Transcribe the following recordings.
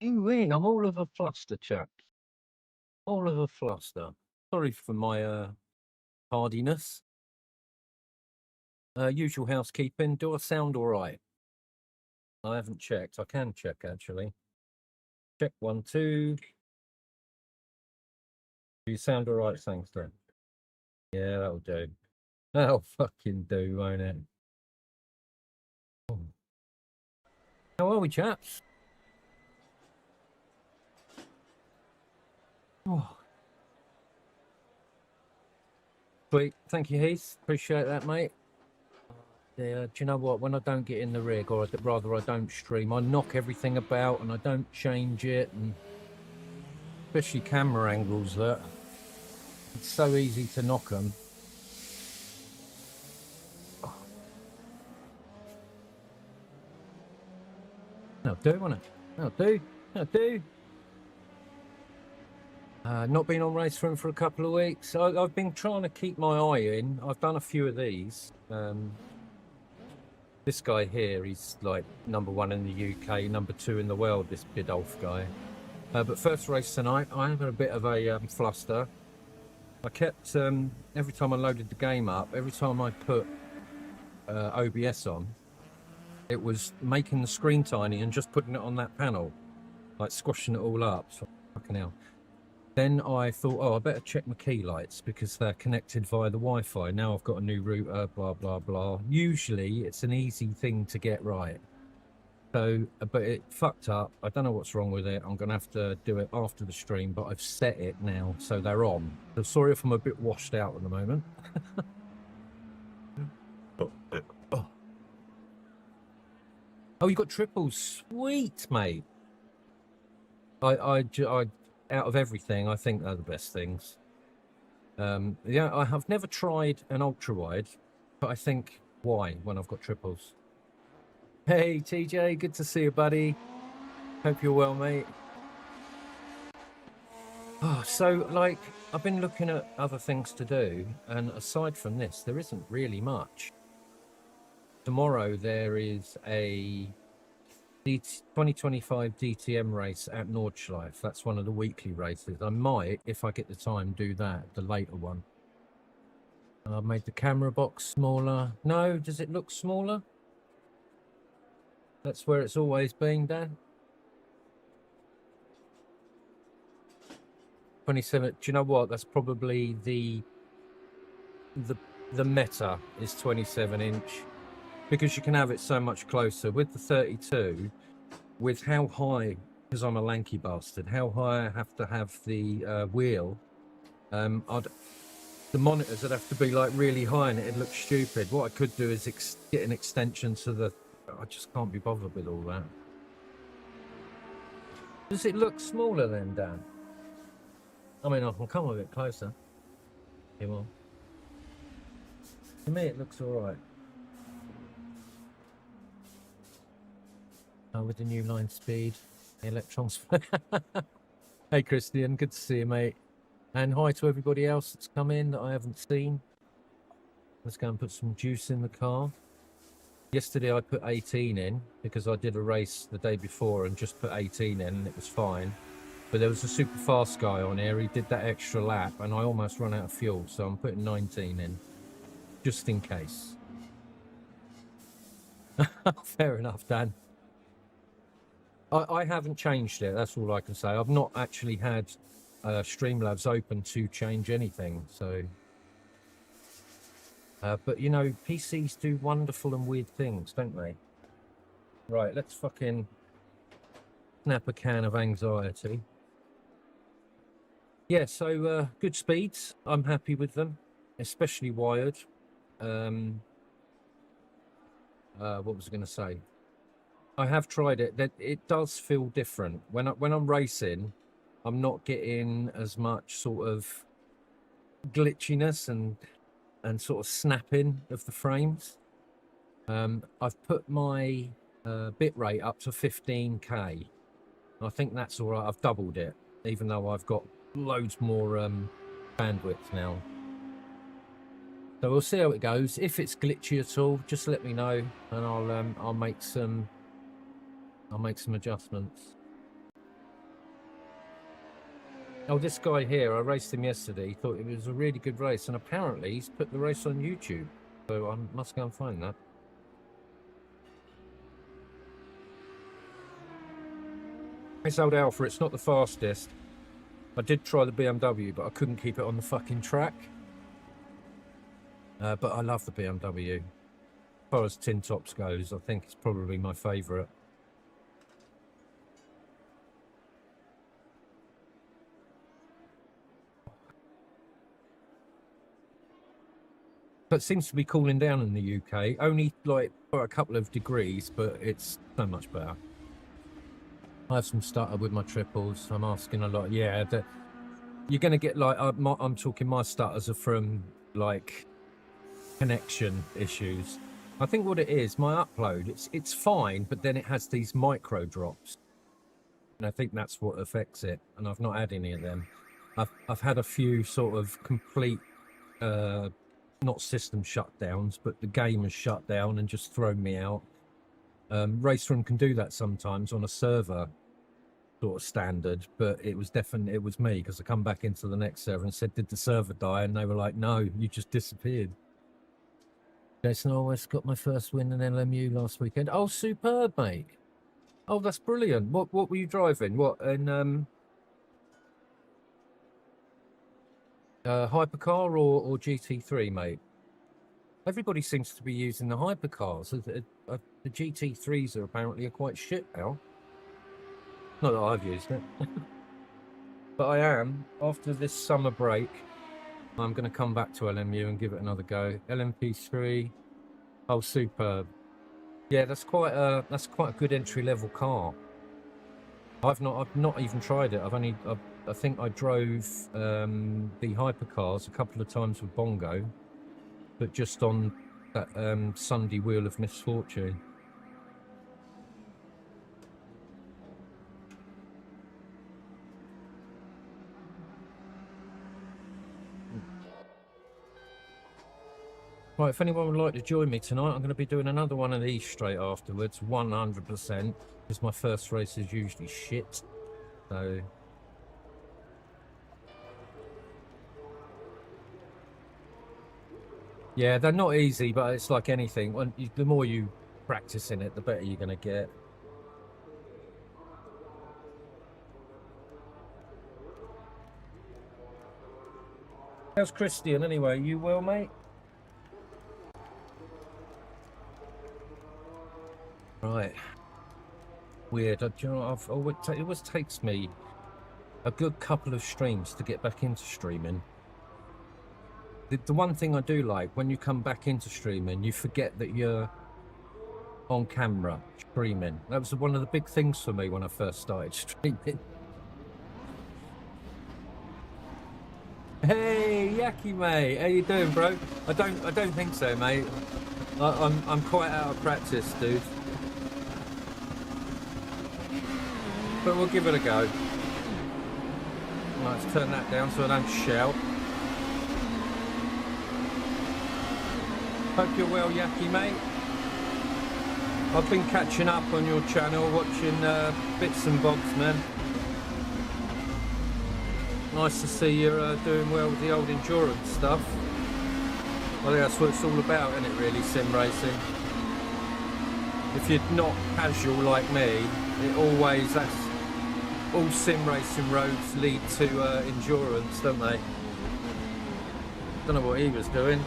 Ooh-wee, I'm all of a fluster, chaps. All of a fluster. Sorry for my hardiness. Usual housekeeping. Do I sound all right? I haven't checked. I can check, actually. Check 1, 2. Do you sound all right, thanks, then? Yeah, that'll do. That'll fucking do, won't it? Oh. How are we, chaps? Oh. Sweet. Thank you, Heath. Appreciate that, mate. Yeah, do you know what? When I don't get in the rig, or rather I don't stream, I knock everything about and I don't change it, and especially camera angles, that it's so easy to knock them. Oh. That'll do, won't it? That'll do. That'll do. Not been on RACEROOM for a couple of weeks. I've been trying to keep my eye in. I've done a few of these. This guy here, he's like #1 in the UK, #2 in the world, this Bidolph guy. But first race tonight, I have a bit of a fluster. I kept, every time I loaded the game up, every time I put OBS on, it was making the screen tiny and just putting it on that panel, like squashing it all up. So, fucking hell. Then I thought, oh, I better check my key lights because they're connected via the Wi-Fi. Now I've got a new router, blah, blah, blah. Usually it's an easy thing to get right. So, but it fucked up. I don't know what's wrong with it. I'm going to have to do it after the stream, but I've set it now, so they're on. So sorry if I'm a bit washed out at the moment. Oh, you got triples. Sweet, mate. I out of everything, I think they're the best things. Yeah, I have never tried an ultra wide, but I think why when I've got triples. Hey TJ, good to see you, buddy. Hope you're well, mate. Oh, so like I've been looking at other things to do, and aside from this, there isn't really much. Tomorrow there is a 2025 DTM race at Nordschleife. That's one of the weekly races. I might, if I get the time, do that, the later one. I've made the camera box smaller. No, does it look smaller? That's where it's always been, Dan. 27. Do you know what? That's probably the meta is 27-inch. Because you can have it so much closer. With the 32, with how high, because I'm a lanky bastard, how high I have to have the wheel, the monitors would have to be like really high and it'd look stupid. What I could do is get an extension to the... I just can't be bothered with all that. Does it look smaller then, Dan? I mean, I can come a bit closer. Here, well. To me, it looks all right. With the new line speed, the electrons. Hey Christian, good to see you, mate. And hi to everybody else that's come in that I haven't seen. Let's go and put some juice in the car. Yesterday I put 18 in because I did a race the day before and just put 18 in and it was fine. But there was a super fast guy on here, he did that extra lap and I almost ran out of fuel, so I'm putting 19 in, just in case. Fair enough, Dan. I haven't changed it, that's all I can say. I've not actually had Streamlabs open to change anything, so... but, you know, PCs do wonderful and weird things, don't they? Right, let's fucking snap a can of anxiety. Yeah, so good speeds. I'm happy with them, especially wired. What was I going to say? I have tried it. That it does feel different when I'm racing. I'm not getting as much sort of glitchiness and sort of snapping of the frames. I've put my bit rate up to 15k. I think that's all right. I've doubled it, even though I've got loads more bandwidth now. So we'll see how it goes. If it's glitchy at all, just let me know, and I'll make some adjustments. Oh, this guy here, I raced him yesterday. He thought it was a really good race, and apparently he's put the race on YouTube. So I must go and find that. This old Alpha, it's not the fastest. I did try the BMW, but I couldn't keep it on the fucking track. But I love the BMW. As far as tin tops goes, I think it's probably my favourite. But it seems to be cooling down in the UK. Only like for a couple of degrees, but it's so much better. I have some stutter with my triples. I'm asking a lot. Yeah, you're going to get like, I'm talking my stutters are from like connection issues. I think what it is, my upload, it's fine, but then it has these micro drops. And I think that's what affects it. And I've not had any of them. I've had a few sort of complete, not system shutdowns, but the game has shut down and just thrown me out. RACEROOM can do that sometimes on a server sort of standard, but it was me, because I come back into the next server and said, did the server die? And they were like, no, you just disappeared. Jason always got my first win in LMU last weekend. Oh, superb, mate. Oh, that's brilliant. What were you driving? What, in hypercar or GT3, mate? Everybody seems to be using the hypercars. The GT3s are apparently quite shit now. Not that I've used it. But I am, after this summer break, I'm going to come back to LMU and give it another go. LMP3. Oh, superb. Yeah, that's quite a good entry level car. I've not even tried it. I think I drove the hypercars a couple of times with Bongo, but just on that Sunday Wheel of Misfortune. Right, if anyone would like to join me tonight, I'm going to be doing another one of these straight afterwards, 100%, because my first race is usually shit. So yeah, they're not easy, but it's like anything. The more you practice in it, the better you're going to get. How's Christian anyway? You well, mate? Right. Weird. You know, it always takes me a good couple of streams to get back into streaming. The one thing I do like, when you come back into streaming, you forget that you're on camera streaming. That was one of the big things for me when I first started streaming. Hey, Yaki, mate. How you doing, bro? I don't think so, mate. I'm quite out of practice, dude. But we'll give it a go. Right, let's turn that down so I don't shout. Hope you're well, Yaki, mate. I've been catching up on your channel, watching bits and bobs, man. Nice to see you're doing well with the old endurance stuff. I think that's what it's all about, isn't it, really, sim racing? If you're not casual like me, all sim racing roads lead to endurance, don't they? Don't know what he was doing.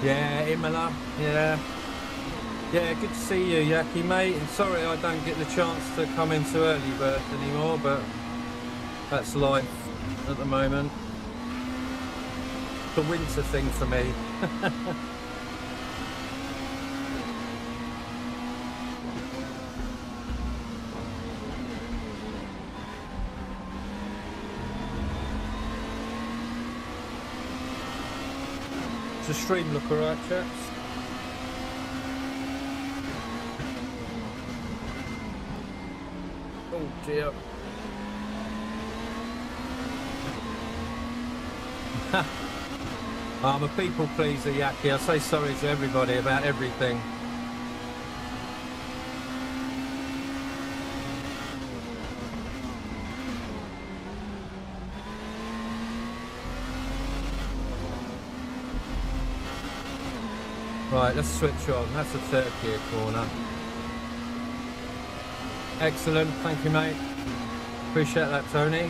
Yeah, Imola, yeah. Yeah, good to see you, Yaki, mate. Sorry I don't get the chance to come into early bird anymore, but that's life at the moment. The winter thing for me. Does the stream look alright, chaps? Oh dear. I'm a people pleaser, Yaki. I say sorry to everybody about everything. Right, let's switch on. That's a third gear corner. Excellent, thank you, mate. Appreciate that, Tony.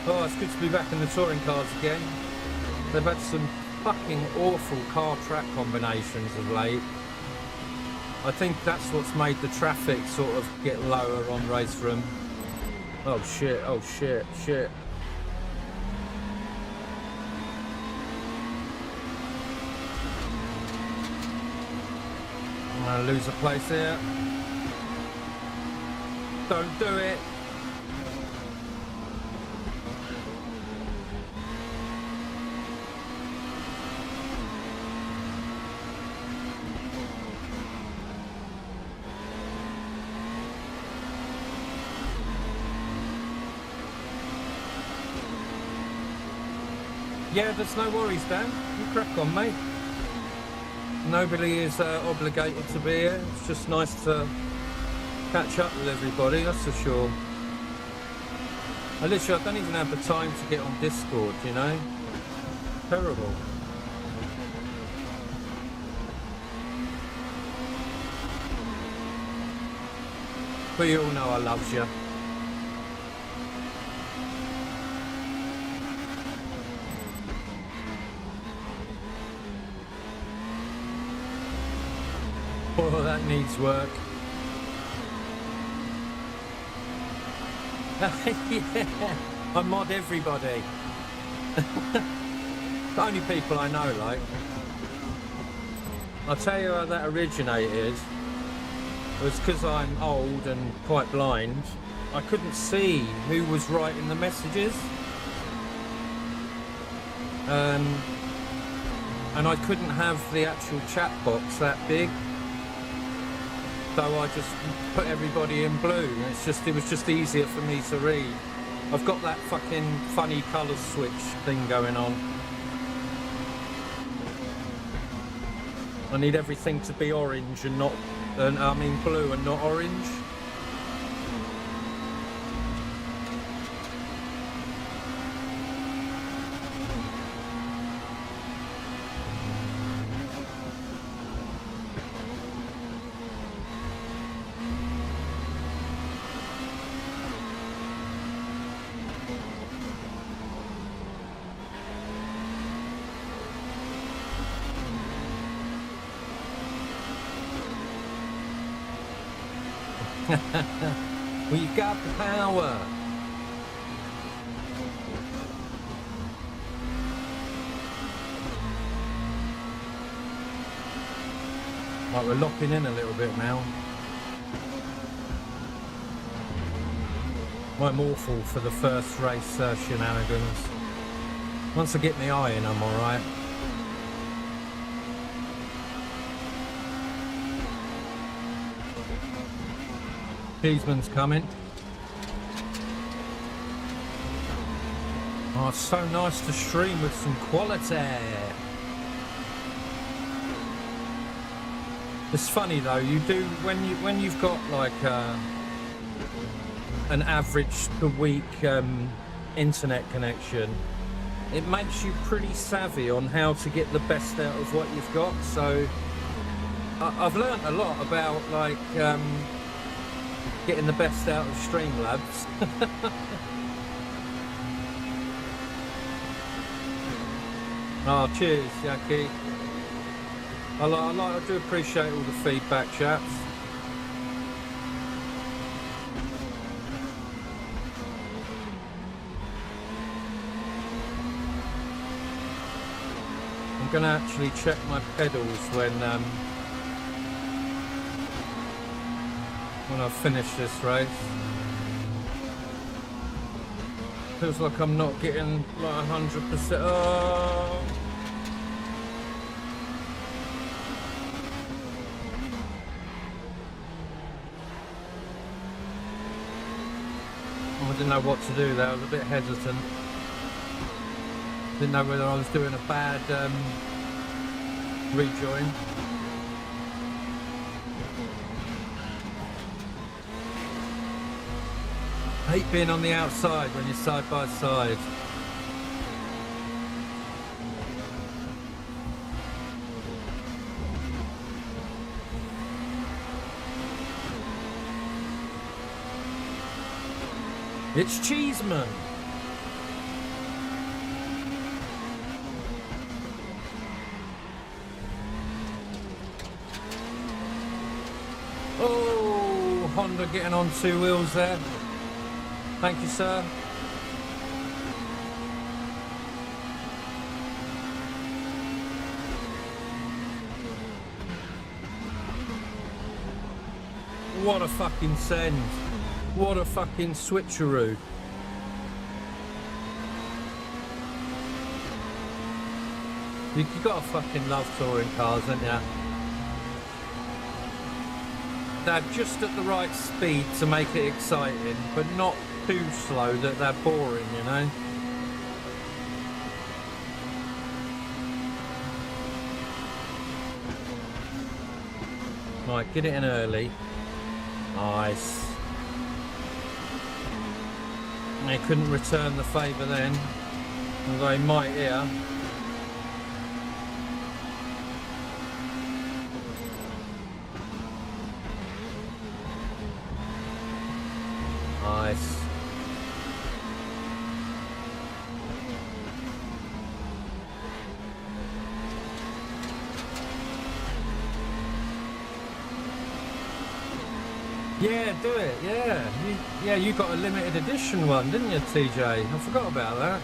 Oh, it's good to be back in the touring cars again. They've had some fucking awful car track combinations of late. I think that's what's made the traffic sort of get lower on RACEROOM. Oh shit, oh shit, shit. I'm gonna lose a place here. Don't do it. Yeah, there's no worries, Dan. You crack on, mate. Nobody is obligated to be here. It's just nice to catch up with everybody, that's for sure. I don't even have the time to get on Discord, you know? Terrible. But you all know I love you. Oh, that needs work. Yeah, I mod everybody. The only people I know, like. I'll tell you how that originated. It was because I'm old and quite blind. I couldn't see who was writing the messages. And I couldn't have the actual chat box that big. So I just put everybody in blue. It was just easier for me to read. I've got that fucking funny colour switch thing going on. I need everything to be orange and not, I mean blue and not orange. We got the power. Right, we're locking in a little bit now. I'm awful for the first race shenanigans. Once I get my eye in, I'm alright. Cheeseman's coming. Oh, it's so nice to stream with some quality. It's funny though, you do when you've got like an average per week internet connection, it makes you pretty savvy on how to get the best out of what you've got. So I've learned a lot about like getting the best out of Streamlabs. Oh, cheers, Yaki. I do appreciate all the feedback, chaps. I'm going to actually check my pedals when I finish this race. Feels like I'm not getting like 100%. Oh. I didn't know what to do there. I was a bit hesitant. Didn't know whether I was doing a bad rejoin. Hate being on the outside when you're side by side. It's Cheeseman. Oh, Honda getting on 2 wheels there. Thank you, sir. What a fucking send. What a fucking switcheroo. You gotta fucking love touring cars, haven't you? They're just at the right speed to make it exciting, but not too slow that they're boring, you know? Right, get it in early. Nice. They couldn't return the favour then, although he might here. Nice. Yeah, do it. Yeah, you got a limited edition one, didn't you, TJ? I forgot about that.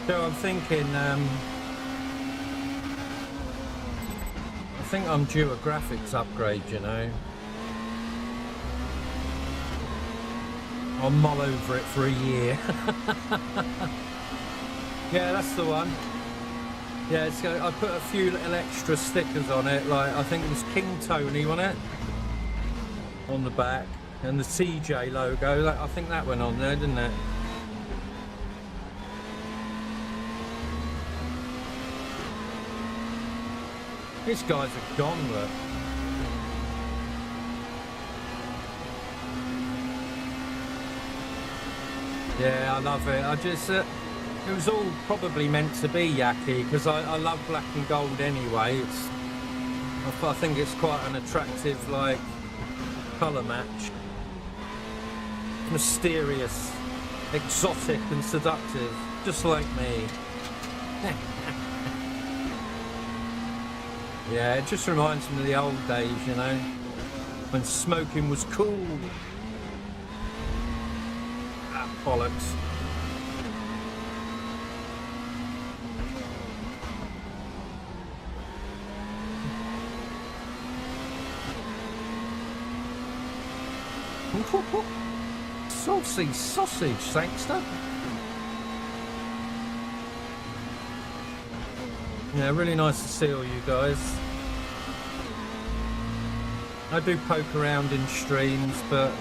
So I'm thinking, I think I'm due a graphics upgrade, you know. I'll mull over it for a year. Yeah, that's the one. Yeah, I put a few little extra stickers on it, like I think it was King Tony on it, on the back, and the CJ logo. I think that went on there, didn't it? These guys are gone, look. Yeah, I love it. I just, it was all probably meant to be Yaki, because I love black and gold anyway. I think it's quite an attractive, like, colour match. Mysterious, exotic and seductive, just like me. Yeah, it just reminds me of the old days, you know, when smoking was cool. Ah, bollocks. Saucy sausage, thankster. Yeah, really nice to see all you guys. I do poke around in streams, but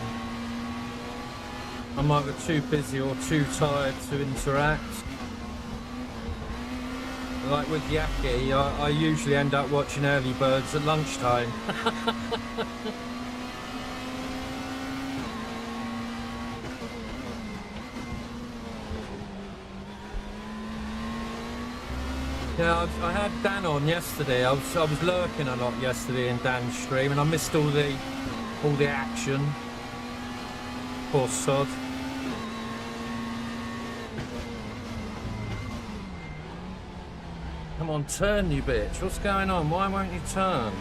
I'm either too busy or too tired to interact. Like with Yaki, I usually end up watching early birds at lunchtime. Yeah, I had Dan on yesterday. I was lurking a lot yesterday in Dan's stream, and I missed all the action. Poor sod. Come on, turn, you bitch. What's going on? Why won't you turn?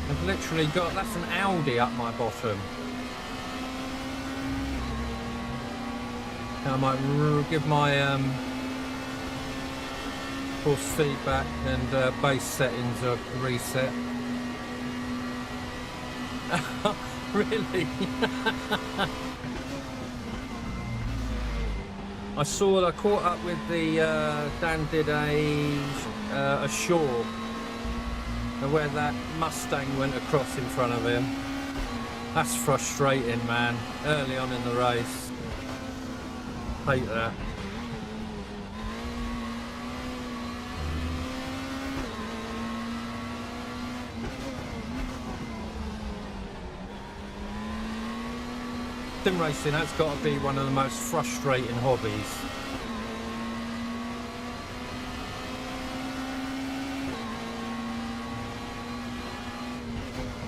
I've literally got, that's an Audi up my bottom. I might give my force feedback and base settings a reset. Really? I caught up with the, Dan did a short where that Mustang went across in front of him. That's frustrating, man, early on in the race. Hate that. Sim racing, that's got to be one of the most frustrating hobbies.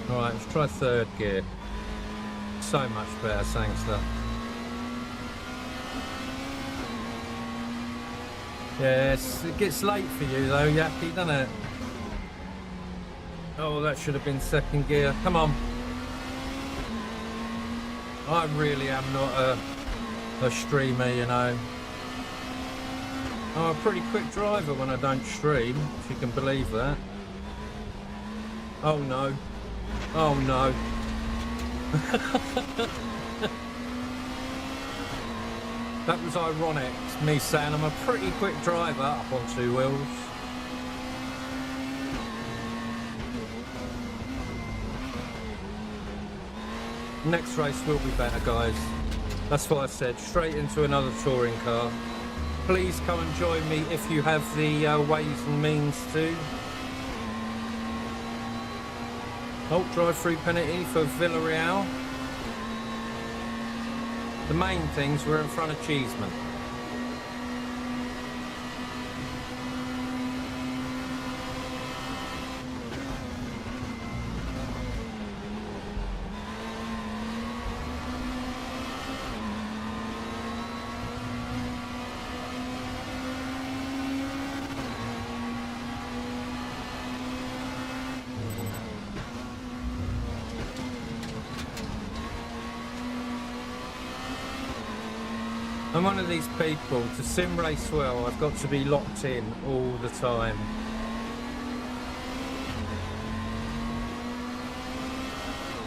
Alright, let's try third gear. So much better, Sangster. Yes, it gets late for you though, Yappy, doesn't it? Oh, that should have been second gear. Come on. I really am not a streamer, you know. I'm a pretty quick driver when I don't stream, if you can believe that. Oh no. Oh no. That was ironic, me saying I'm a pretty quick driver up on two wheels. Next race will be better, guys. That's what I said, straight into another touring car. Please come and join me if you have the ways and means to. Oh, drive-through penalty for Villarreal. The main things were in front of Cheeseman. I'm one of these people, to sim race well, I've got to be locked in all the time.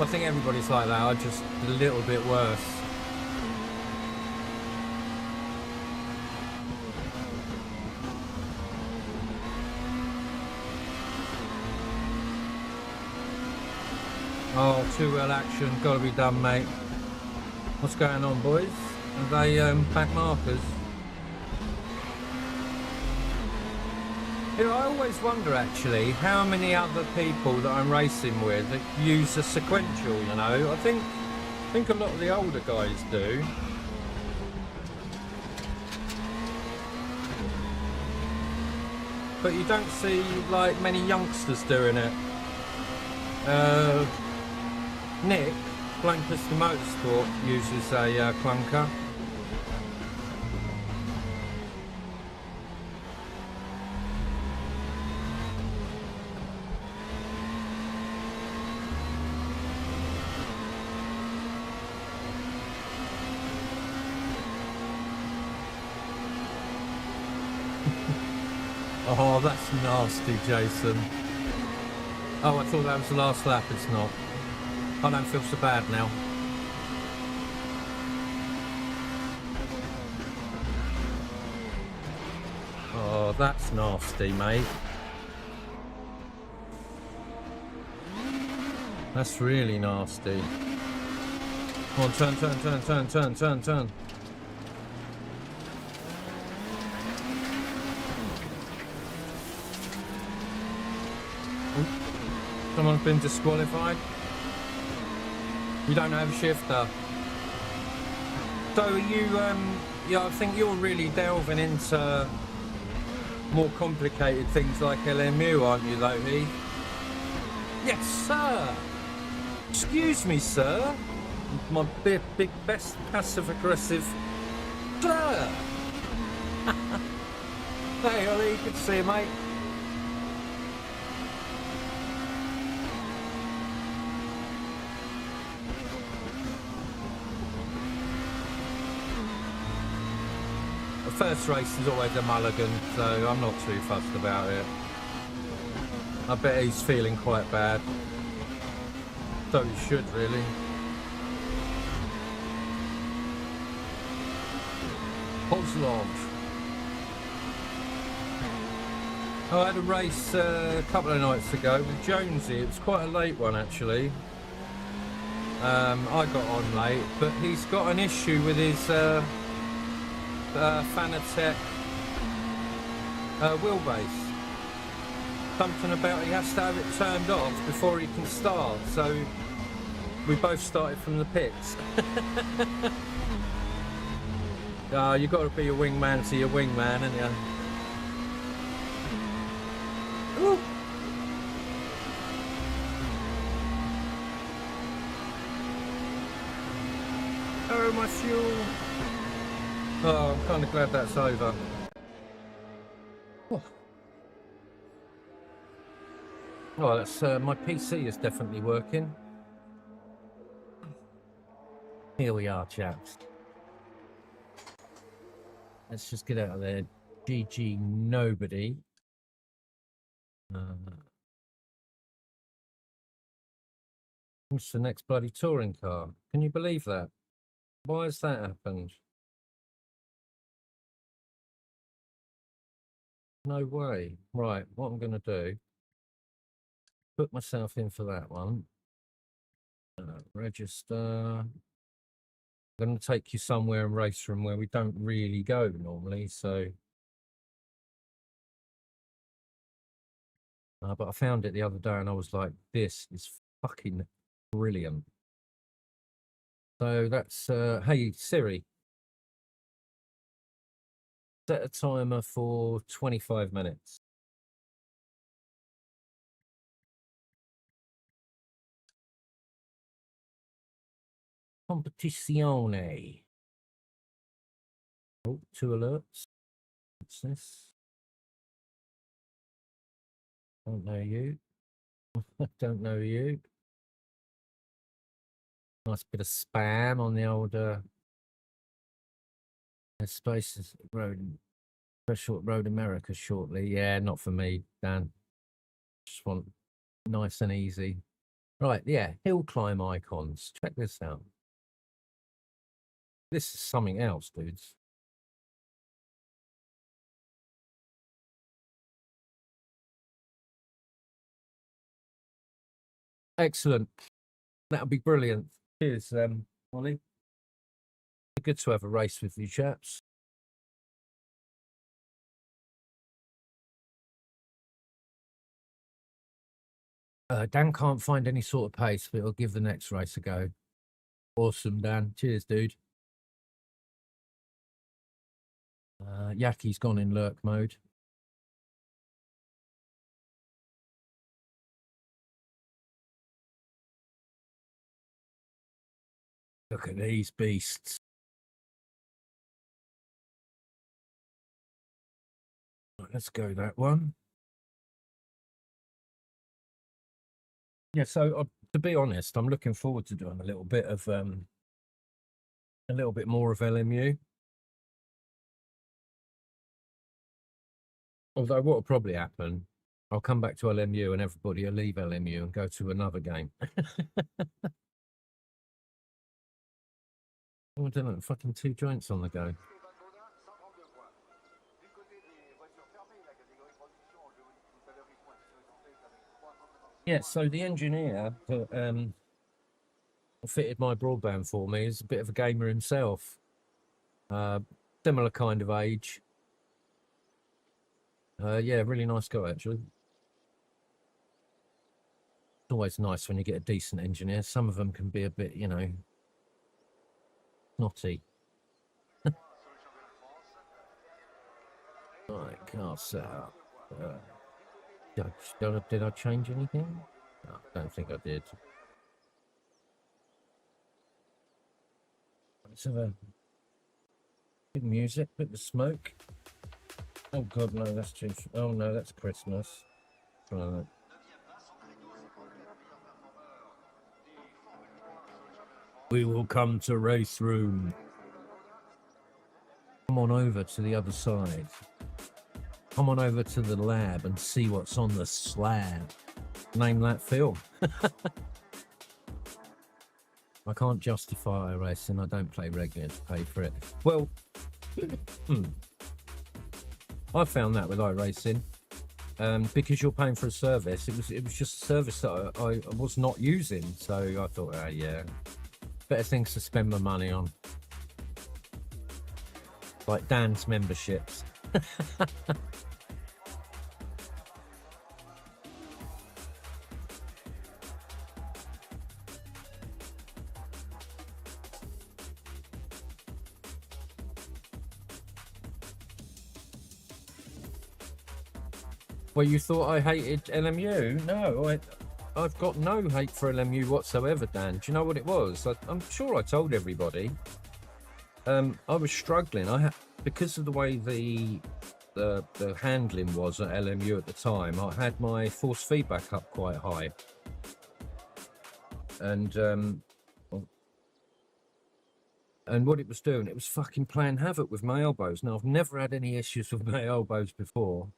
I think everybody's like that, I'm just a little bit worse. Oh, too well action, gotta be done, mate. What's going on, boys? Are they back markers? You know, I always wonder actually how many other people that I'm racing with that use a sequential, you know. I think a lot of the older guys do. But you don't see like many youngsters doing it. Nick, Lancaster Motorsport, uses a clunker. Oh, that's nasty, Jason. Oh, I thought that was the last lap. It's not. I don't feel so bad now. Oh, that's nasty, mate. That's really nasty. Come on, turn, turn, turn, turn, turn, turn, turn. Someone's been disqualified. You don't have a shifter. So you, yeah, I think you're really delving into more complicated things like LMU, aren't you, though, Heath? Yes, sir. Excuse me, sir. My big best passive-aggressive sir. Hey, Ollie, good to see you, mate. The first race is always a mulligan, so I'm not too fussed about it. I bet he's feeling quite bad. So you should really. Kozlov. I had a race a couple of nights ago with Jonesy. It was quite a late one actually. I got on late, but he's got an issue with his Fanatec wheelbase. Something about he has to have it turned off before he can start. So we both started from the pits. You've got to be a wingman to your wingman, haven't you? Ooh. Oh, my fuel. Oh, I'm kind of glad that's over. Oh, that's my PC is definitely working. Here we are, chaps. Let's just get out of there. GG nobody. What's the next bloody touring car? Can you believe that? Why has that happened? No way. Right, what I'm going to do, put myself in for that one. Register. I'm going to take you somewhere in RACEROOM where we don't really go normally, so... but I found it the other day and I was like, this is fucking brilliant. So that's, hey Siri, set a timer for 25 minutes. Competizione. Oh, 2 alerts. What's this? Don't know you. Don't know you. Nice bit of spam on the old Spaces Road, Short Road America shortly. Yeah, not for me, Dan. Just want nice and easy. Right, yeah, hill climb icons. Check this out. This is something else, dudes. Excellent. That'll be brilliant. Cheers, Ollie. Good to have a race with you chaps. Dan can't find any sort of pace, but he'll give the next race a go. Awesome, Dan. Cheers, dude. Yaki's gone in lurk mode. Look at these beasts. Right, let's go that one. Yeah, so to be honest, I'm looking forward to doing a little bit more of LMU. Although what will probably happen, I'll come back to LMU and everybody will leave LMU and go to another game. Oh, I don't know, fucking 2 joints on the go. Yeah, so the engineer that fitted my broadband for me is a bit of a gamer himself. Similar kind of age. Yeah, really nice guy, actually. It's always nice when you get a decent engineer. Some of them can be a bit, you know, naughty. Right, car set up. Did I change anything? No, I don't think I did. Let's have a bit of music, bit of smoke. Oh God, no, that's too. Oh no, that's Christmas. Right. We will come to RACEROOM. Come on over to the other side. Come on over to the lab and see what's on the slab. Name that film. I can't justify iRacing. I don't play regular to pay for it. Well, I found that with iRacing, because you're paying for a service. It was just a service that I was not using. So I thought, yeah, better things to spend my money on, like Dan's memberships. Well, you thought I hated LMU? No, I've got no hate for LMU whatsoever, Dan. Do you know what it was? I'm sure I told everybody. I was struggling. Because of the way the handling was at LMU at the time, I had my force feedback up quite high, and what it was doing, it was fucking playing havoc with my elbows. Now, I've never had any issues with my elbows before.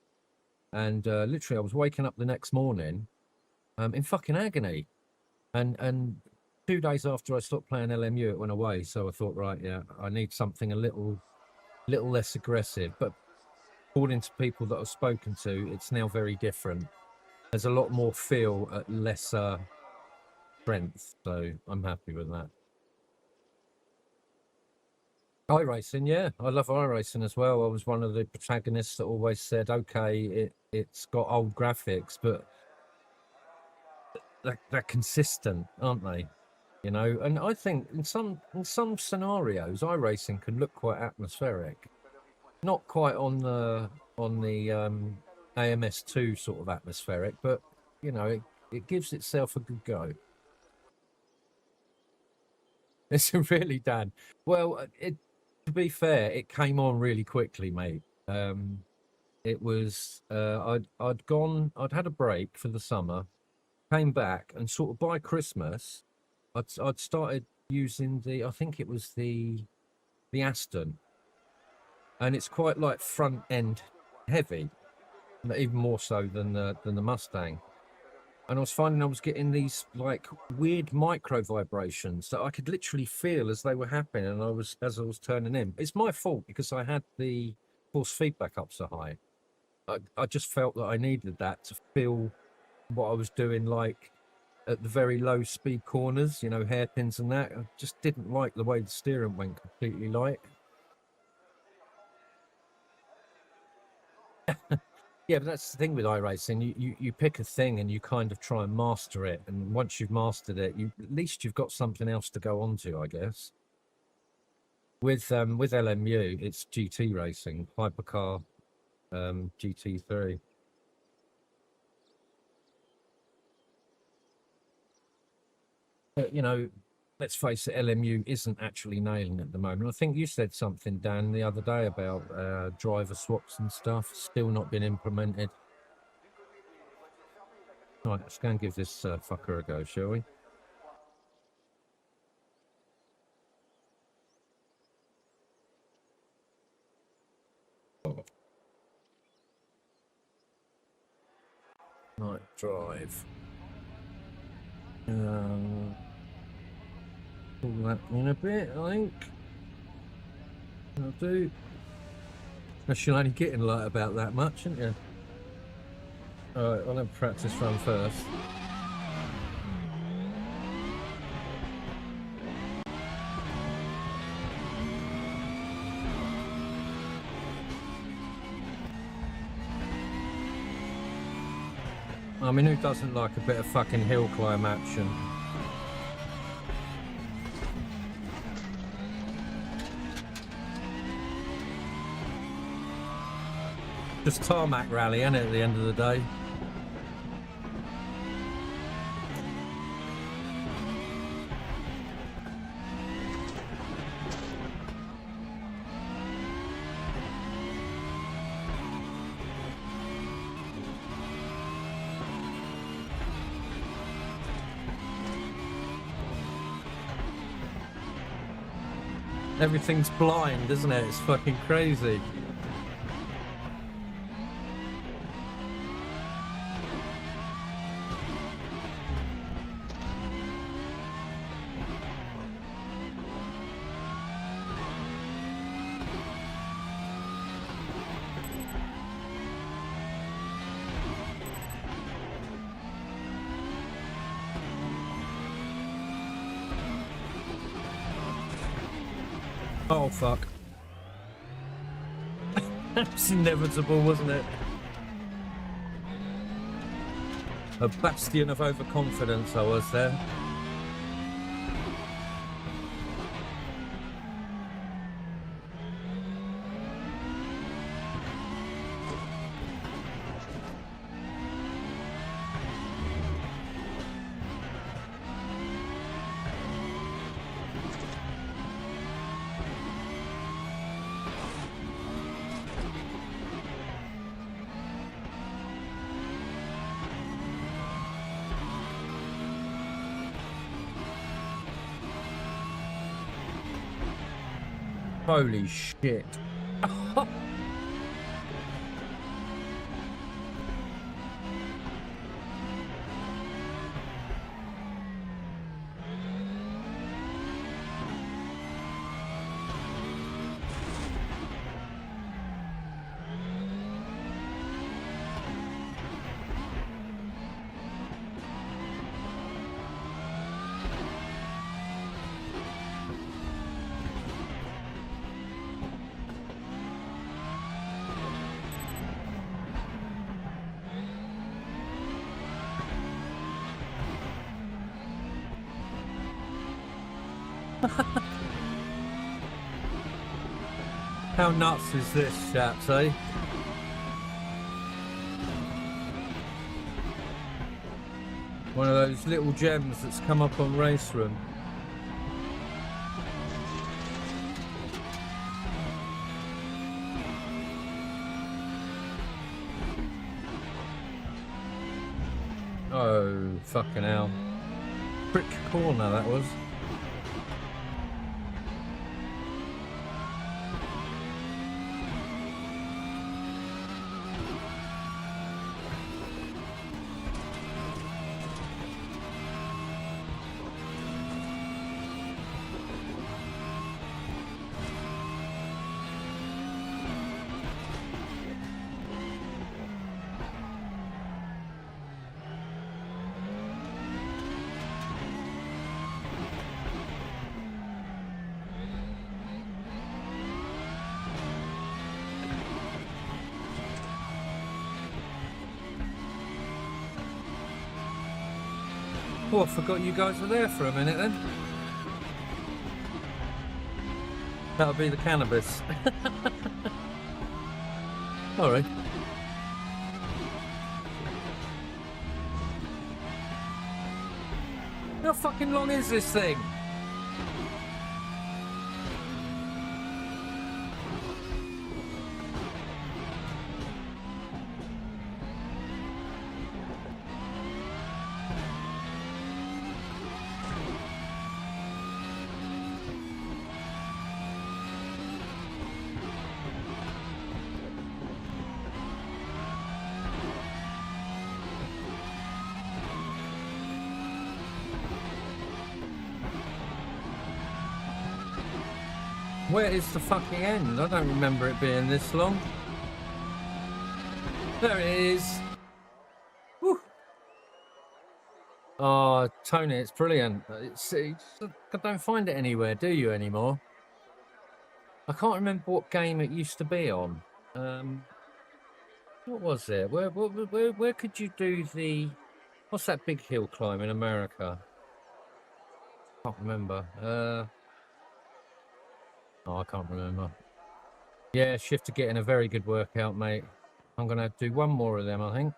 And literally, I was waking up the next morning in fucking agony. And 2 days after I stopped playing LMU, it went away. So I thought, right, yeah, I need something a little less aggressive. But according to people that I've spoken to, it's now very different. There's a lot more feel at lesser strength. So I'm happy with that. iRacing, yeah, I love iRacing as well. I was one of the protagonists that always said, okay, it's got old graphics, but they're consistent, aren't they? You know, and I think in some scenarios, iRacing can look quite atmospheric. Not quite on the AMS2 sort of atmospheric, but you know, it gives itself a good go. It's really, Dan. Well, to be fair, it came on really quickly, mate. It was I'd had a break for the summer, came back, and sort of by Christmas, I'd started using I think it was the Aston, and it's quite like front end heavy, even more so than the Mustang. And I was finding I was getting these like weird micro vibrations that I could literally feel as they were happening, and as I was turning in. It's my fault because I had the force feedback up so high. I just felt that I needed that to feel what I was doing, like at the very low speed corners, you know, hairpins and that. I just didn't like the way the steering went completely light. Yeah, but that's the thing with iRacing. You pick a thing and you kind of try and master it, and once you've mastered it, at least you've got something else to go on to, I guess. With LMU, it's GT racing, hypercar, GT3. But you know, let's face it, LMU isn't actually nailing at the moment. I think you said something, Dan, the other day about driver swaps and stuff still not been implemented. All right, let's go and give this fucker a go, shall we? Night drive. Pull that in a bit, I think. I'll do. You're only getting light about that much, aren't you? Alright, I'll have a practice run first. I mean, who doesn't like a bit of fucking hill climb action? Just tarmac rally, isn't it, at the end of the day? Everything's blind, isn't it? It's fucking crazy. Oh, fuck. That's inevitable, wasn't it? A bastion of overconfidence I was there. Holy shit. How nuts is this, chaps, eh? One of those little gems that's come up on RACEROOM. Oh, fucking hell. Brick corner, that was. Oh, I forgot you guys were there for a minute then. That'll be the cannabis. Sorry. How fucking long is this thing? Where is the fucking end? I don't remember it being this long. There it is. Woo. Oh, Tony, it's brilliant. It's, I don't find it anywhere, do you, anymore? I can't remember what game it used to be on. What was it? Where could you do the... What's that big hill climb in America? Can't remember. Oh, I can't remember. Yeah, shift to getting a very good workout, mate. I'm going to do one more of them, I think.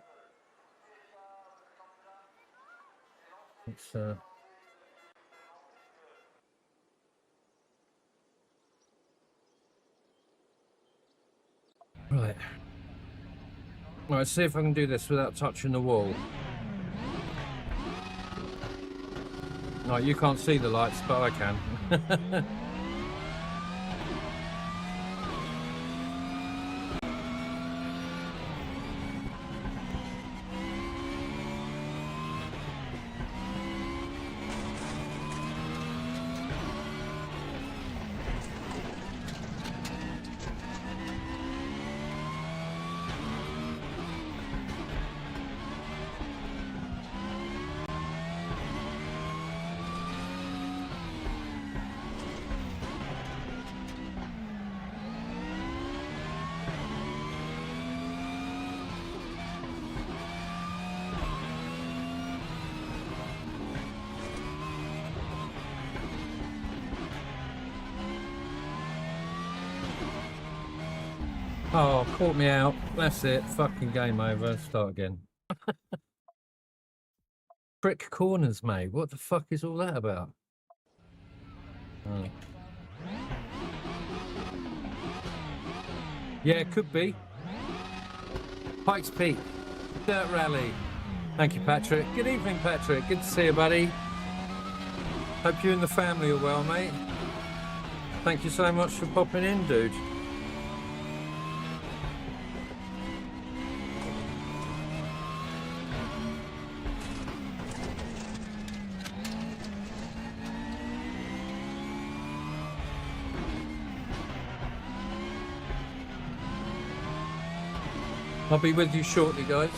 It's, right. Right, see if I can do this without touching the wall. Right, you can't see the lights, but I can. Oh, caught me out. That's it. Fucking game over. Start again. Brick corners, mate. What the fuck is all that about? Oh. Yeah, it could be. Pikes Peak. Dirt Rally. Thank you, Patrick. Good evening, Patrick. Good to see you, buddy. Hope you and the family are well, mate. Thank you so much for popping in, dude. I'll be with you shortly, guys.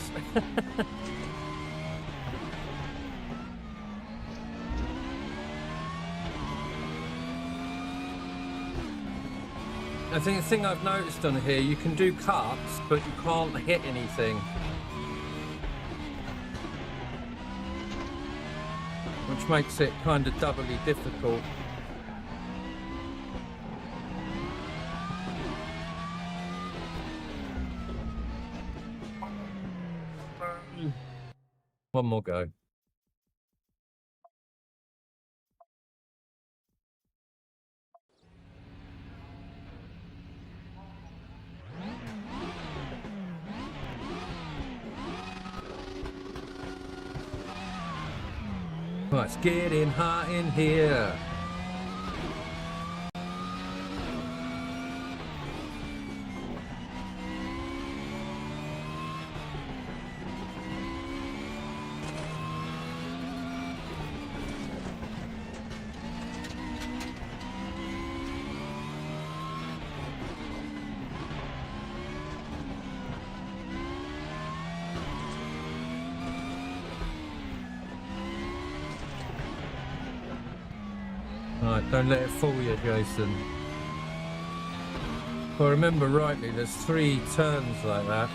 I think the thing I've noticed on here, you can do cuts, but you can't hit anything. Which makes it kind of doubly difficult. One more go. Well, it's getting hot in here. Right, don't let it fool you, Jason. If I remember rightly, there's 3 turns like that.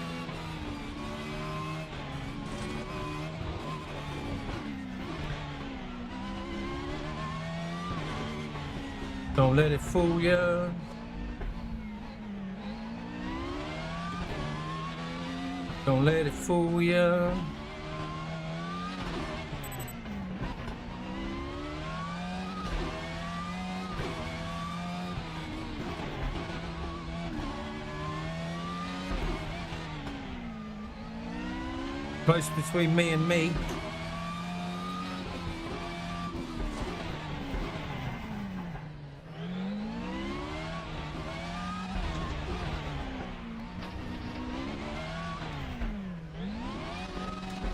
Don't let it fool you. Don't let it fool you. Close between me and me.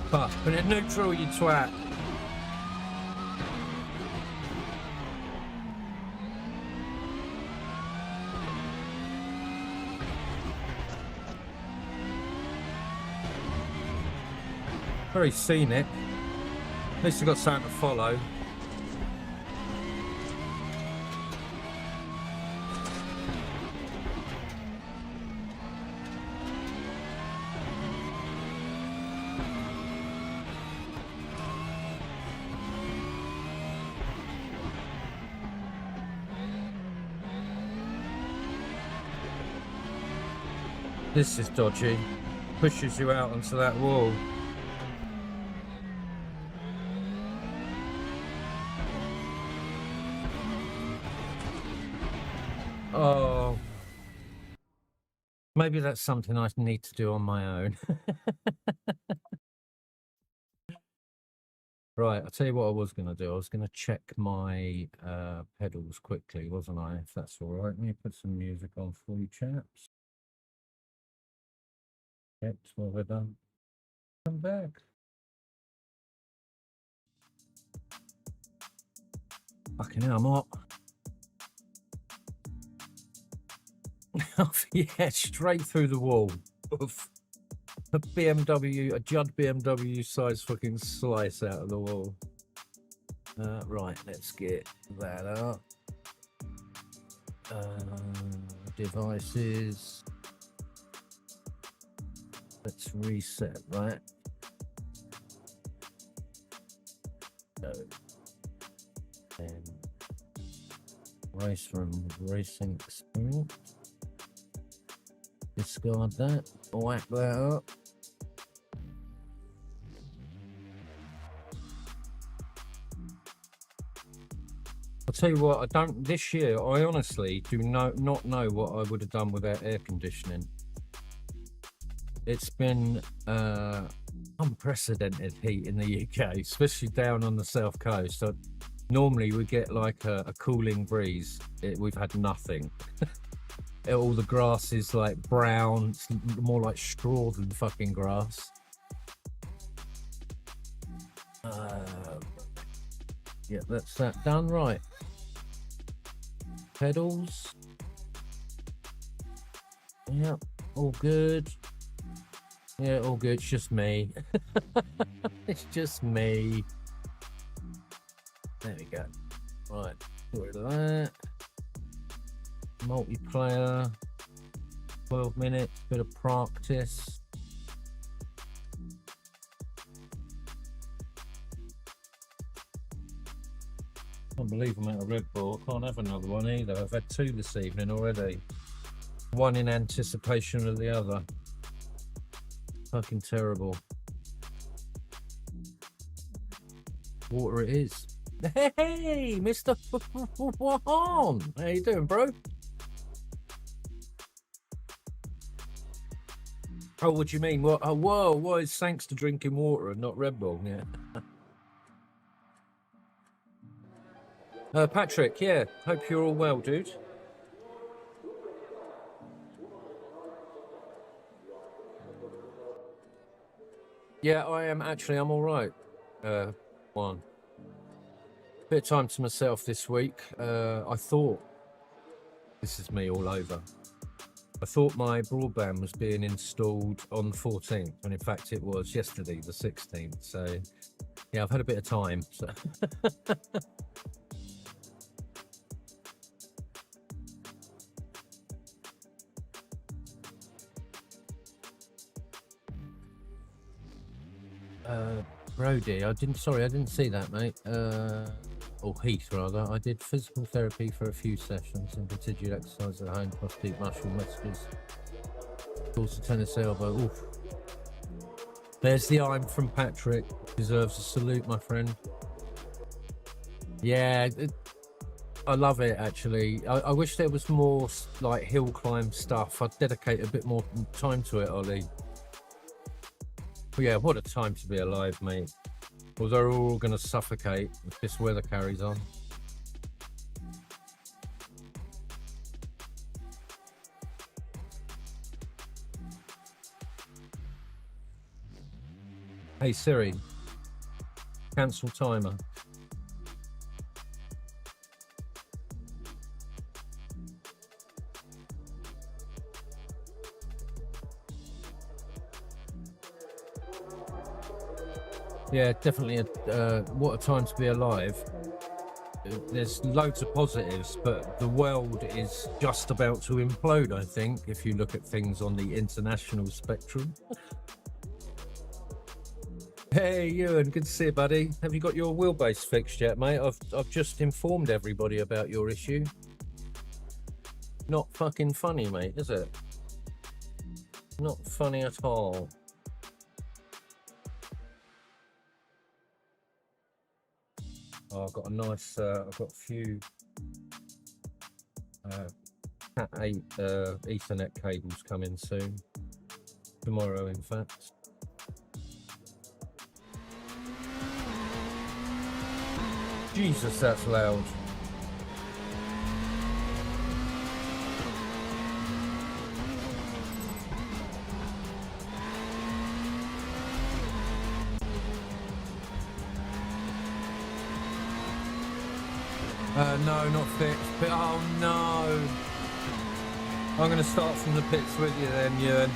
Fuck, put it neutral, you twat. Very scenic. At least you've got something to follow. This is dodgy. Pushes you out onto that wall. Oh, maybe that's something I need to do on my own. Right, I'll tell you what I was going to do. I was going to check my pedals quickly, wasn't I? If that's all right. Let me put some music on for you chaps. Checked what we're done. Come back. Fucking hell, I'm hot. Yeah, straight through the wall. Oof. A BMW, a Judd BMW size fucking slice out of the wall. Right, let's get that up. Devices. Let's reset that. So, and RACEROOM racing experience. discard that. Whack that up. I'll tell you what, this year, I honestly do not know what I would have done without air conditioning. It's been unprecedented heat in the UK, especially down on the south coast. So normally we get like a cooling breeze. We've had nothing. All the grass is like brown. It's more like straw than fucking grass. Yeah, that's that done. Right. Pedals. Yep, all good. Yeah, all good. It's just me. It's just me. There we go. Right, get rid of that. Multiplayer. 12 minutes, bit of practice. Can't believe I'm out of Red Bull. I can't have another one either. I've had 2 this evening already. One in anticipation of the other. Fucking terrible. Water it is. Hey, Mr. Juan. How you doing, bro? Oh, what do you mean? What? Oh, whoa, it's thanks to drinking water and not Red Bull, yeah. Patrick, yeah, hope you're all well, dude. Yeah, I am actually, I'm all right. One. Bit of time to myself this week. I thought, this is me all over. I thought my broadband was being installed on the 14th, and in fact it was yesterday, the 16th. So, yeah, I've had a bit of time. So. Brody, I didn't see that, mate. Or Heath, rather. I did physical therapy for a few sessions and continued exercise at home, plus deep muscle messages. Also tennis elbow. Oof. There's the I'm from Patrick. Deserves a salute, my friend. Yeah, I love it, actually. I wish there was more, like, hill climb stuff. I'd dedicate a bit more time to it, Ollie. But yeah, what a time to be alive, mate. Although we're all going to suffocate if this weather carries on. Hey Siri, cancel timer. Yeah, definitely. What a time to be alive. There's loads of positives, but the world is just about to implode, I think, if you look at things on the international spectrum. Hey, Ewan, good to see you, buddy. Have you got your wheelbase fixed yet, mate? I've just informed everybody about your issue. Not fucking funny, mate, is it? Not funny at all. Oh, I've got a nice, I've got a few Cat 8 Ethernet cables coming soon. Tomorrow, in fact. Jesus, that's loud. No, not fixed. But oh no! I'm going to start from the pits with you then, Ewan.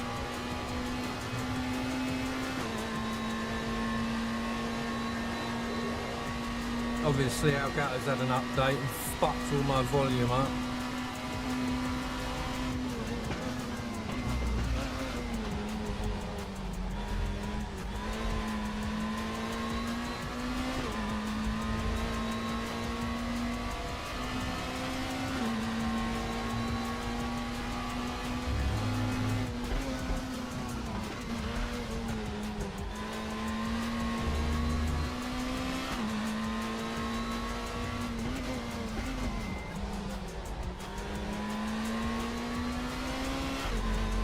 Obviously, Elgato's had an update and fucked all my volume up.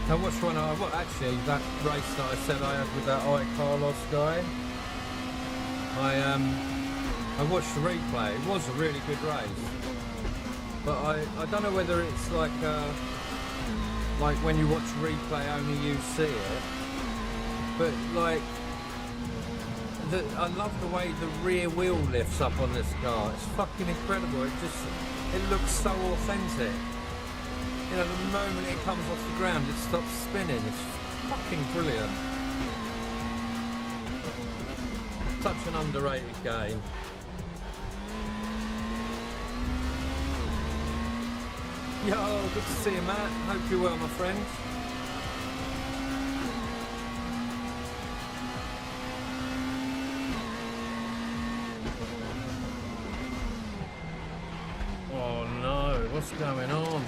I watched one. Actually, that race that I said I had with that Carlos guy. I watched the replay. It was a really good race, but I don't know whether it's like when you watch replay only you see it. But like, I love the way the rear wheel lifts up on this car. It's fucking incredible. It looks so authentic. You know, the moment it comes off the ground, it stops spinning. It's fucking brilliant. Such an underrated game. Yo, good to see you, Matt. Hope you're well, my friend. Oh no, what's going on?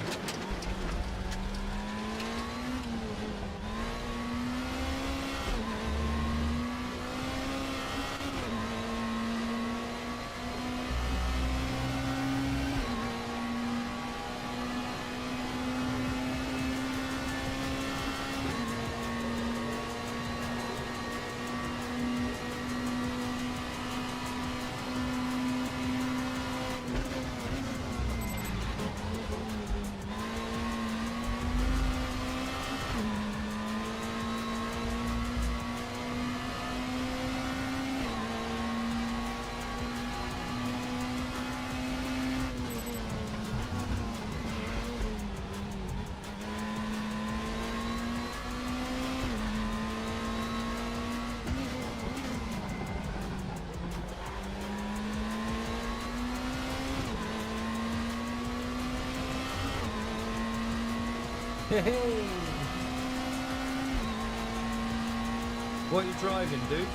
Hey! What are you driving, dude?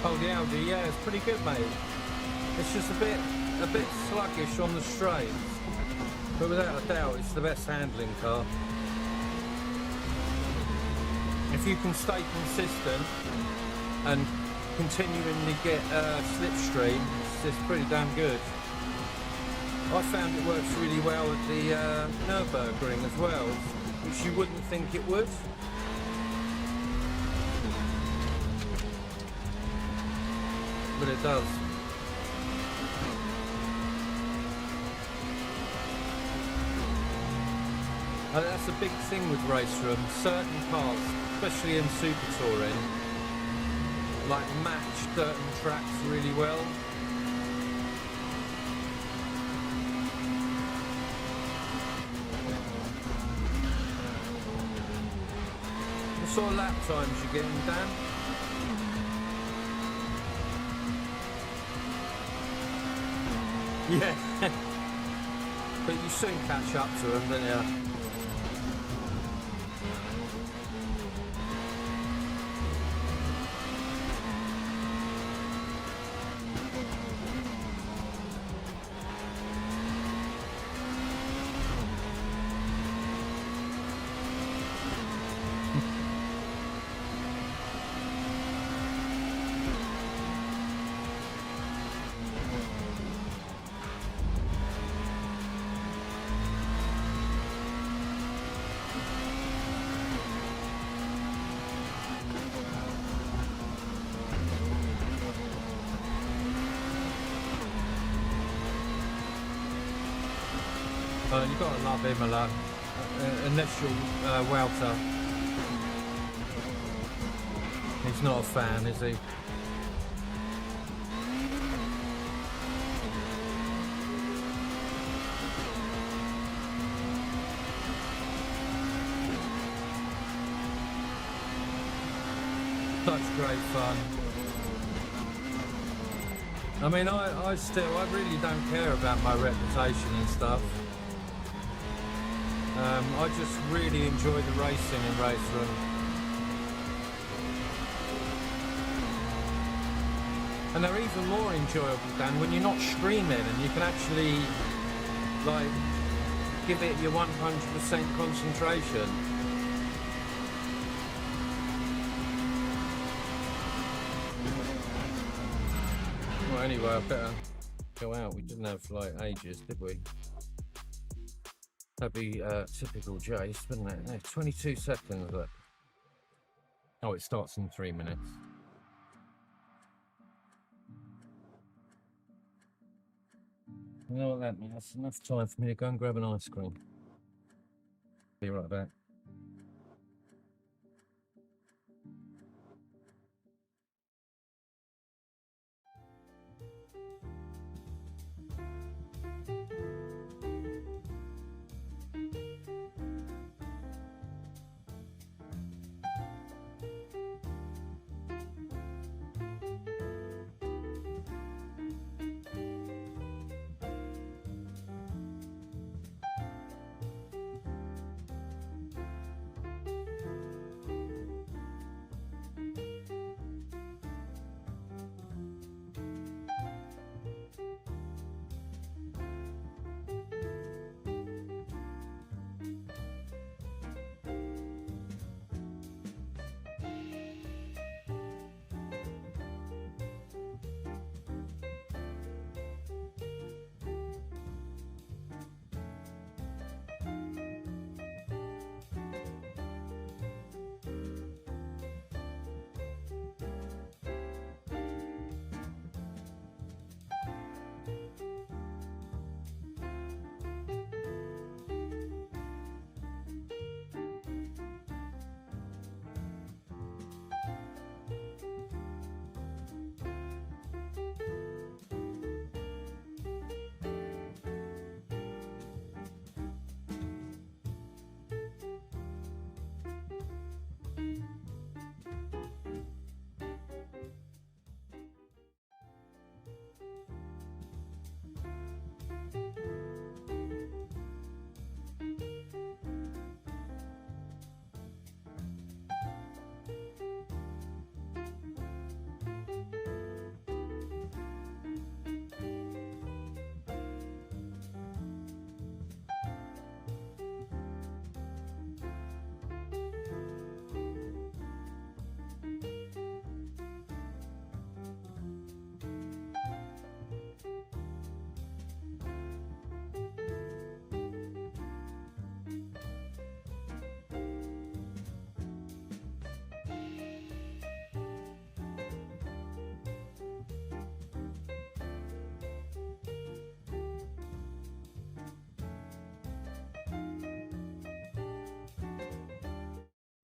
Oh, the Audi, yeah, it's pretty good, mate. It's just a bit sluggish on the straights, but without a doubt it's the best handling car. If you can stay consistent and continually get slipstream, it's pretty damn good. I found it works really well at the Nürburgring as well, which you wouldn't think it would. But it does. That's a big thing with RACEROOM. Certain cars, especially in Super Touring, like match certain tracks really well. What sort of lap times you getting, Dan? Yeah. But you soon catch up to them, don't you? You've got to love Imola, unless you're Welter. He's not a fan, is he? Such great fun. I mean, I really don't care about my reputation and stuff. I just really enjoy the racing in RACEROOM. And they're even more enjoyable, Dan, when you're not streaming and you can actually Like, give it your 100% concentration. Well, anyway, I better go out. We didn't have like ages, did we? That'd be typical Jace, wouldn't it? No, 22 seconds. Look. Oh, it starts in 3 minutes. You know what that means? That's enough time for me to go and grab an ice cream. Be right back.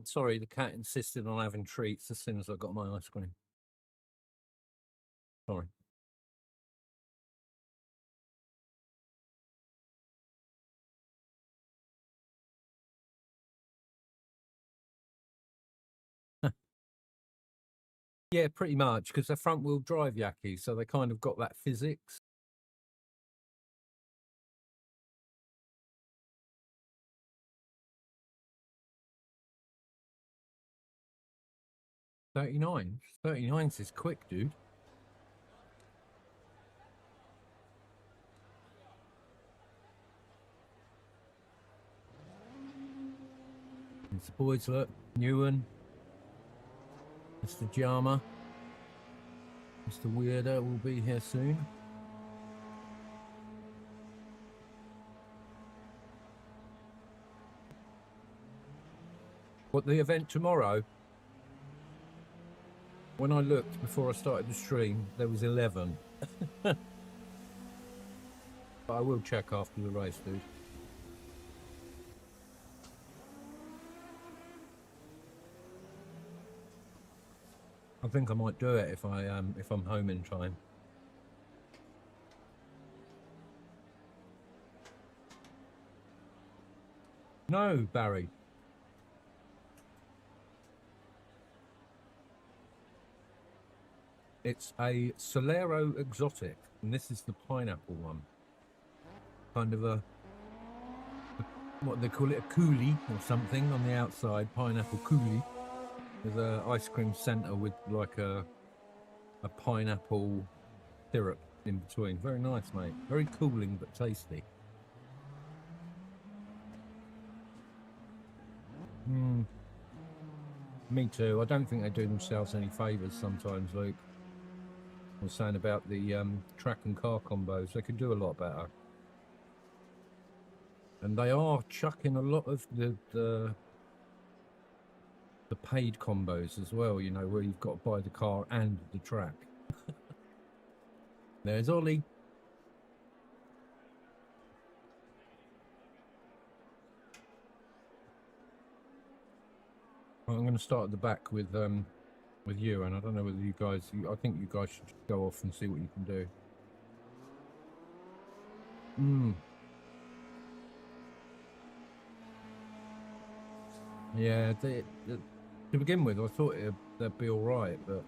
Sorry, the cat insisted on having treats as soon as I got my ice cream. Sorry. Yeah, pretty much, because they're front-wheel drive Yaki, so they kind of got that physics. $39. $39 is quick, dude. It's the boys, look. Ewan. Mr. Jama. Mr. Weirdo will be here soon. What, the event tomorrow? When I looked before I started the stream, there was 11. But I will check after the race, dude. I think I might do it if I'm home in time. No, Barry. It's a Solero exotic, and this is the pineapple one. Kind of a, what they call it, a coulis or something on the outside, pineapple coulis. There's an ice cream centre with like a pineapple syrup in between. Very nice, mate. Very cooling but tasty. Me too. I don't think they do themselves any favours sometimes, Luke. I was saying about the track and car combos. They could do a lot better. And they are chucking a lot of the paid combos as well, you know, where you've got to buy the car and the track. There's Ollie. I'm going to start at the back with you, and I don't know whether you guys. I think you guys should go off and see what you can do. Yeah, to begin with, I thought they'd be all right, but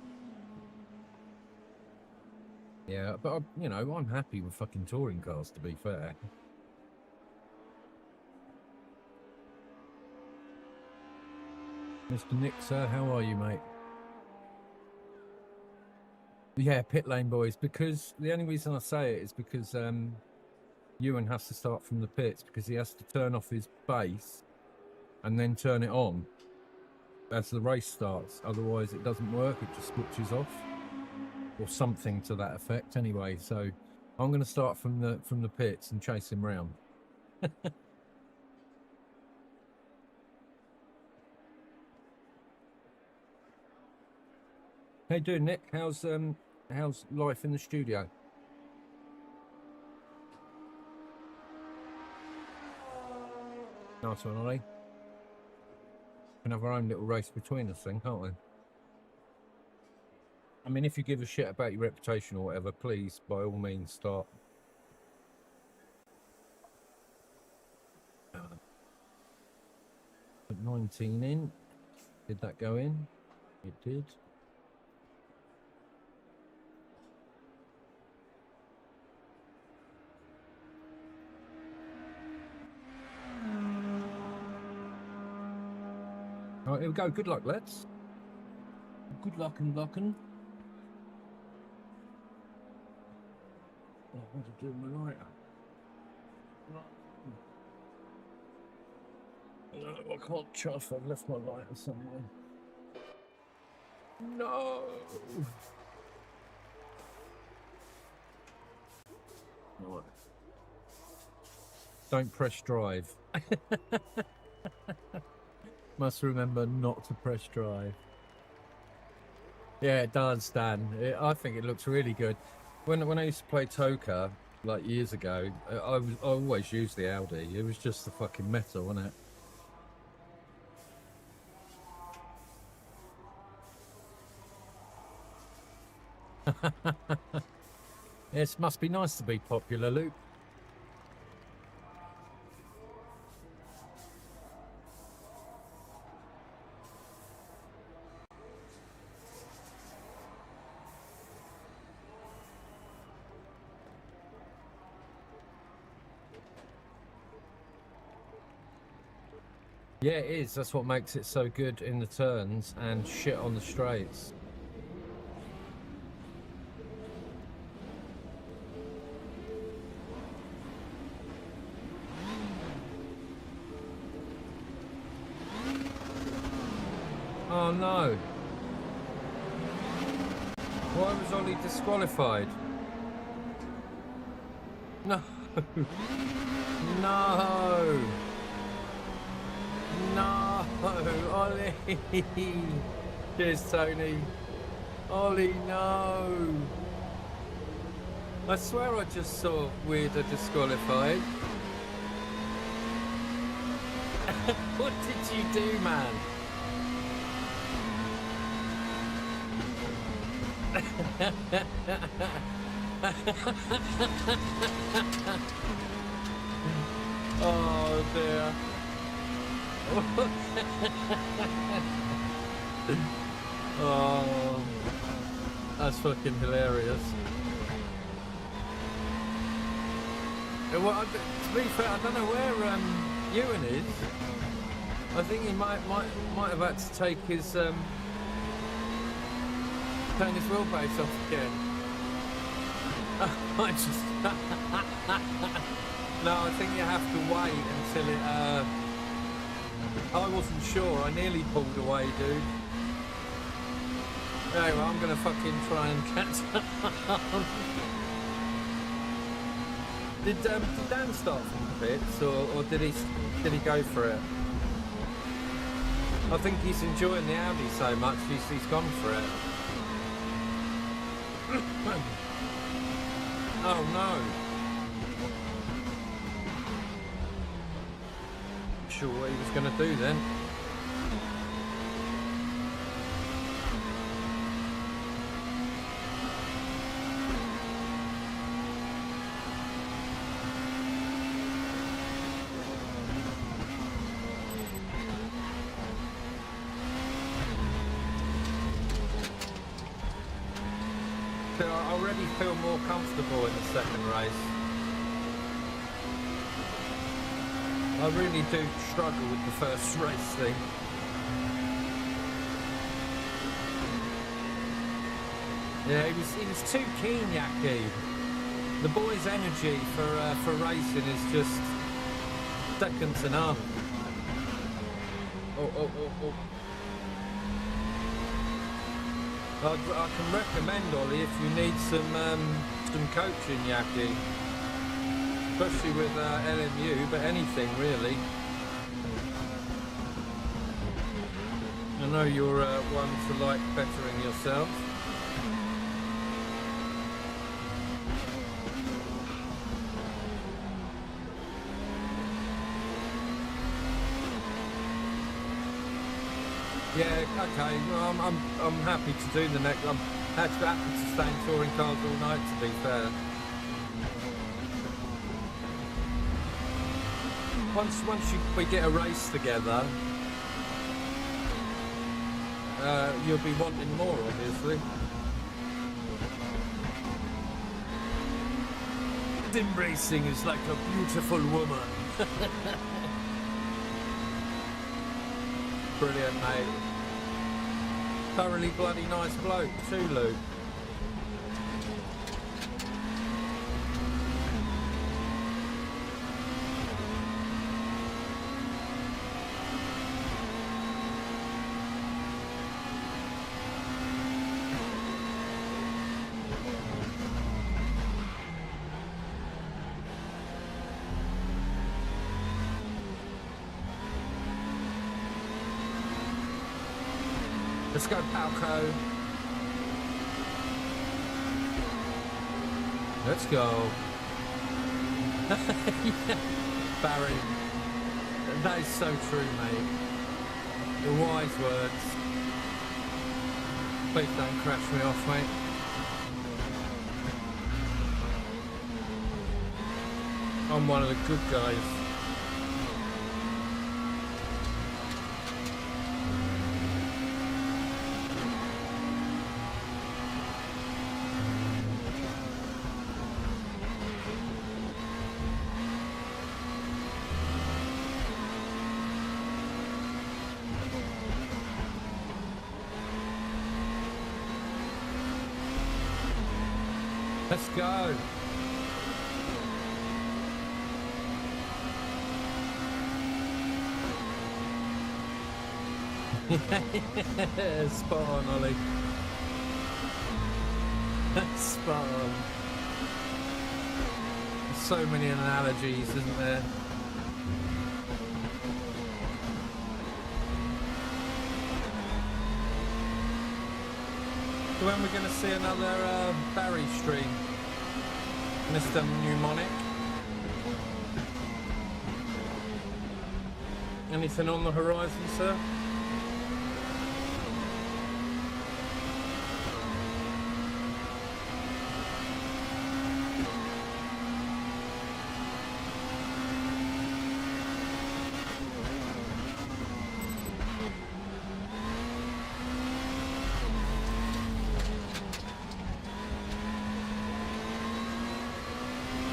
yeah, but you know, I'm happy with fucking touring cars. To be fair. Mr. Nick, sir, how are you, mate? Yeah, pit lane boys, because the only reason I say it is because Ewan has to start from the pits because he has to turn off his base and then turn it on as the race starts. Otherwise it doesn't work, it just switches off or something to that effect anyway. So I'm going to start from the pits and chase him round. How you doing, Nick? How's life in the studio? Nice one, Ollie. We can have our own little race between us then, can't we? I mean, if you give a shit about your reputation or whatever, please, by all means, start. Put 19 in. Did that go in? It did. All right, here we go. Good luck, lads. Good luck and luckin'. Oh, what to do with my lighter? No, I can't chuff. I've left my lighter somewhere. No! Right. Don't press drive. Must remember not to press drive. Yeah, it does, Dan. I think it looks really good. When I used to play Toka, like years ago, I always used the Audi. It was just the fucking metal, wasn't it? It must be nice to be popular, Luke. Yeah, it is. That's what makes it so good in the turns and shit on the straights. Oh no. Why was Ollie disqualified? No. No. No, Ollie. Cheers, Tony. Ollie, no. I swear I just saw Weirder disqualified. What did you do, man? Oh dear. Oh, that's fucking hilarious. Well, to be fair, I don't know where Ewan is. I think he might have had to take his turn his wheelbase off again. I just no, I think you have to wait until it. I wasn't sure. I nearly pulled away, dude. Anyway, I'm gonna fucking try and catch up. Did Dan start from the pits, or did he go for it? I think he's enjoying the Audi so much, he's gone for it. Oh no! Not sure what he was going to do then. I already feel more comfortable in the second race. I really do struggle with the first race thing. Yeah, he was too keen, Yaki. The boy's energy for racing is just second to none. Oh. I can recommend, Ollie, if you need some coaching, Yaki, especially with LMU, but anything really. I know you're one to like bettering yourself. Yeah, okay. Well, I'm happy to do the next. I'm happy to stay in touring cars all night. To be fair, once we get a race together, you'll be wanting more, obviously. Sim racing is like a beautiful woman. Brilliant, mate. Thoroughly bloody nice bloke too, Luke. Let's go, Palco. Let's go. Yeah. Barry. That is so true, mate. The wise words. Please don't crash me off, mate. I'm one of the good guys. Let's go. Spot on, Ollie. Spot on. There's so many analogies, isn't there? So when we're going to see another Barry stream, Mr. Mnemonic? Anything on the horizon, sir?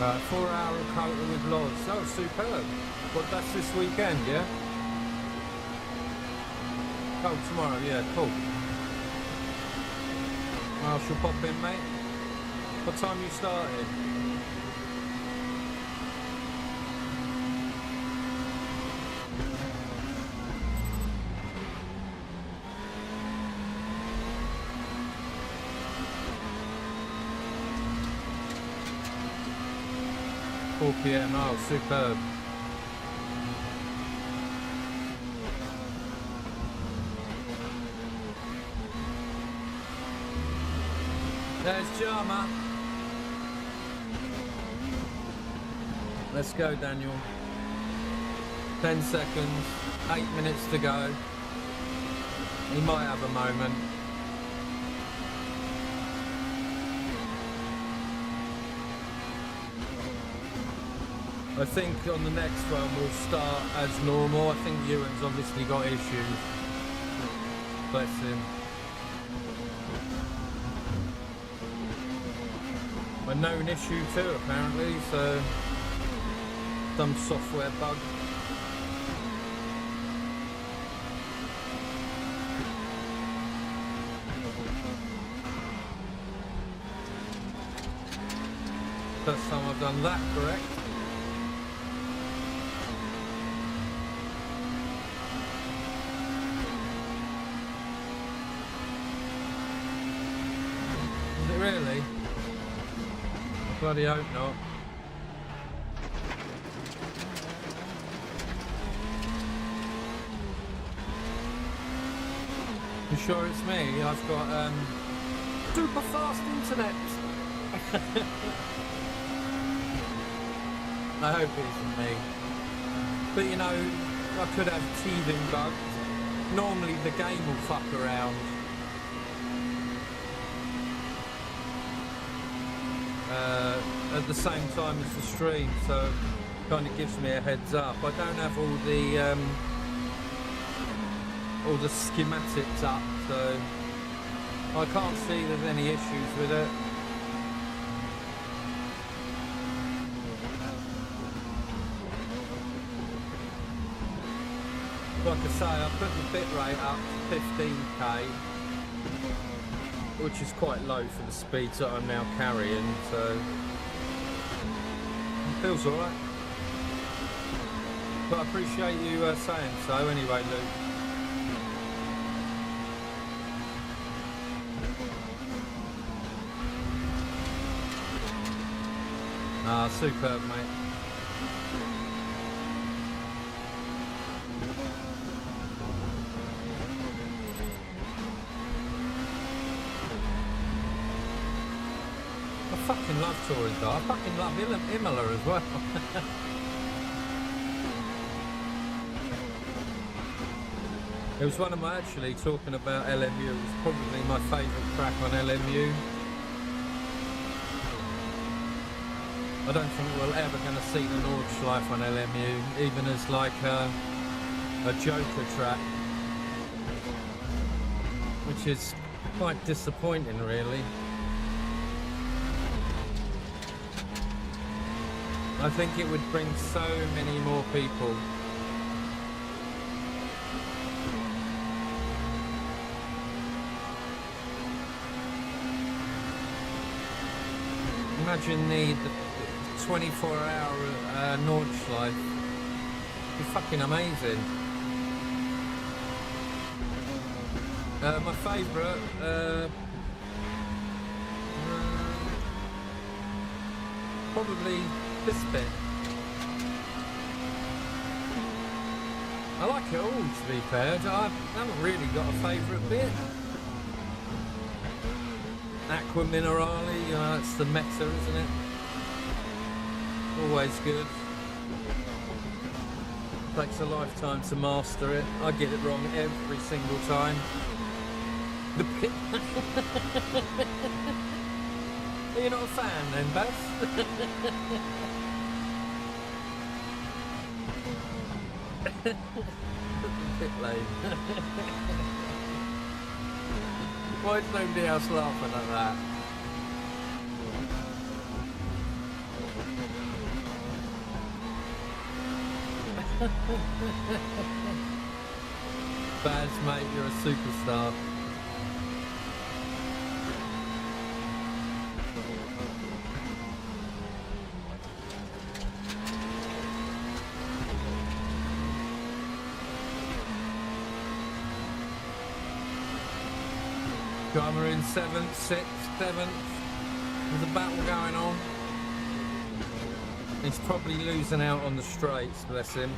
Right, 4 hour encounter with Loz. Oh, superb. Well, that's this weekend, yeah? Oh, tomorrow, yeah, cool. I shall pop in, mate. What time you starting? 4 p.m. Oh, superb. There's Jama. Let's go, Daniel. 10 seconds, 8 minutes to go. He might have a moment. I think on the next one we'll start as normal. I think Ewan's obviously got issues. Bless him. A known issue too, apparently, so some software bug. First time I've done that correct. Is it really? Bloody hope not. You sure it's me? I've got super fast internet. I hope it isn't me. But you know, I could have teething bugs. Normally the game will fuck around. At the same time as the stream, so it kind of gives me a heads up. I don't have all the schematics up, so I can't see there's any issues with it. Like I say, I put the bitrate up to 15k, which is quite low for the speeds that I'm now carrying, so it feels alright. But I appreciate you saying so anyway, Luke. Ah, superb, mate. I fucking love touring car. I fucking love Imola as well. It was one of my, actually, talking about LMU, it was probably my favourite track on LMU. I don't think we're ever going to see the Nordschleife on LMU, even as like a Joker track, which is quite disappointing, really. I think it would bring so many more people. Imagine the 24-hour Nordschleife. It'd be fucking amazing. My favourite, probably this bit. I like it all, to be fair. I haven't really got a favourite bit. Aqua Minerale, you know, that's the meta, isn't it? Always good. Takes a lifetime to master it. I get it wrong every single time. The pit. You're not a fan then, Baz? Pit lane. Why is nobody else laughing at that? Baz, mate, you're a superstar. We're in 7th, 6th, 7th. There's a battle going on. He's probably losing out on the straights, bless him.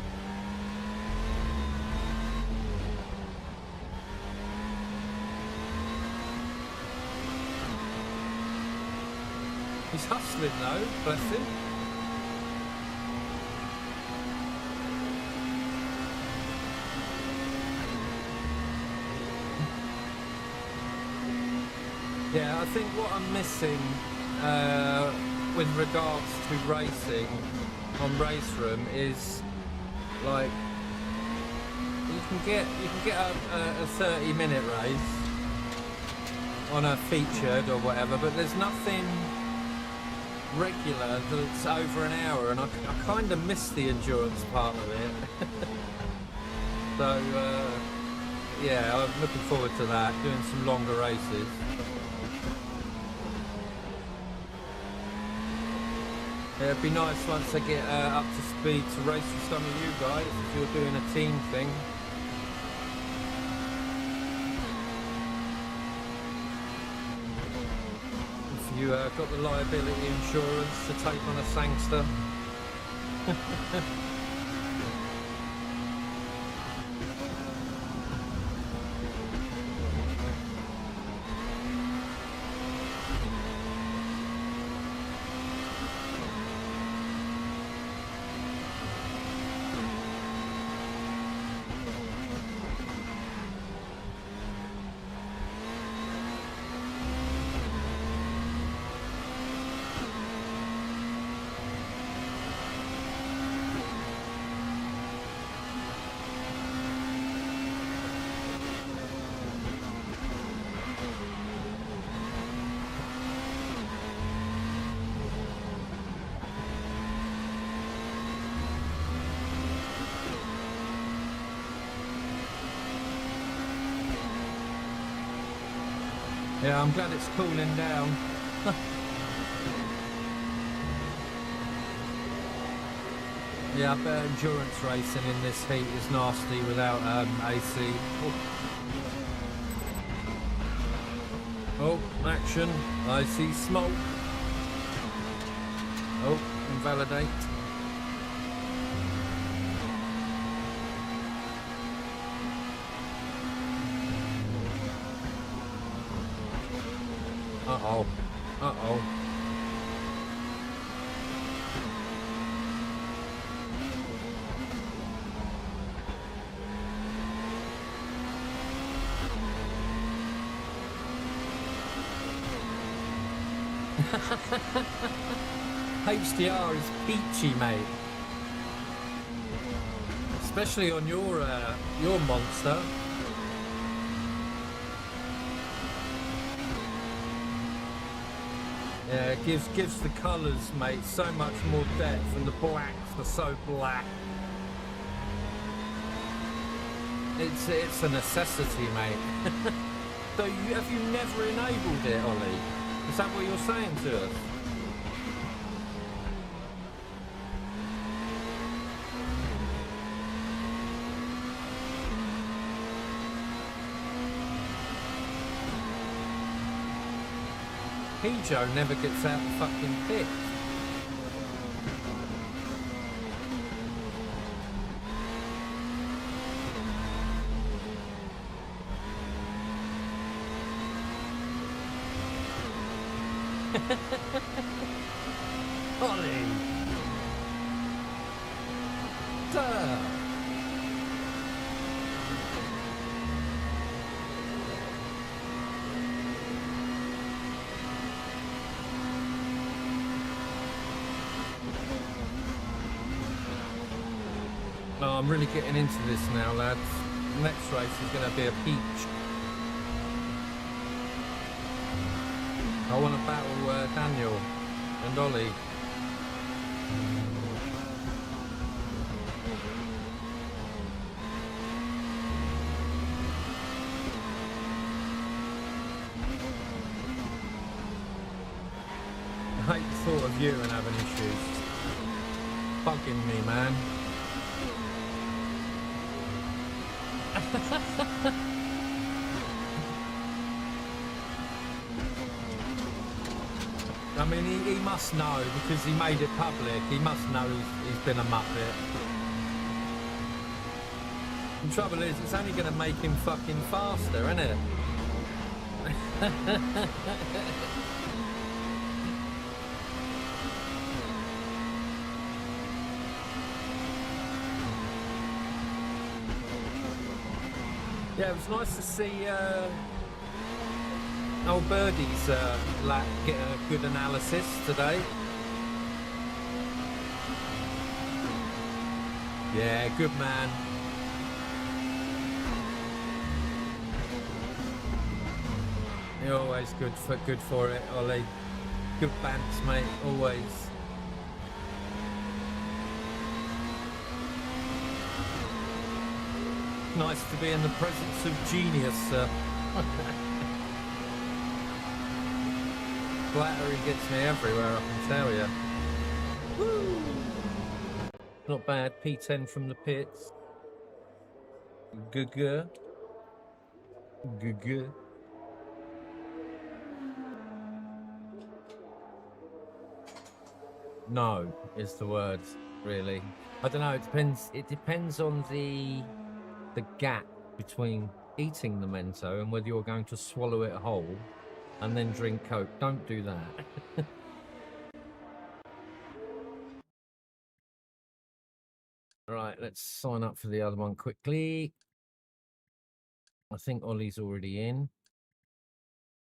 He's hustling though, bless him. Yeah, I think what I'm missing with regards to racing on RACEROOM is like you can get a 30-minute race on a featured or whatever, but there's nothing regular that's over an hour, and I kind of miss the endurance part of it. So yeah, I'm looking forward to that, doing some longer races. It'd be nice once I get up to speed to race with some of you guys if you're doing a team thing. If you got the liability insurance to take on a sangster. Yeah, I'm glad it's cooling down. Yeah, I bet endurance racing in this heat is nasty without AC. Oh, action. I see smoke. Oh, invalidate. Uh-oh. Uh-oh. HDR is peachy, mate. Especially on your monster. Yeah, it gives the colours, mate, so much more depth, and the blacks are so black. It's a necessity, mate. So have you never enabled it, Ollie? Is that what you're saying to us? Joe never gets out the fucking pit. Ollie! Duh! Oh, I'm really getting into this now, lads. The next race is going to be a peach. I want to battle Daniel and Ollie. I hate the thought of you and having issues. Bugging me, man. I mean, he must know because he made it public. He must know he's been a muppet. The trouble is, it's only going to make him fucking faster, isn't it? Yeah, it was nice to see old Birdie's lap get a good analysis today. Yeah, good man. You're always good for it, Ollie. Good bants, mate, always. Nice to be in the presence of genius, sir. Flattery gets me everywhere, I can tell you. Woo! Not bad. P10 from the pits. Good. No, is the word, really. I don't know. It depends on the gap between eating the Mento and whether you're going to swallow it whole and then drink Coke. Don't do that. Right, let's sign up for the other one quickly. I think Ollie's already in.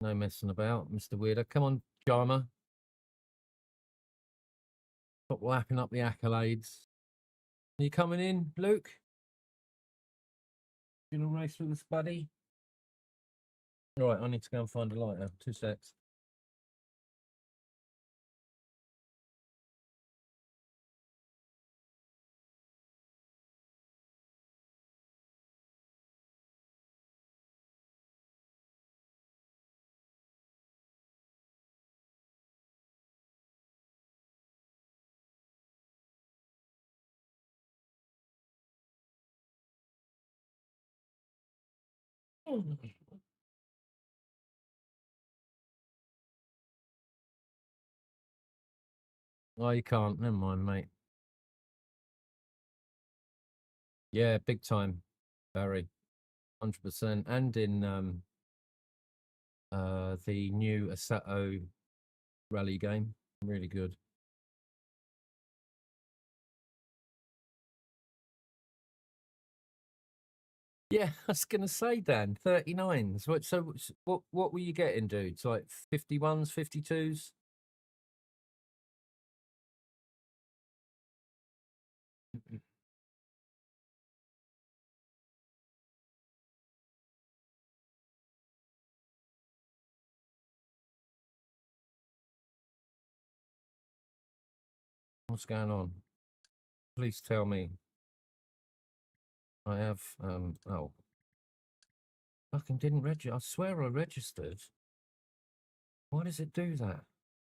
No messing about, Mr. Weirder. Come on, Jama. Stop lapping up the accolades. Are you coming in, Luke? You gonna race with us, buddy? All right, I need to go and find a lighter. 2 secs. Oh, you can't. Never mind, mate. Yeah, big time, Barry. 100%. And in the new Assetto rally game. Really good. Yeah, I was gonna say, Dan, 39s. What were you getting, dudes? Like 51s, 52s? What's going on? Please tell me. I have oh. Fucking didn't register. I swear I registered. Why does it do that?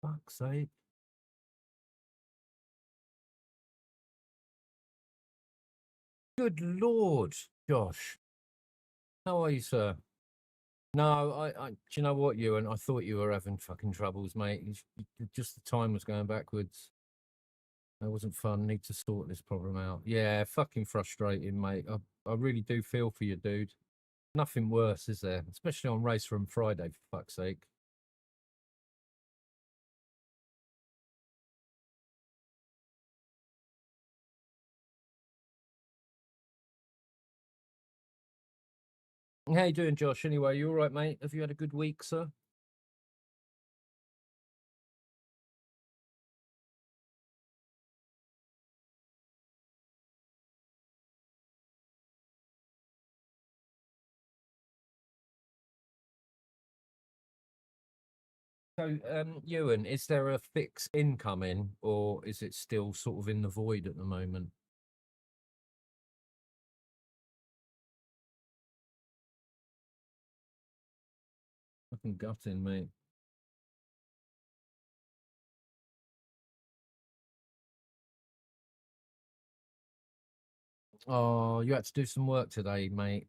Fuck's sake. Good Lord, Josh. How are you, sir? No, do you know what, Ewan? I thought you were having fucking troubles, mate. Just the time was going backwards. That wasn't fun. Need to sort this problem out. Yeah, fucking frustrating, mate. I really do feel for you, dude. Nothing worse, is there? Especially on RACEROOM Friday, for fuck's sake. How you doing, Josh? Anyway, you all right, mate? Have you had a good week, sir? So, Ewan, is there a fix incoming, or is it still sort of in the void at the moment? Fucking gutting, mate. Oh, you had to do some work today, mate.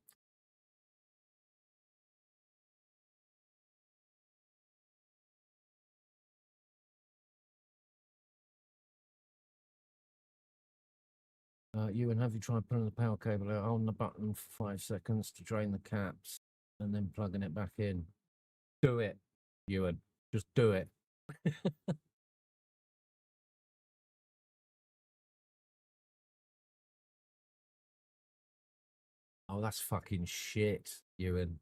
Right, Ewan, have you tried putting the power cable out on the button for 5 seconds to drain the caps and then plugging it back in? Do it, Ewan. Just do it. Oh, that's fucking shit, Ewan.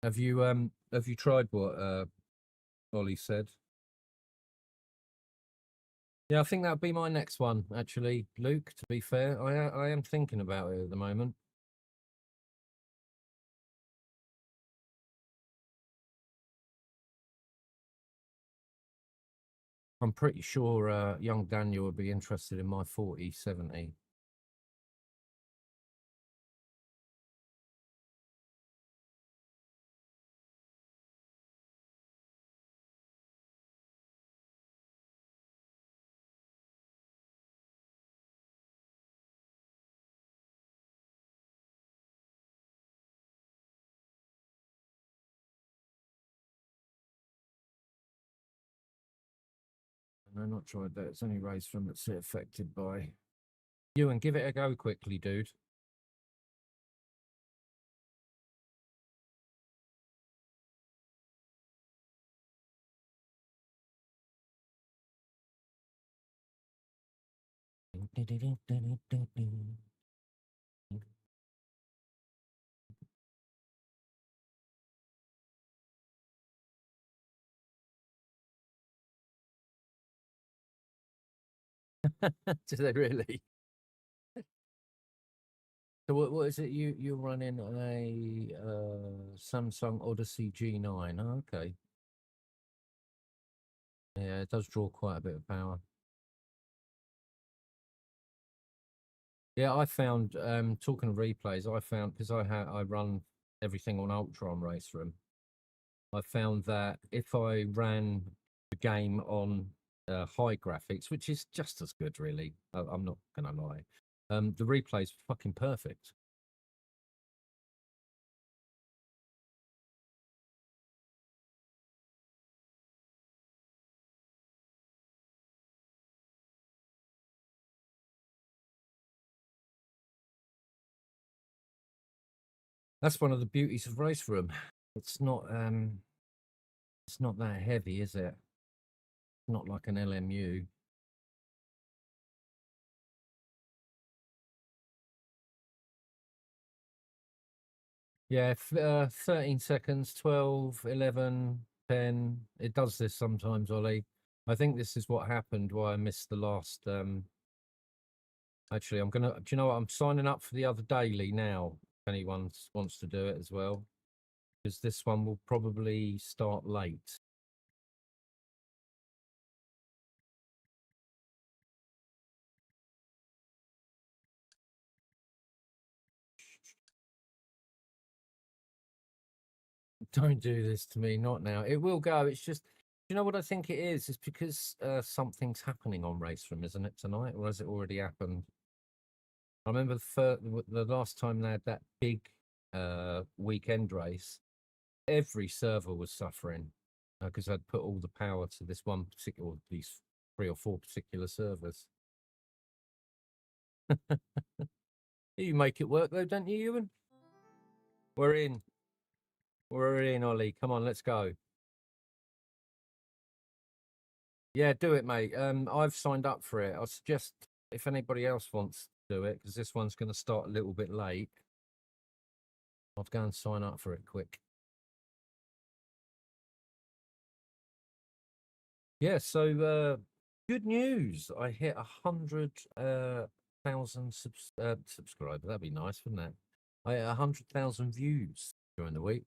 Have you tried what Ollie said? Yeah, I think that'd be my next one, actually, Luke, to be fair. I am thinking about it at the moment. I'm pretty sure young Daniel would be interested in my 4070. No, not tried that. It's only RACEROOM that's affected by. Ewan, give it a go quickly, dude. Do they really? So what is it? You're running a Samsung Odyssey G9. Oh, okay. Yeah, it does draw quite a bit of power. Yeah, I found talking of replays, I found because I run everything on Ultra on RACEROOM. I found that if I ran the game on high graphics, which is just as good, really, I'm not gonna lie, the replay's fucking perfect. That's one of the beauties of RACEROOM. It's not that heavy, is it? Not like an LMU. Yeah, 13 seconds, 12, 11, 10. It does this sometimes, Ollie. I think this is what happened why I missed the last. Actually, I'm gonna. Do you know what? I'm signing up for the other daily now. If anyone wants to do it as well, because this one will probably start late. Don't do this to me, not now. It will go. It's just, you know what I think it is? It's because something's happening on RACEROOM, isn't it, tonight? Or has it already happened? I remember the last time they had that big weekend race, every server was suffering because I'd put all the power to this one particular, these 3 or 4 particular servers. You make it work though, don't you, Ewan? We're in. We're in, Ollie. Come on, let's go. Yeah, do it, mate. I've signed up for it. I suggest if anybody else wants to do it, because this one's going to start a little bit late, I'll go and sign up for it quick. Yeah, so good news. I hit 100,000 subscribers. That'd be nice, wouldn't it? I hit 100,000 views during the week.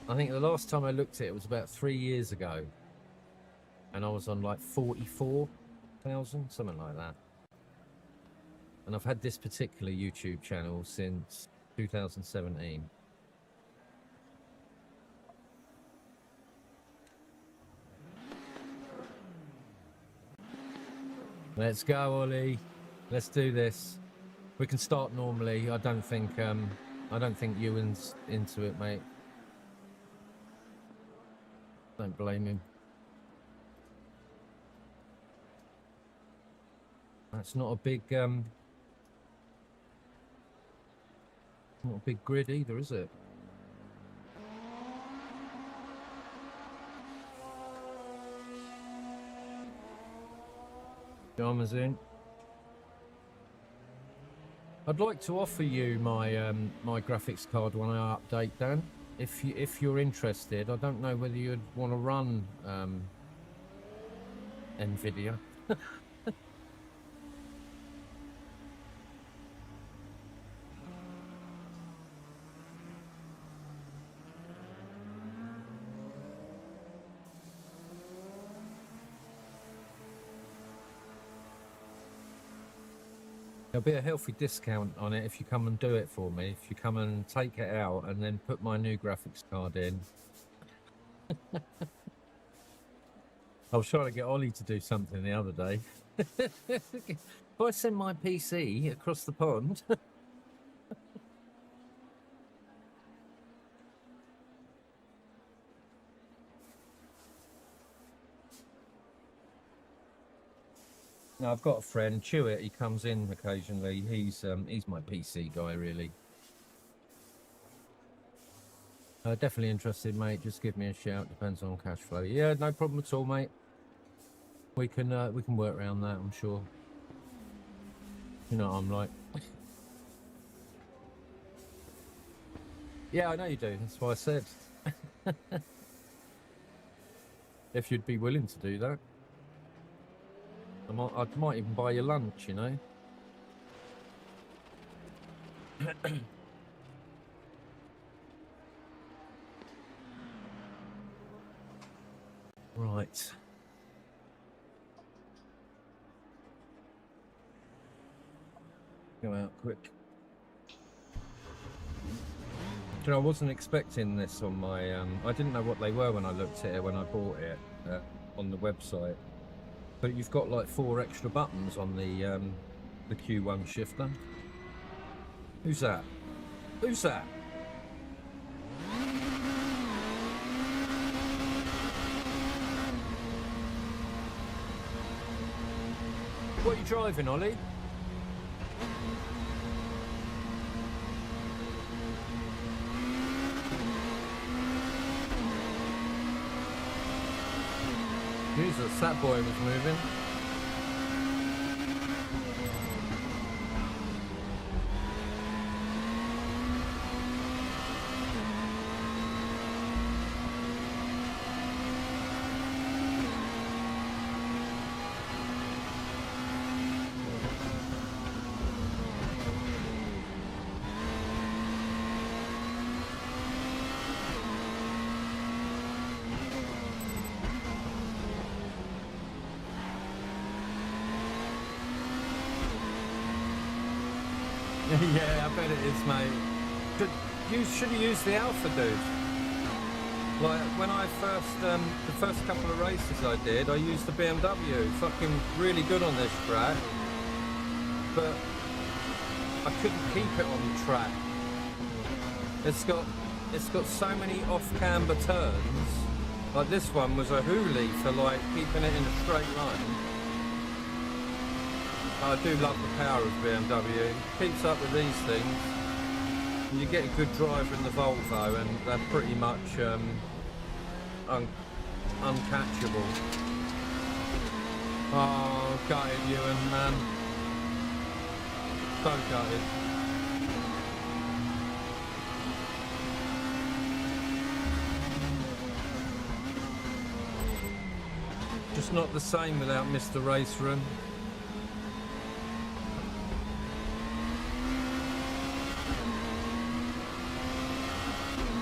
I think the last time I looked at it was about 3 years ago. And I was on like 44,000, something like that. And I've had this particular YouTube channel since 2017. Let's go, Ollie. Let's do this. We can start normally. I don't think Ewan's into it, mate. Don't blame him. That's not a big not a big grid either, is it? Jammers in. I'd like to offer you my my graphics card when I update, Dan. If you're interested. I don't know whether you'd want to run NVIDIA. There'll be a healthy discount on it if you come and do it for me. If you come and take it out and then put my new graphics card in. I was trying to get Ollie to do something the other day. If I send my PC across the pond. No, I've got a friend, Chewit. He comes in occasionally. He's my PC guy, really. Definitely interested, mate. Just give me a shout. Depends on cash flow. Yeah, no problem at all, mate. We can work around that, I'm sure. You know what I'm like. Yeah, I know you do. That's why I said. If you'd be willing to do that. I might even buy you lunch, you know. Right. Go out quick. You know, I wasn't expecting this on my. I didn't know what they were when I looked at it when I bought it on the website. But you've got like 4 extra buttons on the Q1 shifter. Who's that? Who's that? What are you driving, Ollie? Jesus, that boy was moving. Yeah, I bet it is, mate. You should have used the Alpha, dude. Like, when I first, the first couple of races I did, I used the BMW. Fucking really good on this track. But I couldn't keep it on the track. It's got so many off-camber turns. Like, this one was a hoolie for, like, keeping it in a straight line. I do love the power of BMW. It keeps up with these things. And you get a good driver in the Volvo, and they're pretty much uncatchable. Oh, gutted, Ewan, man. So gutted. Just not the same without Mr. RACEROOM.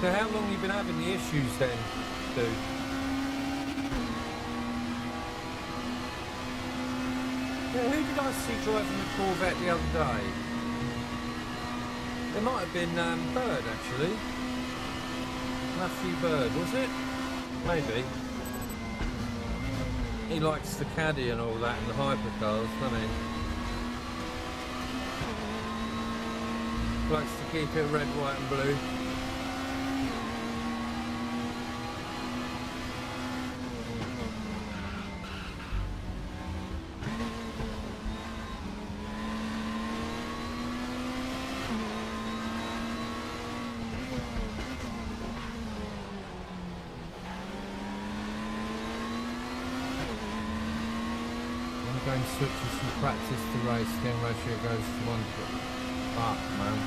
So how long have you been having the issues then, dude? Yeah, who did I see driving the Corvette the other day? It might have been Bird, actually. Matthew Bird, was it? Maybe. He likes the caddy and all that in the hypercars, doesn't he? Likes to keep it red, white and blue. switches from practice to race, game ratio goes to 1. Fuck, man.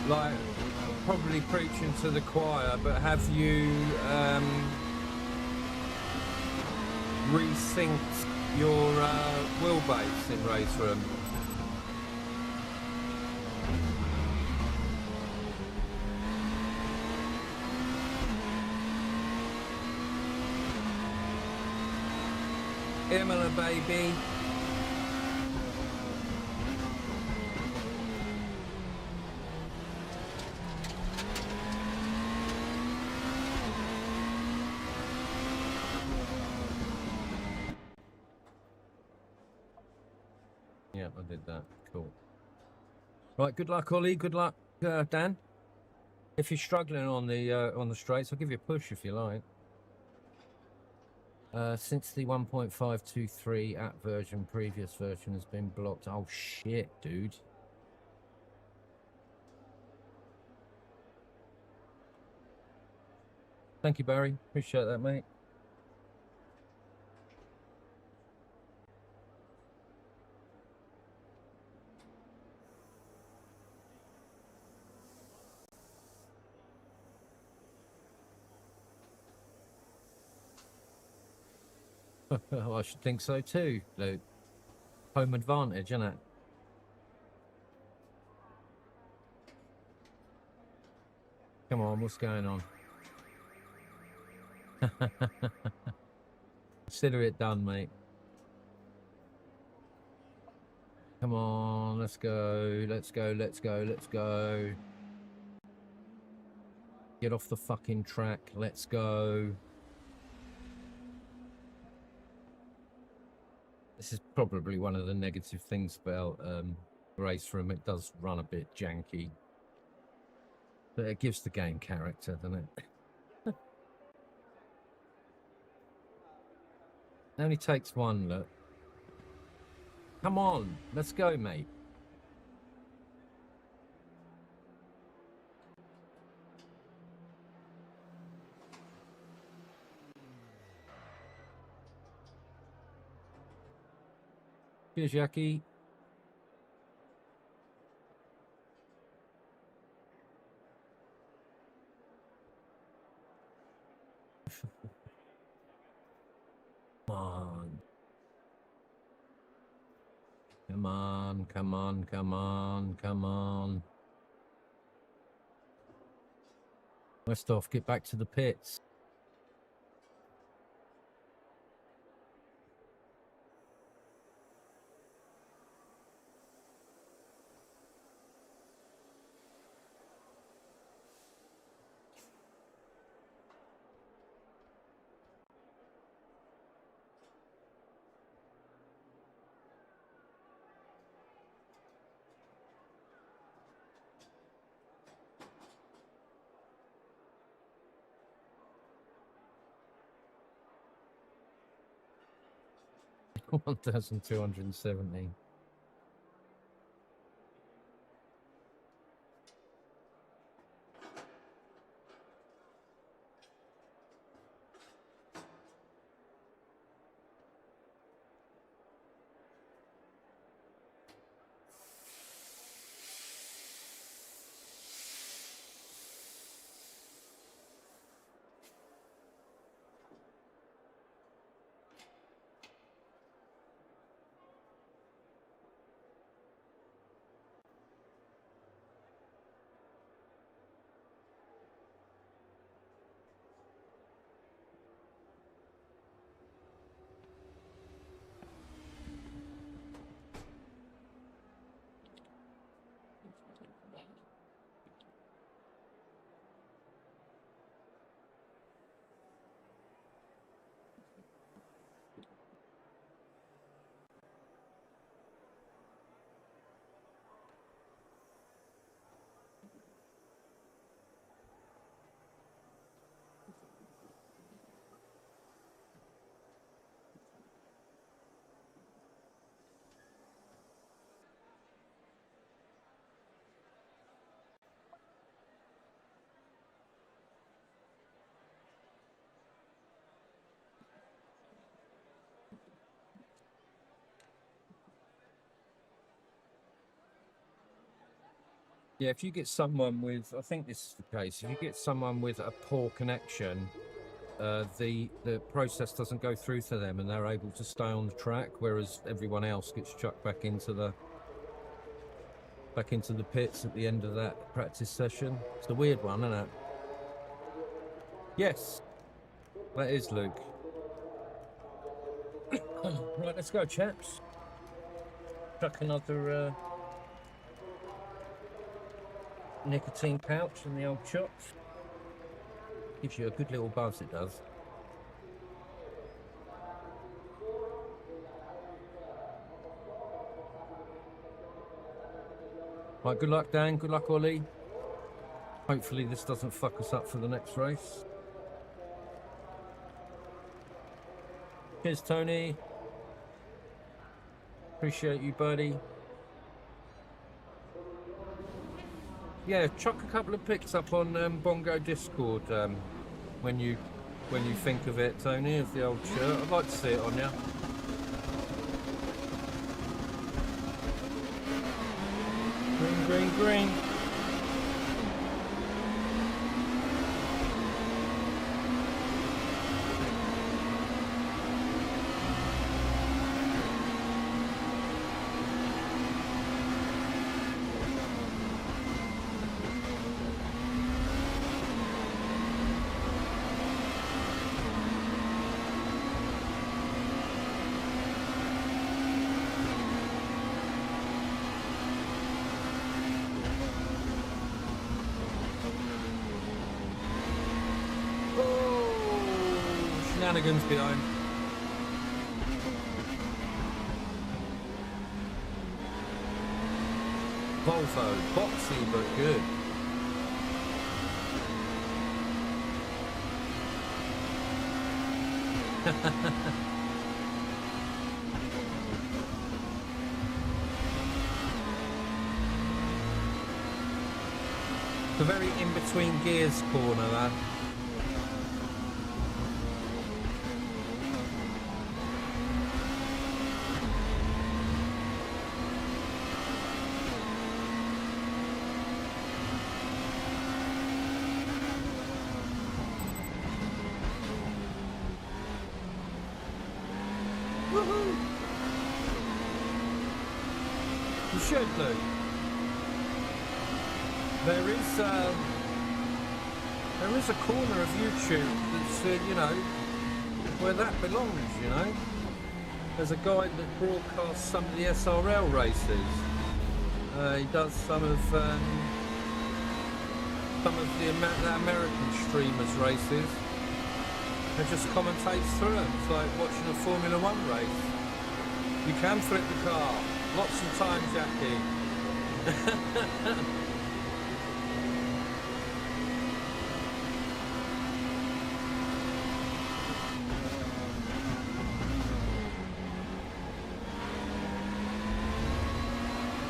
Like, probably preaching to the choir, but have you resynced your wheelbase in RACEROOM? Imola, baby. Yeah, I did that. Cool. Right, good luck, Ollie. Good luck, Dan. If you're struggling on the straights, I'll give you a push if you like. Since the 1.523 app version, previous version has been blocked. Oh shit, dude. Thank you, Barry. Appreciate that, mate. I should think so too, Luke. Home advantage, isn't it? Come on, what's going on? Consider it done, mate. Come on, let's go, let's go, let's go, let's go. Get off the fucking track, let's go. This is probably one of the negative things about RACEROOM. It does run a bit janky. But it gives the game character, doesn't it? It only takes one, look. Come on, let's go, mate. Cheers, Jackie. Come on. Come on, come on, come on, come on. Westhoff, get back to the pits. $1,270. Yeah, if you get someone with, I think this is the case, if you get someone with a poor connection, the process doesn't go through to them and they're able to stay on the track, whereas everyone else gets chucked back into the pits at the end of that practice session. It's a weird one, isn't it? Yes, that is Luke. Right, let's go, chaps. Chuck another nicotine pouch in the old chops. Gives you a good little buzz, it does. Right, good luck, Dan. Good luck, Ollie. Hopefully this doesn't fuck us up for the next race. Cheers, Tony. Appreciate you, buddy. Yeah, chuck a couple of pics up on Bongo Discord when you think of it, Tony, of the old shirt. I'd like to see it on you. Green, green, green. Shenanigans behind. Volvo, boxy but good. The very in between gears corner, that. You should, Luke. There is a corner of YouTube that's, you know, where that belongs, you know. There's a guy that broadcasts some of the SRL races. He does some of the American streamers races. He just commentates through them. It's like watching a Formula 1 race. You can flip the car. Lots of time, Jackie.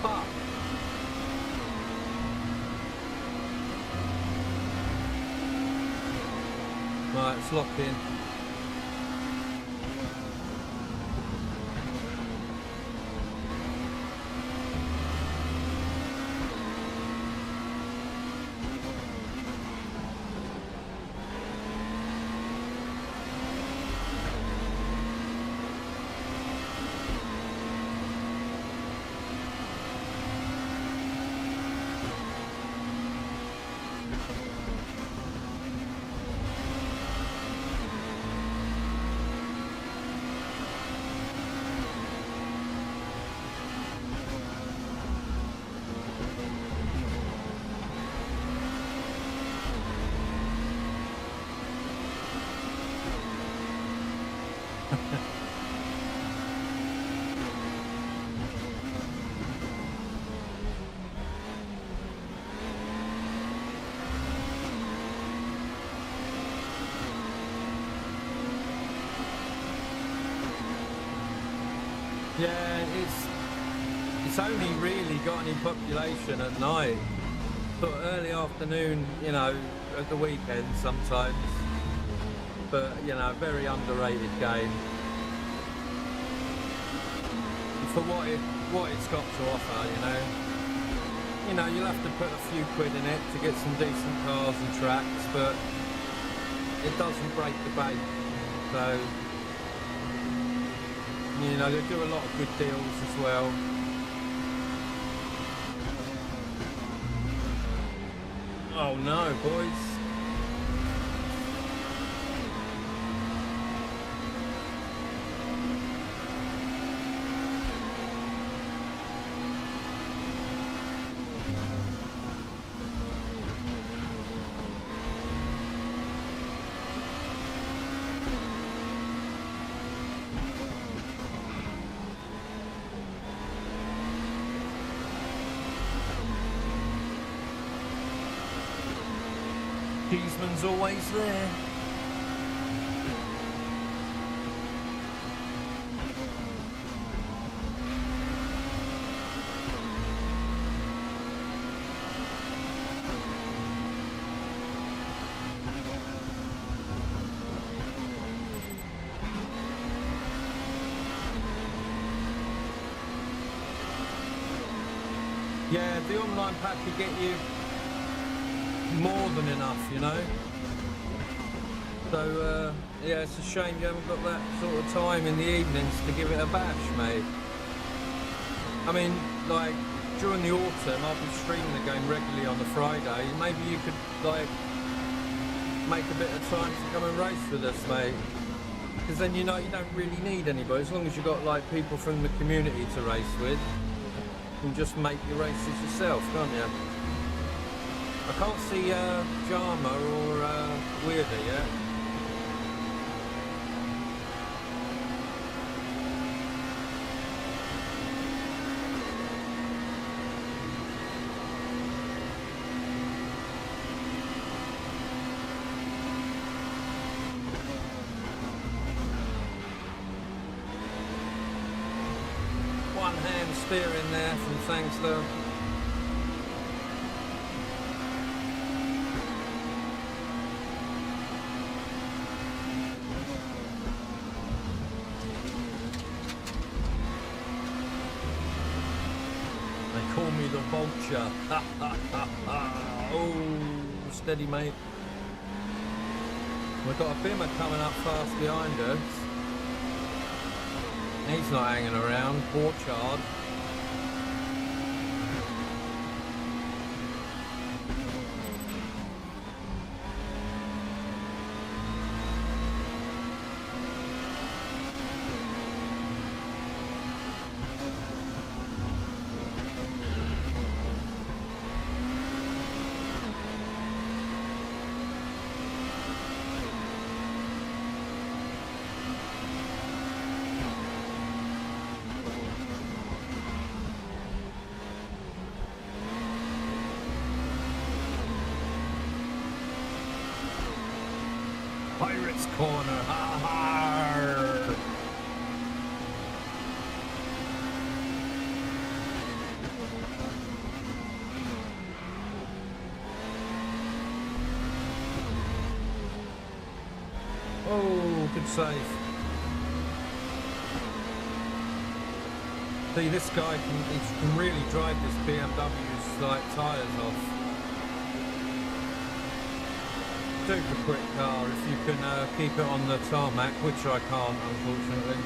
Fuck. Right, it's locked in. Yeah, it's only really got any population at night. But early afternoon, you know, at the weekend sometimes. But, you know, very underrated game. For what it's got to offer, you know. you know, you'll have to put a few quid in it to get some decent cars and tracks, but it doesn't break the bank. So, you know, they do a lot of good deals as well. Oh no, boys. Cheeseman's always there. Yeah, the online pack could get you more than enough, you know. So yeah, it's a shame you haven't got that sort of time in the evenings to give it a bash, mate. I mean, like during the autumn I'll be streaming the game regularly on the Friday. Maybe you could like make a bit of time to come and race with us, mate, because then you know you don't really need anybody. As long as you've got like people from the community to race with, you can just make your races yourself, can't you? I can't see Jama or Weirder yet. One hand steering there from Thanksler. Call me the vulture. Oh, steady, mate. We've got a Bimmer coming up fast behind us. He's not hanging around. Orchard. Pirates Corner, ha ha! Oh, good save. See, this guy can really drive this BMW's like tyres off. Super quick car if you can keep it on the tarmac, which I can't, unfortunately.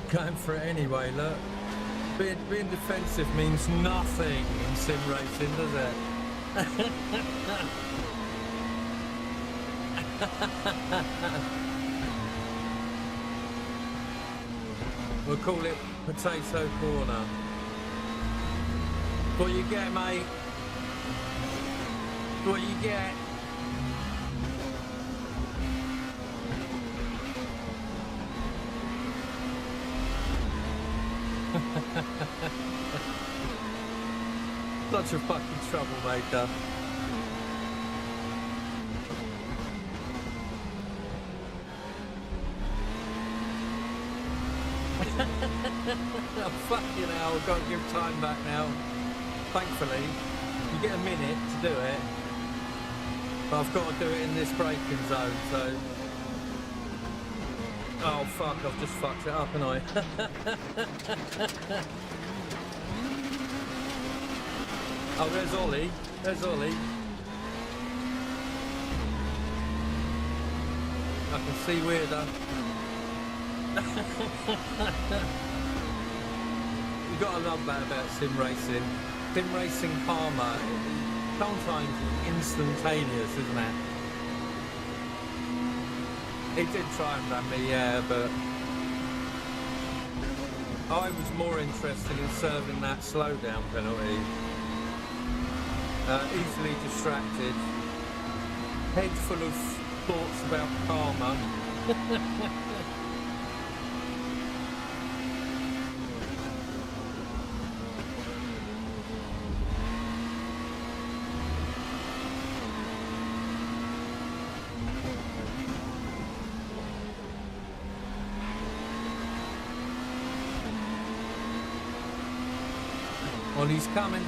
Going for it anyway, look. Being defensive means nothing in sim racing, does it? We'll call it Potato Corner. What you get, mate? What you get? Such a fucking troublemaker. Oh, fucking hell, I've got to give time back now. Thankfully, you get a minute to do it. But I've got to do it in this braking zone, so... Oh fuck, I've just fucked it up, haven't I? Oh, there's Ollie. There's Ollie. I can see weirder. You've got to love that about sim racing. Sim racing karma, sometimes instantaneous, isn't it? It did try and ram me, yeah, but I was more interested in serving that slowdown penalty. Easily distracted, head full of thoughts about karma. Well, he's coming.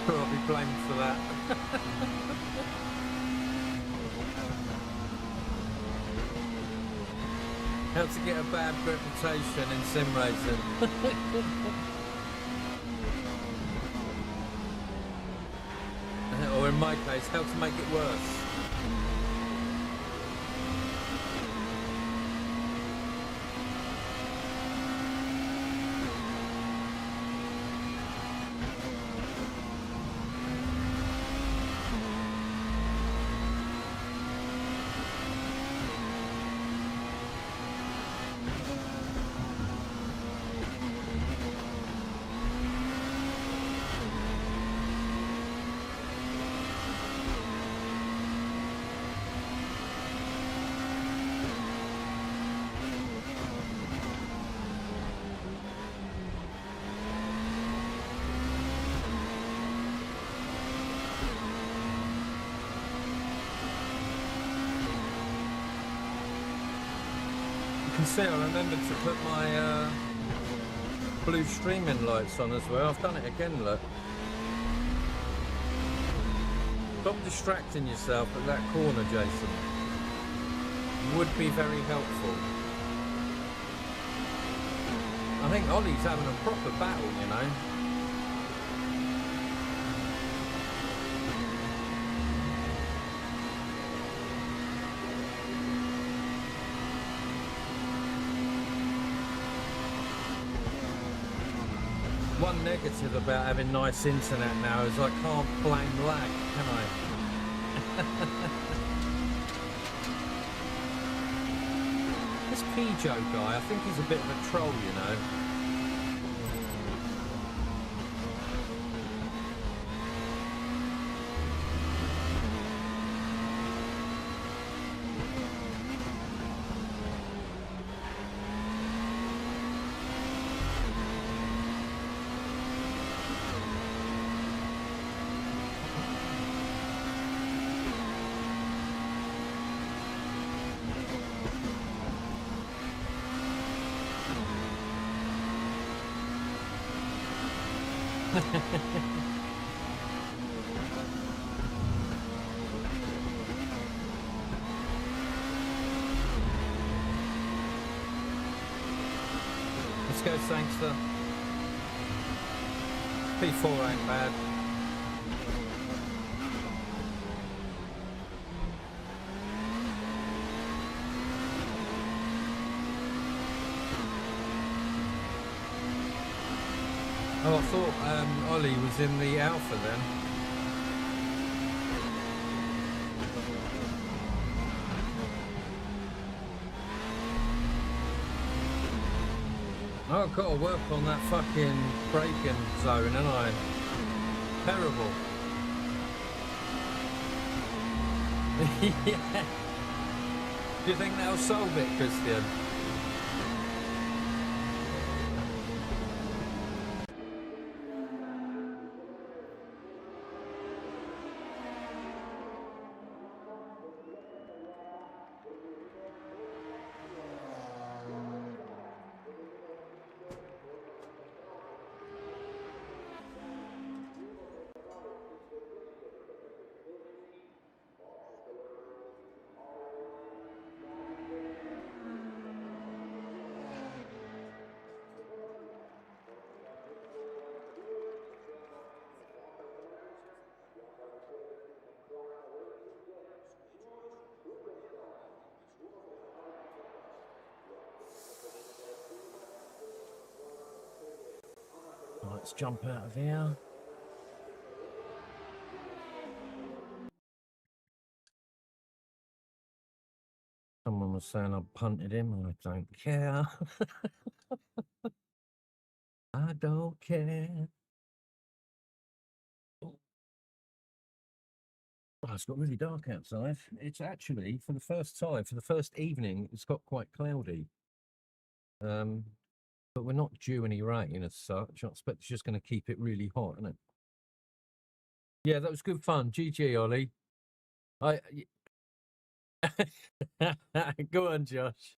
I'll be blamed for that. How to get a bad reputation in sim racing. Or in my case, how to make it worse. You can see I remembered to put my blue streaming lights on as well. I've done it again, look. Stop distracting yourself at that corner, Jason. Would be very helpful. I think Ollie's having a proper battle, you know. One negative about having nice internet now is I can't blame lag, can I? This Pijo guy, I think he's a bit of a troll, you know. Let's go, Sangster. P4 ain't bad. Oh, I thought Ollie was in the Alpha then. Oh, I've got to work on that fucking braking zone, haven't I? Terrible. Yeah. Do you think that'll solve it, Christian? Let's jump out of here. Someone was saying I punted him, and I don't care. I don't care. Oh, it's got really dark outside. It's actually, for the first time, for the first evening, it's got quite cloudy. But we're not due any rain as such. I expect it's just going to keep it really hot, isn't it? Yeah, that was good fun. GG, Ollie. Go on, Josh.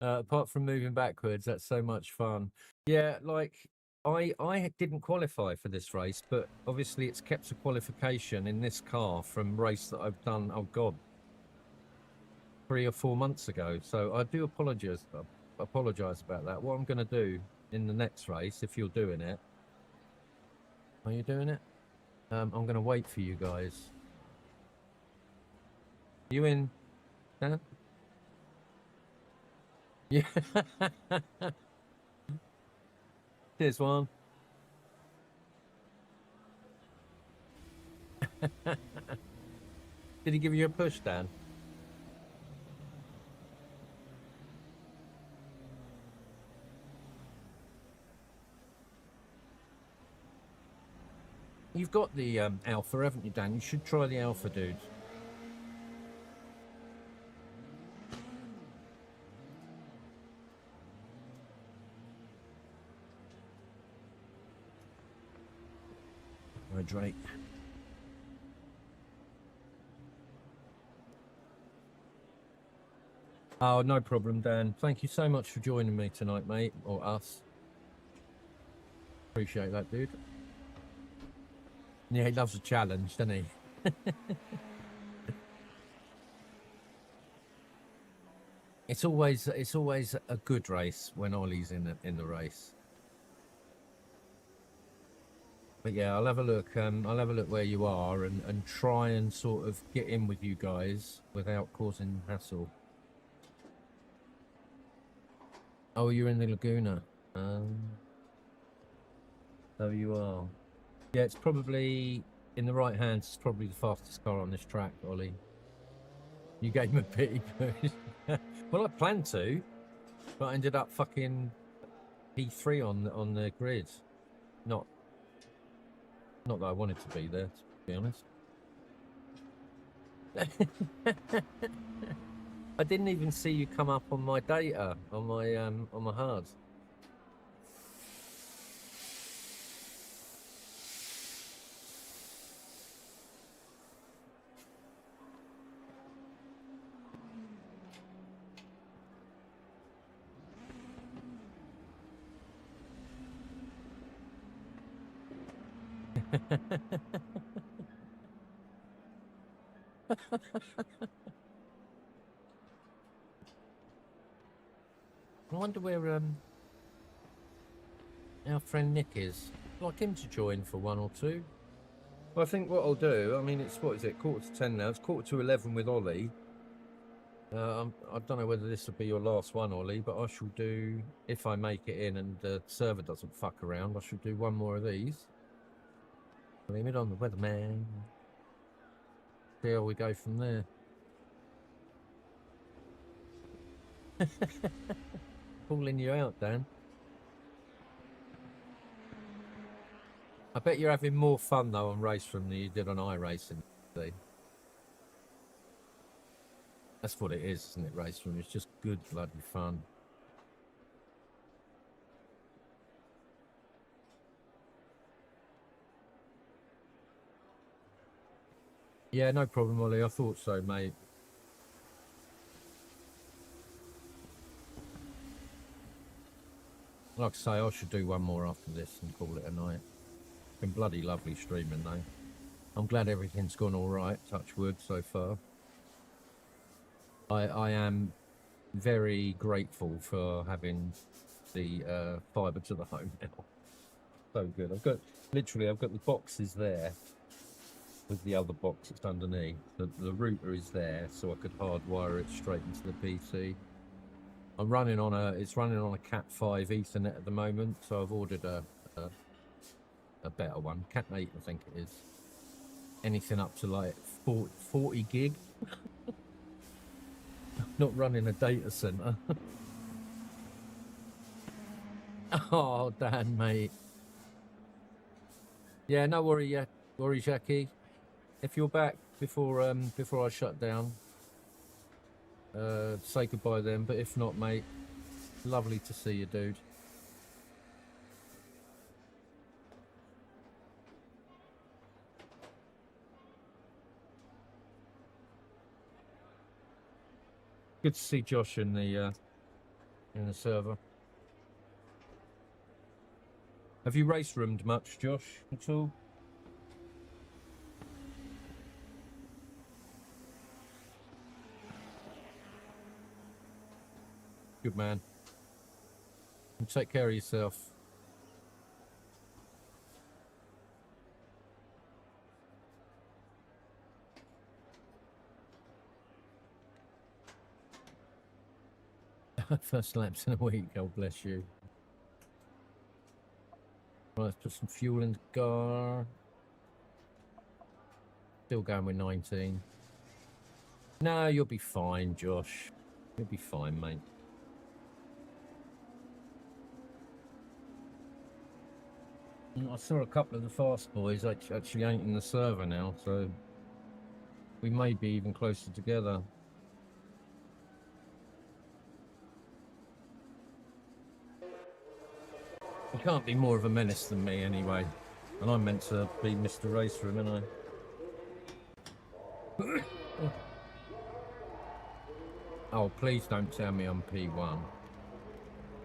Apart from moving backwards, that's so much fun. Yeah, like I didn't qualify for this race, but obviously it's kept a qualification in this car from race that I've done, oh God, 3 or 4 months ago. So I do apologize about that. What I'm going to do in the next race, if you're doing it, are you doing it? I'm going to wait for you guys. You in, Dan? Yeah. Here's one. Did he give you a push, Dan? You've got the Alpha, haven't you, Dan? You should try the Alpha, dude. Hydrate. Oh, no problem, Dan. Thank you so much for joining me tonight, mate, or us. Appreciate that, dude. Yeah, he loves a challenge, doesn't he? It's always a good race when Ollie's in the race. But yeah, I'll have a look. I'll have a look where you are and try and sort of get in with you guys without causing hassle. Oh, you're in the Laguna. So you are. Yeah, it's probably in the right hands. It's probably the fastest car on this track, Ollie. You gave him a pity push. Well, I planned to, but I ended up fucking P3 on the grid. Not that I wanted to be there, to be honest. I didn't even see you come up on my data on my hard. I wonder where our friend Nick is. I'd like him to join for 1 or 2. Well, I think what I'll do, I mean, it's, what is it, 10:15 now? It's 11:15 with Ollie. I don't know whether this will be your last one, Ollie, but I shall do, if I make it in and the server doesn't fuck around, I shall do 1 more of these. Blame it on the weatherman. See how we go from there. Calling you out, Dan. I bet you're having more fun though on RACEROOM than you did on iRacing. That's what it is, isn't it, RACEROOM? It's just good bloody fun. Yeah, no problem, Ollie. I thought so, mate. Like I say, I should do 1 more after this and call it a night. Been bloody lovely streaming though. I'm glad everything's gone all right, touch wood, so far. I am very grateful for having the fibre to the home now. So good. I've got the boxes there with the other box that's underneath. The router is there, so I could hardwire it straight into the PC. I'm running on it's running on a Cat 5 Ethernet at the moment, so I've ordered a better one. Cat 8, I think it is. Anything up to like 40 gig. Not running a data center. Oh, Dan, mate. Yeah, no worry, Jackie. If you're back before I shut down, say goodbye then. But if not, mate, lovely to see you, dude. Good to see Josh in the server. Have you race-roomed much, Josh, at all? Good man. And take care of yourself. First laps in a week, God bless you. Right, let's put some fuel in the car. Still going with 19. No, you'll be fine, Josh. You'll be fine, mate. I saw a couple of the fast boys actually ain't in the server now, so we may be even closer together. You can't be more of a menace than me anyway. And I'm meant to be Mr. RACEROOM, ain't I? Oh, please don't tell me I'm P1.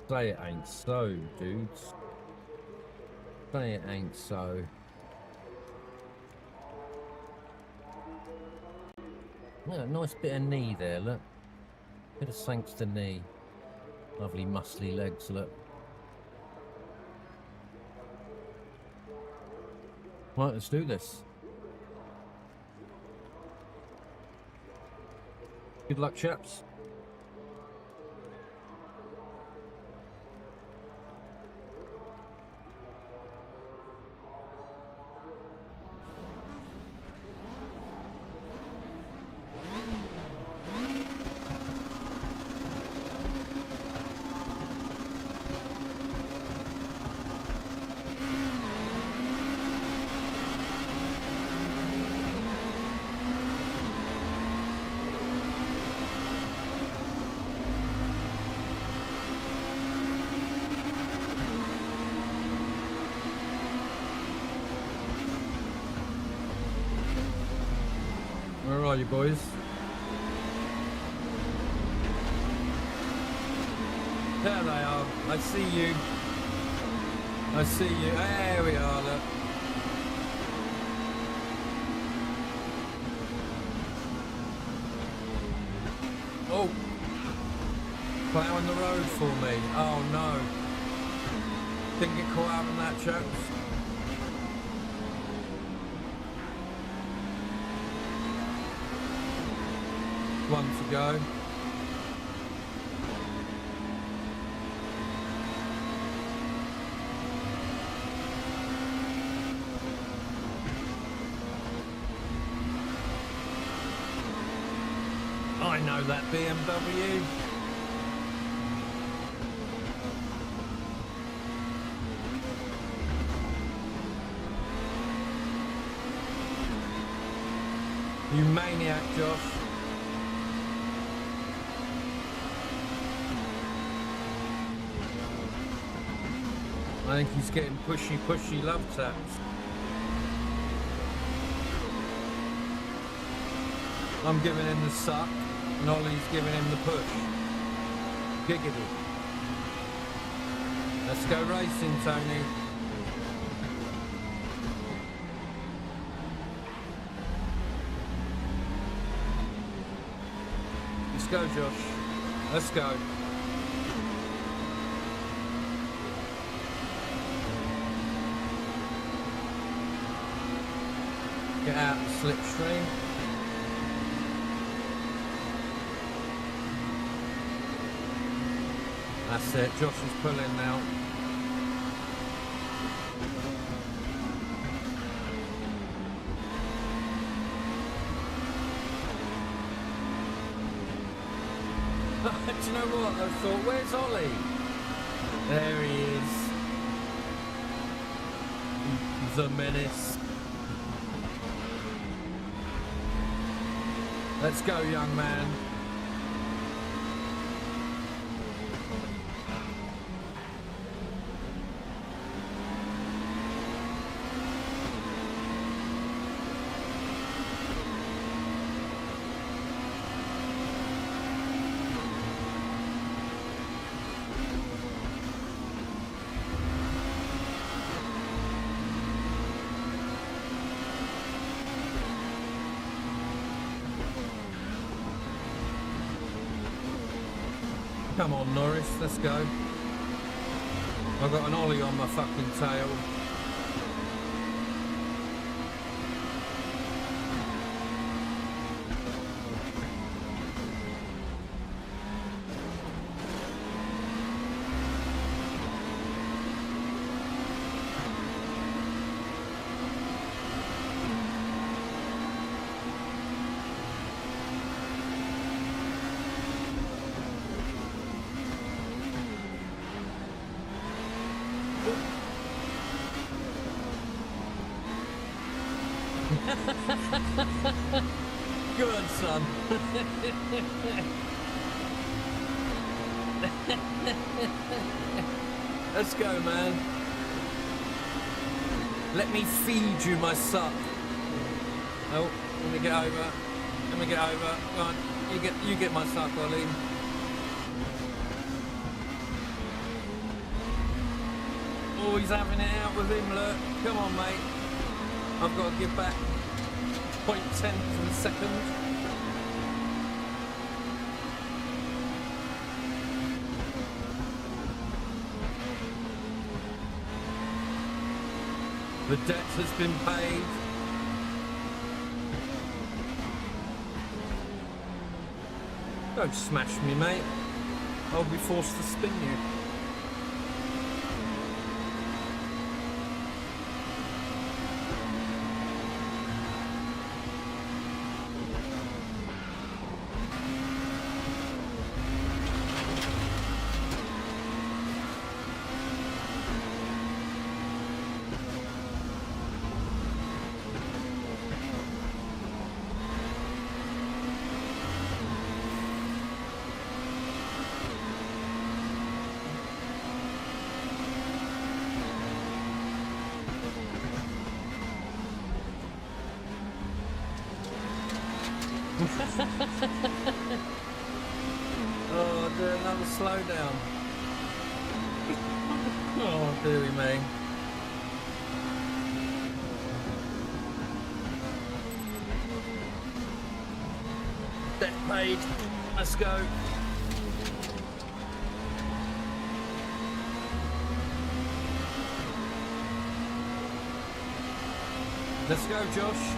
Say it ain't so, dudes. Say it ain't so. Yeah, nice bit of knee there, look. Bit of Sankster knee. Lovely muscly legs, look. Right, let's do this. Good luck, chaps. Where are you, boys? There they are. I see you. I see you. There we are, look. Oh! Ploughing the road for me. Oh no. Didn't get caught out on that, chaps. One to go. I know that BMW. You maniac, Josh. I think he's getting pushy love taps. I'm giving him the suck, and Ollie's giving him the push. Giggity. Let's go racing, Tony. Let's go, Josh. Let's go. Get out the slipstream. That's it, Josh is pulling now. Do you know what? I thought, where's Ollie? There he is. The menace. Let's go, young man. Come on, Norris, let's go. I've got an Ollie on my fucking tail. Good, son. Let's go, man. Let me feed you my suck. Oh, let me get over. Let me get over. Go on. You get my suck, Ollie. Oh, he's having it out with him, look. Come on, mate. I've got to give back 0.10 for the second. The debt has been paid. Don't smash me, mate. I'll be forced to spin you. Oh, do another slowdown. Oh, dearie me. Debt paid. Let's go. Let's go, Josh.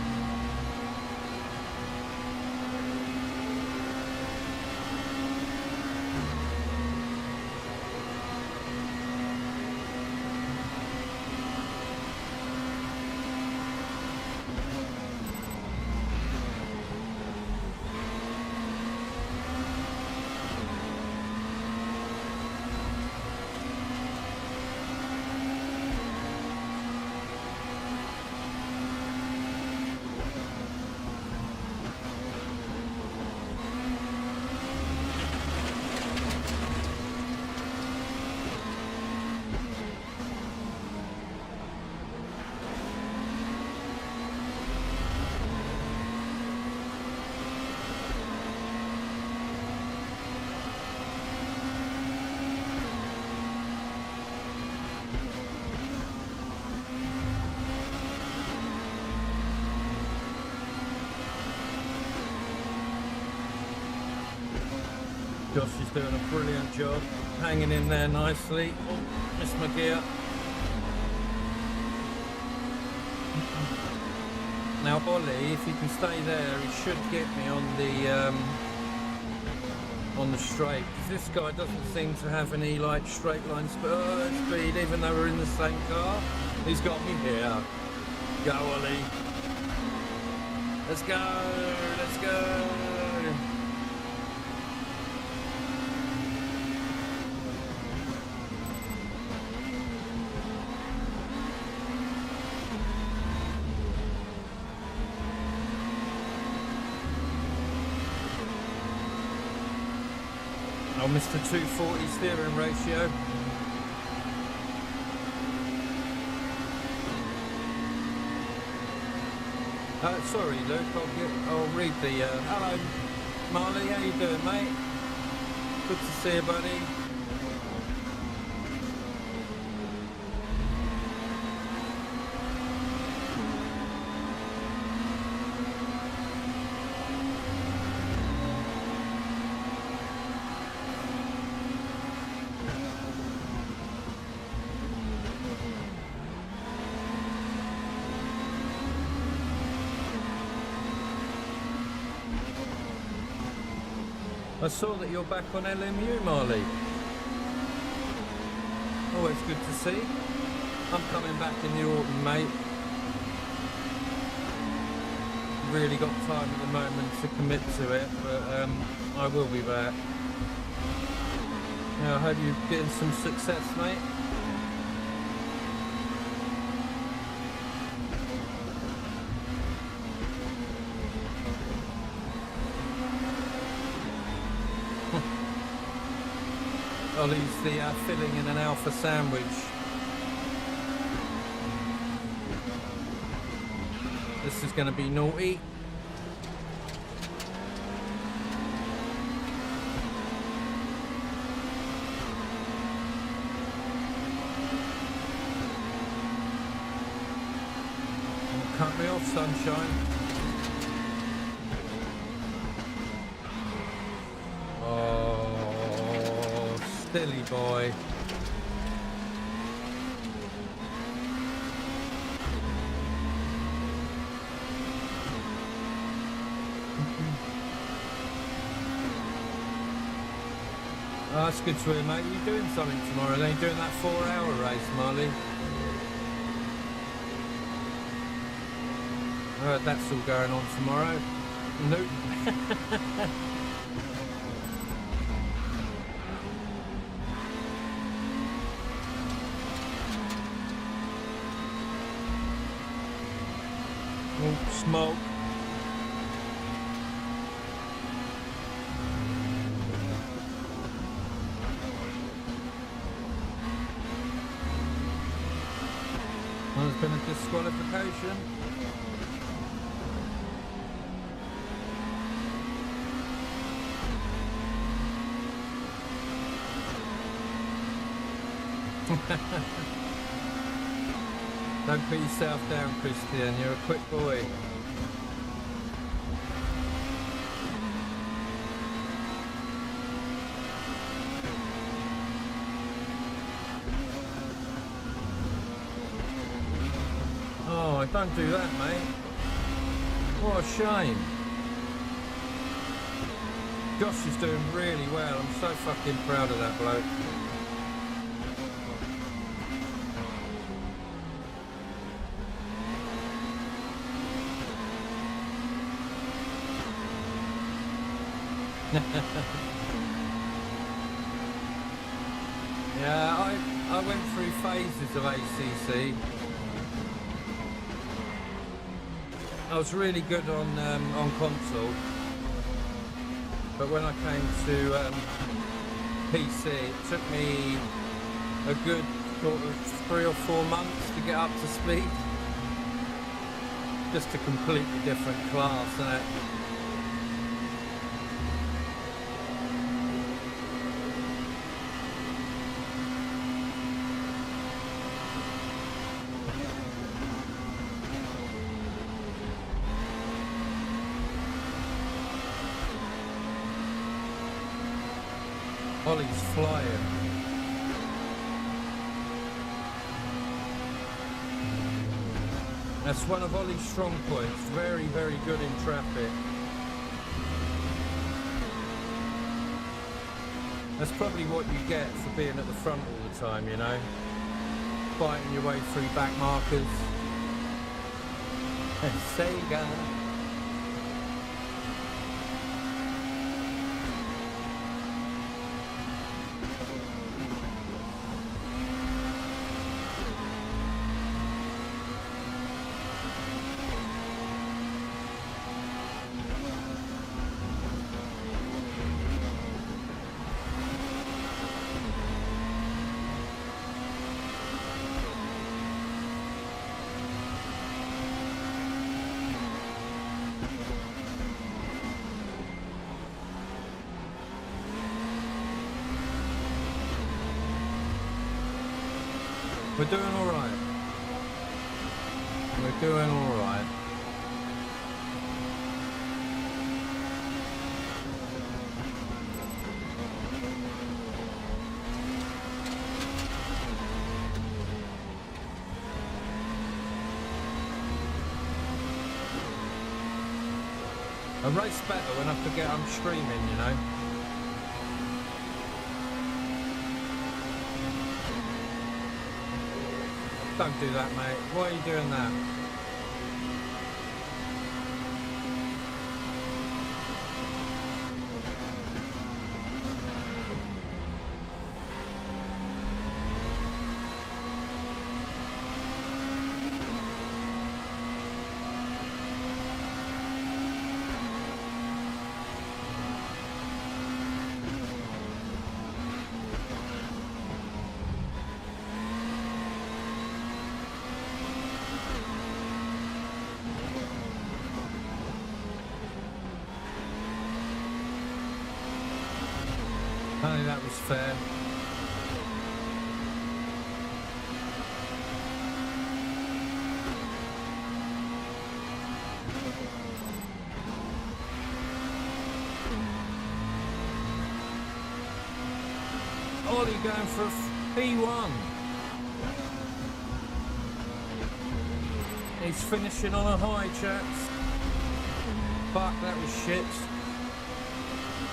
Josh is doing a brilliant job, hanging in there nicely. Oh, missed my gear. Now Ollie, if he can stay there, he should get me on the straight. Because this guy doesn't seem to have any like straight line speed, even though we're in the same car. He's got me here. Go Ollie. Let's go. Let's go. Oh, Mr. 240 steering ratio. Sorry, Luke. I'll read the. Hello, Marley. How you doing, mate? Good to see you, buddy. I saw that you're back on LMU, Marley. Always good to see. I'm coming back in the autumn, mate. Really got time at the moment to commit to it, but I will be back. Yeah, I hope you're getting some success, mate. Ollie's the filling in an alpha sandwich. This is going to be naughty. Cut me off, sunshine. Silly boy. Oh, that's good to hear, mate. You're doing something tomorrow, then you're doing that 4-hour race, Marley. I heard that's all going on tomorrow. Nope. Smoke. Well, there's been a disqualification. Don't put yourself down, Christian. You're a quick boy. Oh, don't do that, mate. What a shame. Josh is doing really well. I'm so fucking proud of that bloke. Yeah, I went through phases of ACC. I was really good on console, but when I came to PC, it took me a good sort of 3 or 4 months to get up to speed. Just a completely different class, isn't it? Ollie's flying. That's one of Ollie's strong points. Very, very good in traffic. That's probably what you get for being at the front all the time, you know? Fighting your way through back markers. Sega. We're doing all right. We're doing all right. I race better when I forget I'm streaming, you know. Don't do that, mate. Why are you doing that? I think that was fair. Ollie going for a P1. He's finishing on a high, chaps. Fuck, that was shit.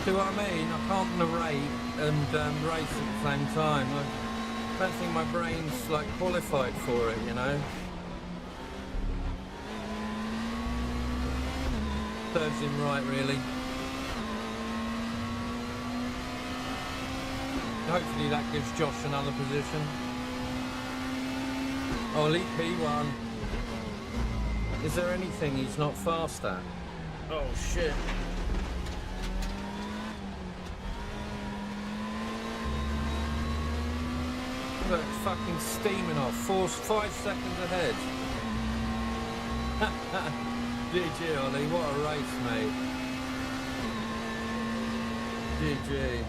See what I mean? I can't narrate and race at the same time. I don't think my brain's like qualified for it, you know. Serves him right, really. Hopefully that gives Josh another position. Ollie P1. Is there anything he's not fast at? Oh shit. Look, fucking steaming off. 5 seconds ahead. GG, Ollie. What a race, mate. GG.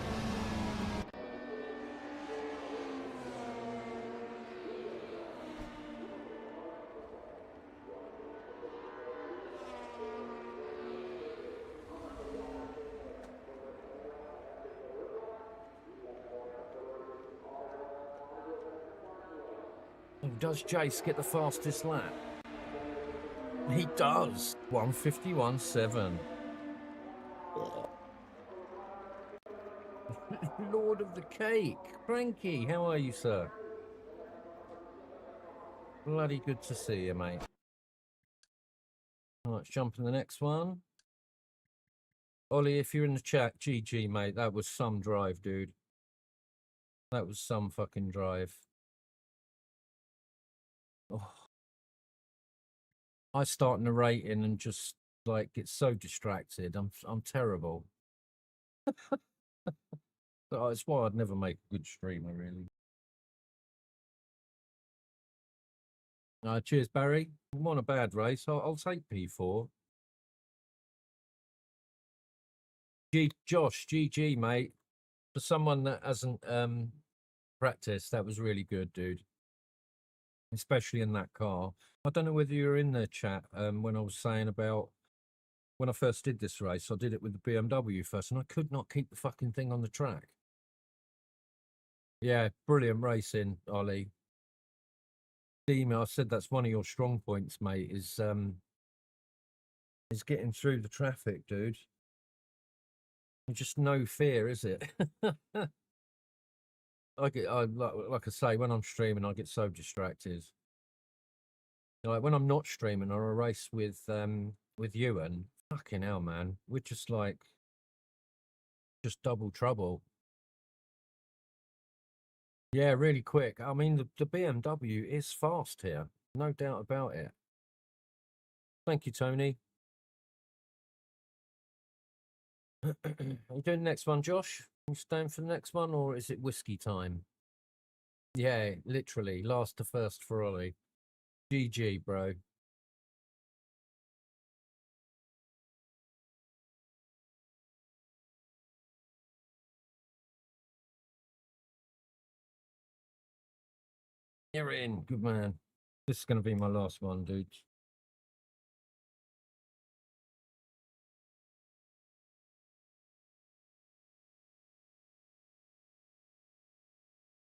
Does Jace get the fastest lap? He does. 151.7. Lord of the Cake. Frankie, how are you, sir? Bloody good to see you, mate. All right, let's jump in the next one. Ollie, if you're in the chat, GG, mate. That was some drive, dude. That was some fucking drive. Oh. I start narrating and just like get so distracted. I'm terrible. That's why I'd never make a good streamer, really. Cheers, Barry. I'm on a bad race. I'll take P4. Josh, GG, mate. For someone that hasn't practiced, that was really good, dude. Especially in that car. I don't know whether you were in the chat when I was saying about when I first did this race. I did it with the BMW first, and I could not keep the fucking thing on the track. Yeah, brilliant racing, Ollie. Email, I said that's one of your strong points, mate, is getting through the traffic, dude. Just no fear, is it? Like I say, when I'm streaming, I get so distracted. Like when I'm not streaming or a race with Ewan, fucking hell, man, we're just like double trouble. Yeah, really quick. I mean, the BMW is fast here, no doubt about it. Thank you, Tony. Are you doing the next one, Josh? Are you staying for the next one, or is it whiskey time? Yeah, literally, last to first for Ollie. GG, bro. You're in. Good man. This is going to be my last one, dude.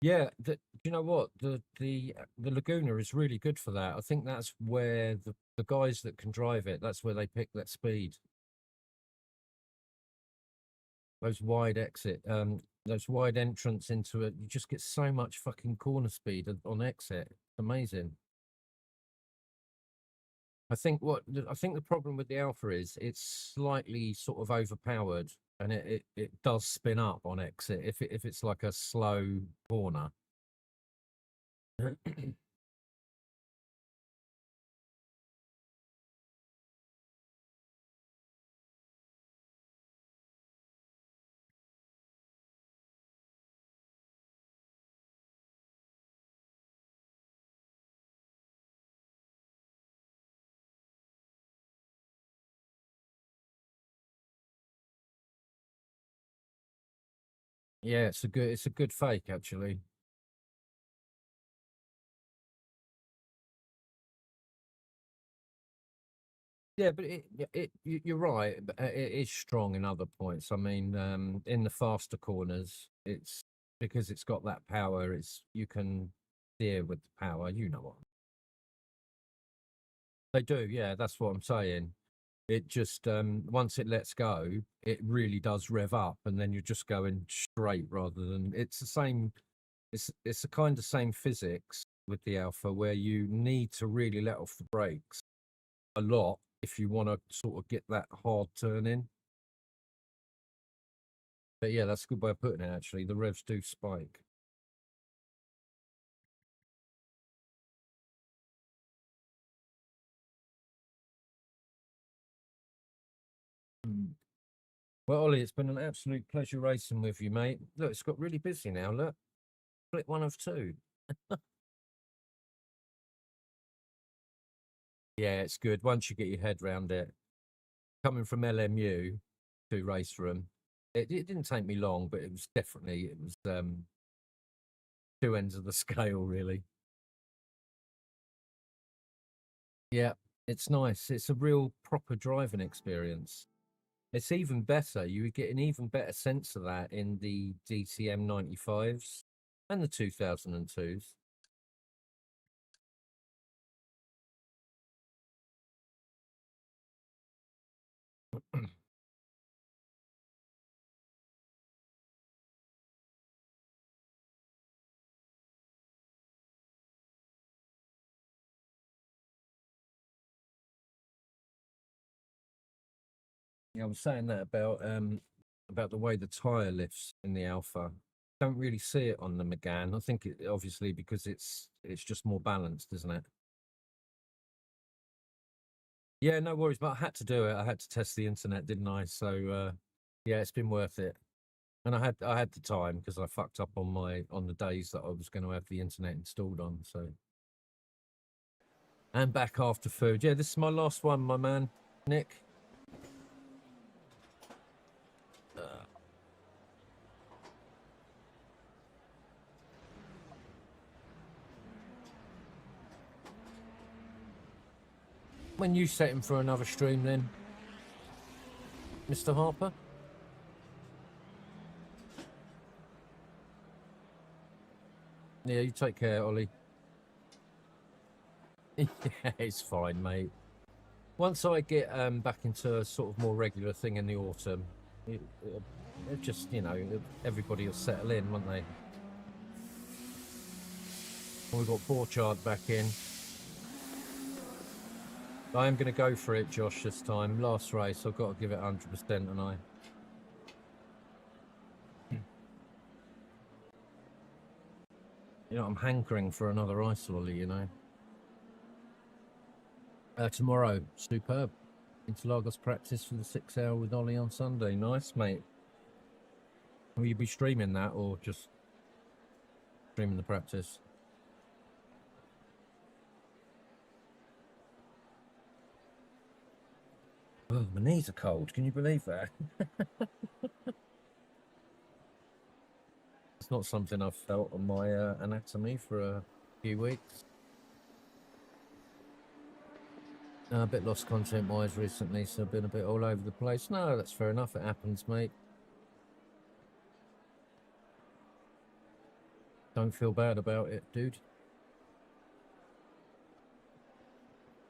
Yeah, you know what? The Laguna is really good for that. I think that's where the guys that can drive it, that's where they pick that speed. Those wide those wide entrance into it, you just get so much fucking corner speed on exit. It's amazing. I think the problem with the Alpha is it's slightly sort of overpowered, and it does spin up on exit if it's like a slow corner. Yeah, it's a good fake actually. Yeah, but you're right. It is strong in other points. I mean, in the faster corners, it's because it's got that power. You can steer with the power. You know what they do. Yeah, that's what I'm saying. It just once it lets go, it really does rev up, and then you're just going straight rather than it's the same. It's the kind of same physics with the Alpha where you need to really let off the brakes a lot if you want to sort of get that hard turn in. But yeah, that's a good way of putting it, actually. The revs do spike. Well, Ollie, it's been an absolute pleasure racing with you, mate. Look, it's got really busy now. Look, split one of two. Yeah, it's good. Once you get your head round it. Coming from LMU to RACEROOM, it didn't take me long, but it was two ends of the scale, really. Yeah, it's nice. It's a real proper driving experience. It's even better. You would get an even better sense of that in the DTM 95s and the 2002s. Yeah, I was saying that about the way the tire lifts in the Alpha. Don't really see it on the Megane. I think it obviously because it's just more balanced, isn't it? Yeah, no worries, but I had to do it. I had to test the internet, didn't I? So yeah, it's been worth it. And I had the time because I fucked up on the days that I was going to have the internet installed on. So and back after food. Yeah, this is my last one, my man, Nick. When you set him for another stream, then, Mr. Harper. Yeah, you take care, Ollie. Yeah, it's fine, mate. Once I get back into a sort of more regular thing in the autumn, it just, you know, everybody will settle in, won't they? We've got Borchardt back in. I am going to go for it, Josh, this time. Last race, I've got to give it 100%, and I. You know, I'm hankering for another ice lolly, you know. Tomorrow, superb. Interlagos practice for the 6 hour with Ollie on Sunday. Nice, mate. Will you be streaming that or just streaming the practice? Oh, my knees are cold. Can you believe that? It's not something I've felt on my anatomy for a few weeks. A bit lost content-wise recently, so I've been a bit all over the place. No, that's fair enough. It happens, mate. Don't feel bad about it, dude.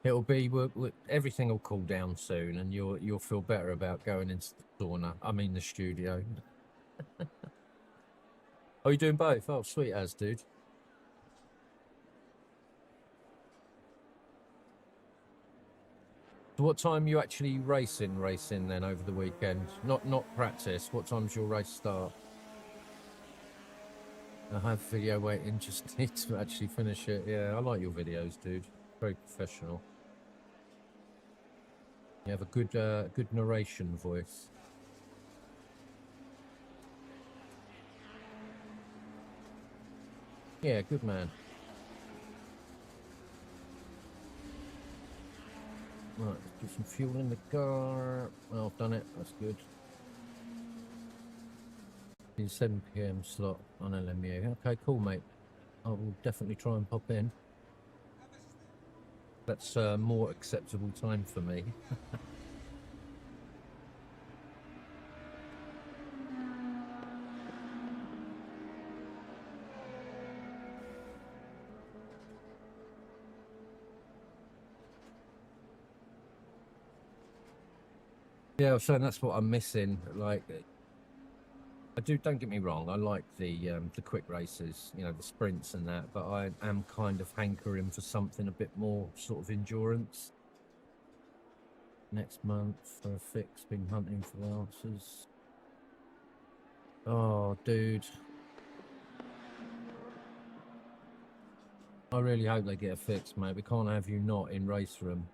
It'll be everything will cool down soon, and you'll feel better about going into the sauna. I mean the studio. Oh, you doing both? Oh, sweet as, dude. So what time are you actually racing then over the weekend? Not practice. What time's your race start? I have video waiting, just need to actually finish it. Yeah, I like your videos, dude. Very professional. You have a good narration voice. Yeah, good man. Right, let's put some fuel in the car. Well, I've done it. That's good. In 7 PM slot on LMU. Okay, cool, mate. I will definitely try and pop in. That's a more acceptable time for me. Yeah, I was saying that's what I'm missing. Like, don't get me wrong, I like the quick races, you know, the sprints and that, but I am kind of hankering for something a bit more sort of endurance. Next month for a fix, been hunting for answers. Oh, dude. I really hope they get a fix, mate. We can't have you not in RACEROOM.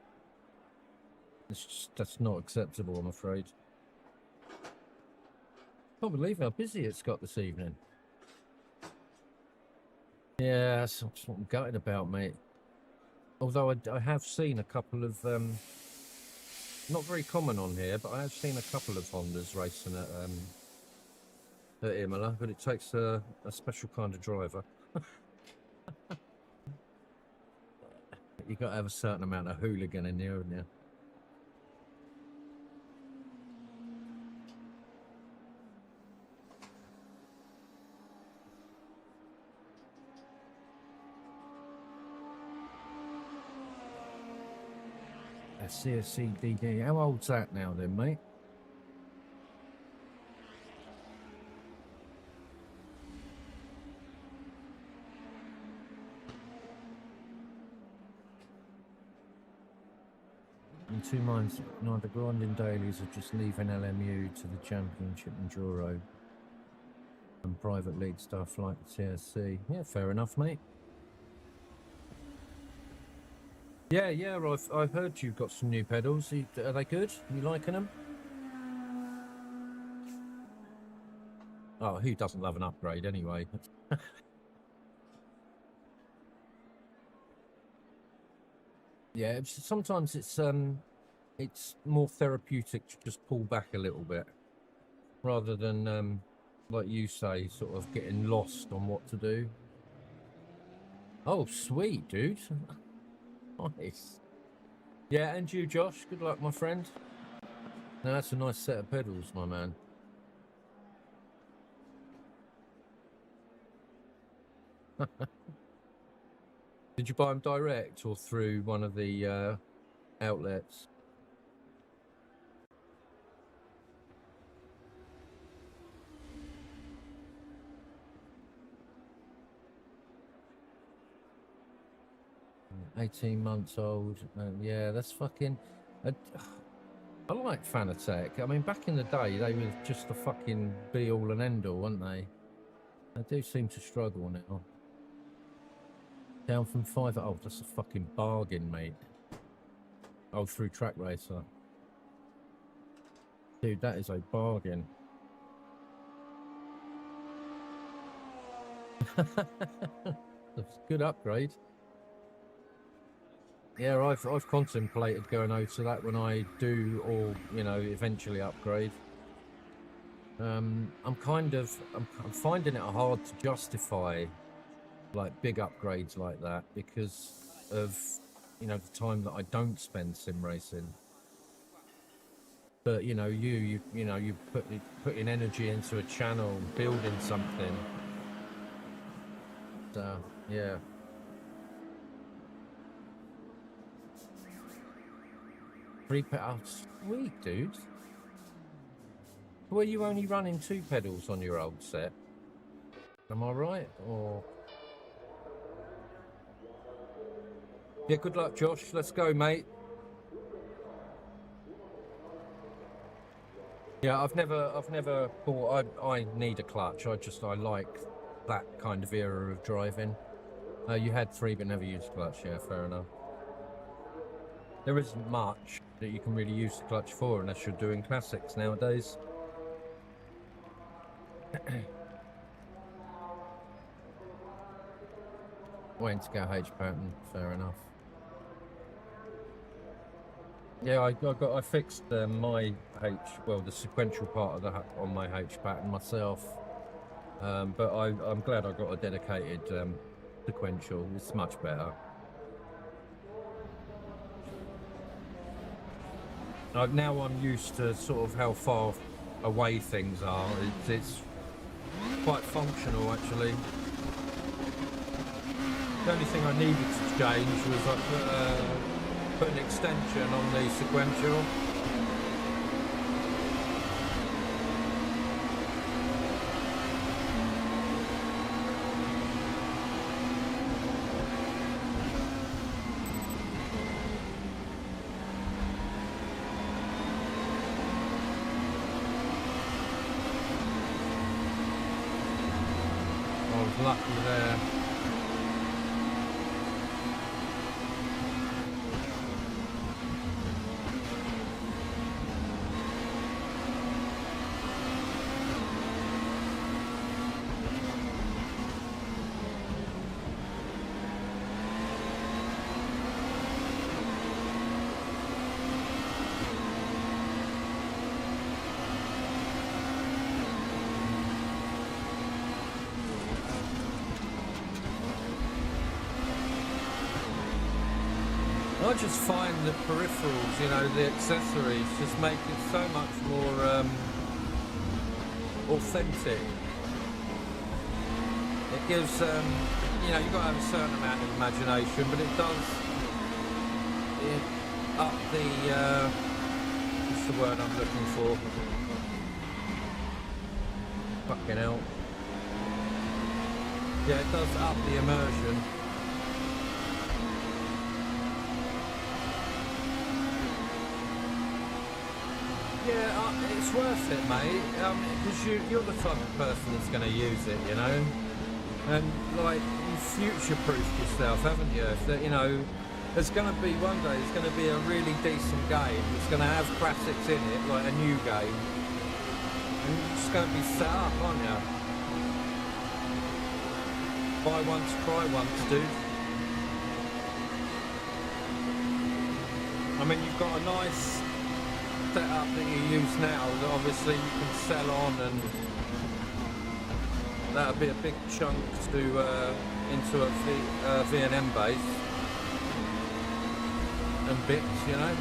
That's not acceptable, I'm afraid. Can't believe how busy it's got this evening. Yeah, that's what I'm gutted about, mate. Although I have seen a couple of, not very common on here, but I have seen a couple of Hondas racing at Imola, but it takes a special kind of driver. You've got to have a certain amount of hooligan in there, haven't you? A CSC DD. How old's that now then, mate? In two minds, neither grinding dailies or just leaving LMU to the championship enduro and private league stuff like the TSC. Yeah, fair enough, mate. Yeah, I've heard you've got some new pedals. Are they good? You liking them? Oh, who doesn't love an upgrade anyway? Yeah, sometimes it's more therapeutic to just pull back a little bit rather than like you say, sort of getting lost on what to do. Oh, sweet, dude. Nice. Yeah, and you, Josh. Good luck, my friend. Now, that's a nice set of pedals, my man. Did you buy them direct or through one of the outlets? $18 months old. Yeah, that's fucking... I like Fanatec. I mean, back in the day, they were just the fucking be-all and end-all, weren't they? They do seem to struggle now. Down from 5... Oh, that's a fucking bargain, mate. Oh, through Track Racer. Dude, that is a bargain. That's a good upgrade. Yeah, I've contemplated going over to that when I do, or you know, eventually upgrade. I'm finding it hard to justify like big upgrades like that because of, you know, the time that I don't spend sim racing. But you know, you putting energy into a channel, building something. So yeah. Oh, sweet, dude. Were you only running 2 pedals on your old set? Am I right? Or yeah, good luck, Josh. Let's go, mate. Yeah, I've never thought I need a clutch. I like that kind of era of driving. You had 3 but never used clutch. Yeah, fair enough. There isn't much that you can really use the clutch for unless you're doing classics nowadays. Waiting to go H pattern, fair enough. Yeah, I fixed my the sequential part of on my H pattern myself. But I'm glad I got a dedicated sequential. It's much better. Now I'm used to sort of how far away things are. It's quite functional, actually. The only thing I needed to change was I put an extension on the sequential. I was lucky there. I just find the peripherals, you know, the accessories, just make it so much more authentic. It gives, you know, you've got to have a certain amount of imagination, but it does, up the, what's the word I'm looking for? Fucking hell. Yeah, it does up the immersion. Yeah, it's worth it, mate, because you're the type of person that's going to use it, you know? And, like, you future-proofed yourself, haven't you? That, you know, there's going to be, one day, there's going to be a really decent game that's going to have classics in it, like a new game. And you're just going to be set up, aren't you? Buy once, try once, dude. I mean, you've got a nice setup that you use now that obviously you can sell on, and that'll be a big chunk to into a V&M base and bits, you know.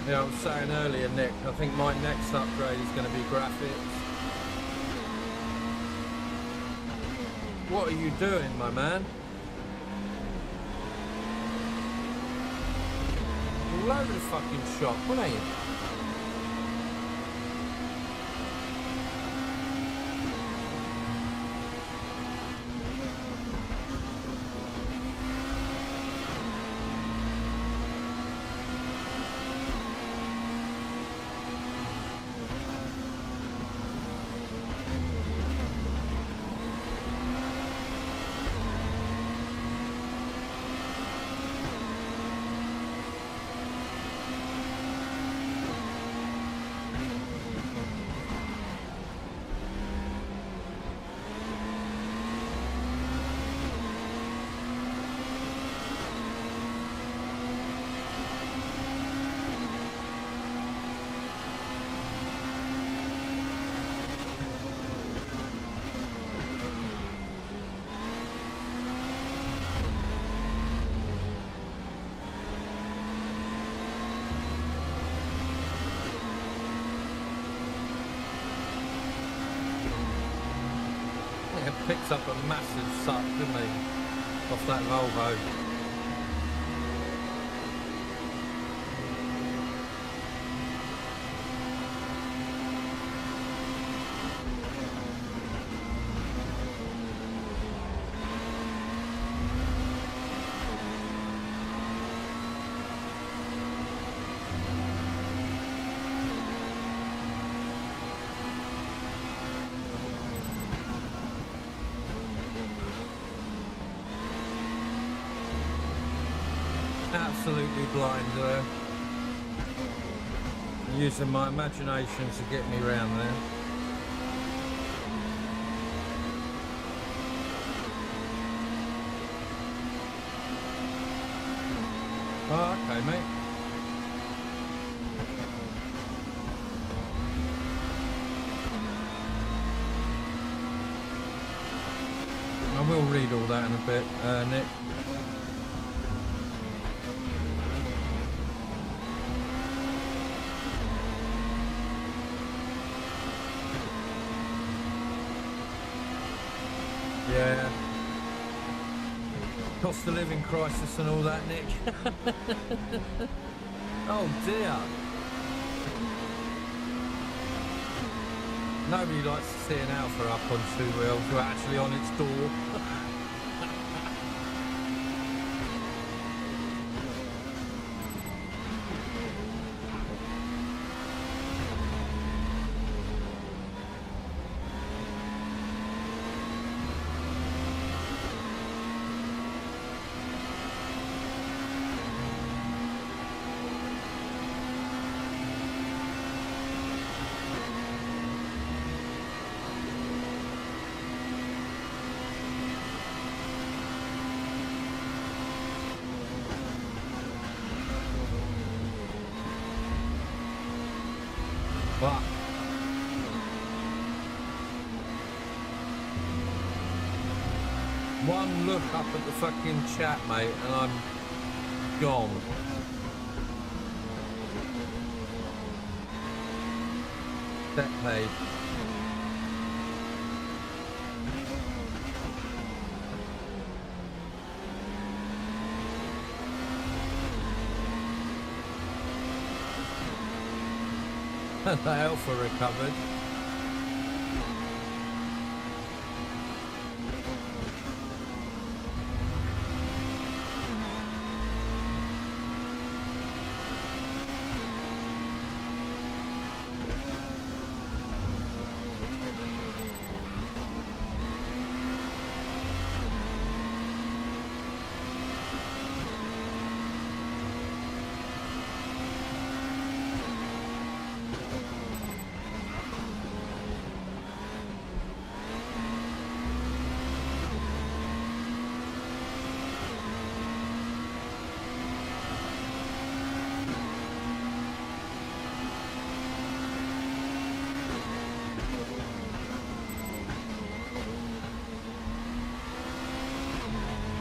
Yeah, I was saying earlier, Nick, I think my next upgrade is going to be graphics. What are you doing, my man? All over the fucking shop, what are you? Picks up a massive suck, didn't he, off that Volvo. Absolutely blind there. Using my imagination to get me round there. Oh, okay, mate. I will read all that in a bit, Nick. Yeah. Cost of living crisis and all that, Nick. Oh dear. Nobody likes to see an Alpha up on two wheels. We're actually on its door. But one look up at the fucking chat, mate, and I'm gone. Step paid. The Alpha recovered.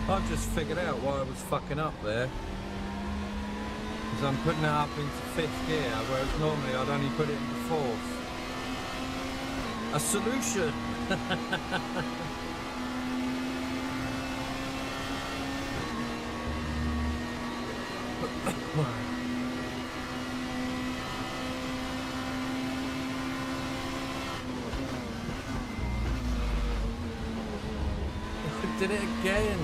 I've just figured out why I was fucking up there. Because I'm putting it up into 5th gear, whereas normally I'd only put it into 4th. A solution! I did it again!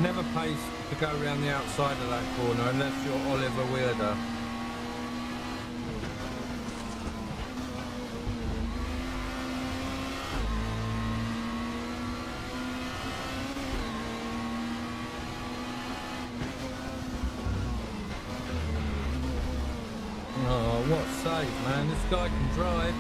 Never pays to go around the outside of that corner unless you're Oliver Weirder. Oh, what a save, man. This guy can drive.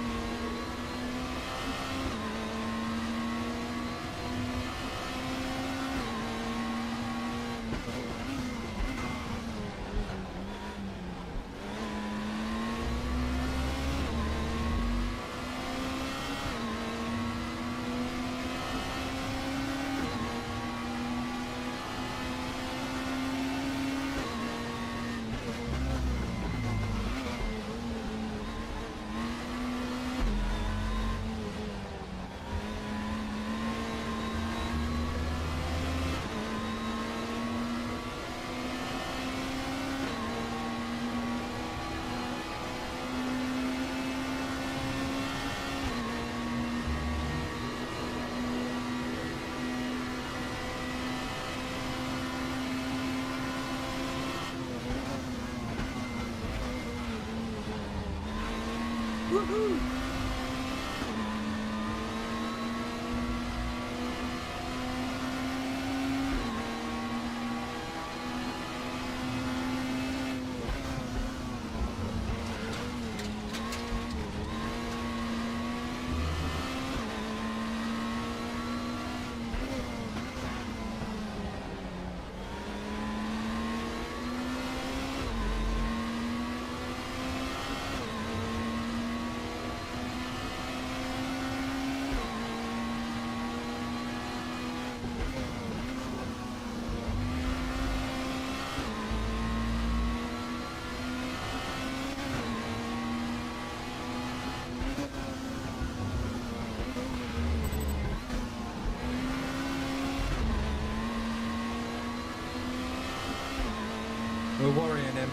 Woohoo! We're worrying him.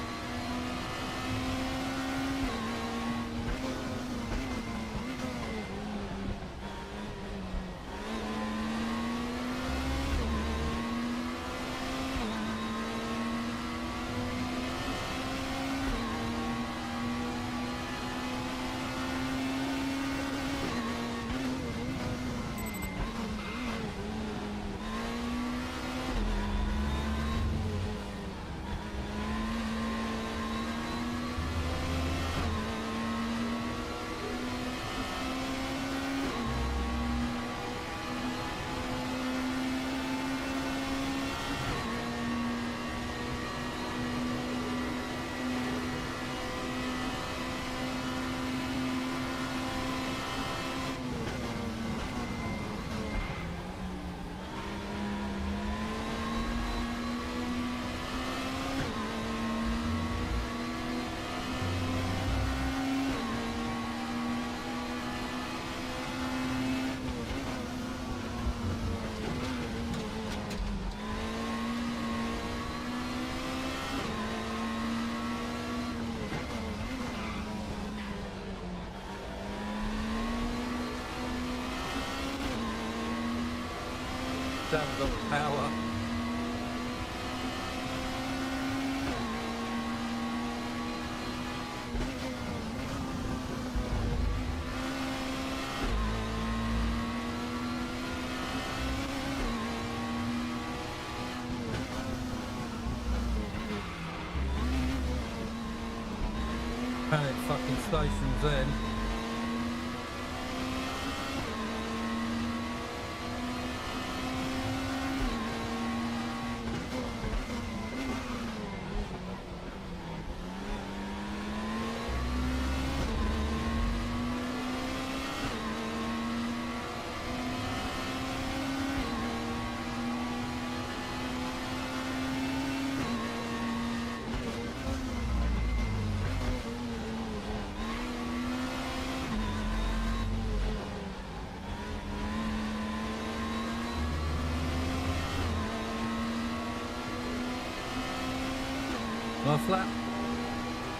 haven't got the power. Panic fucking stations then. Last lap?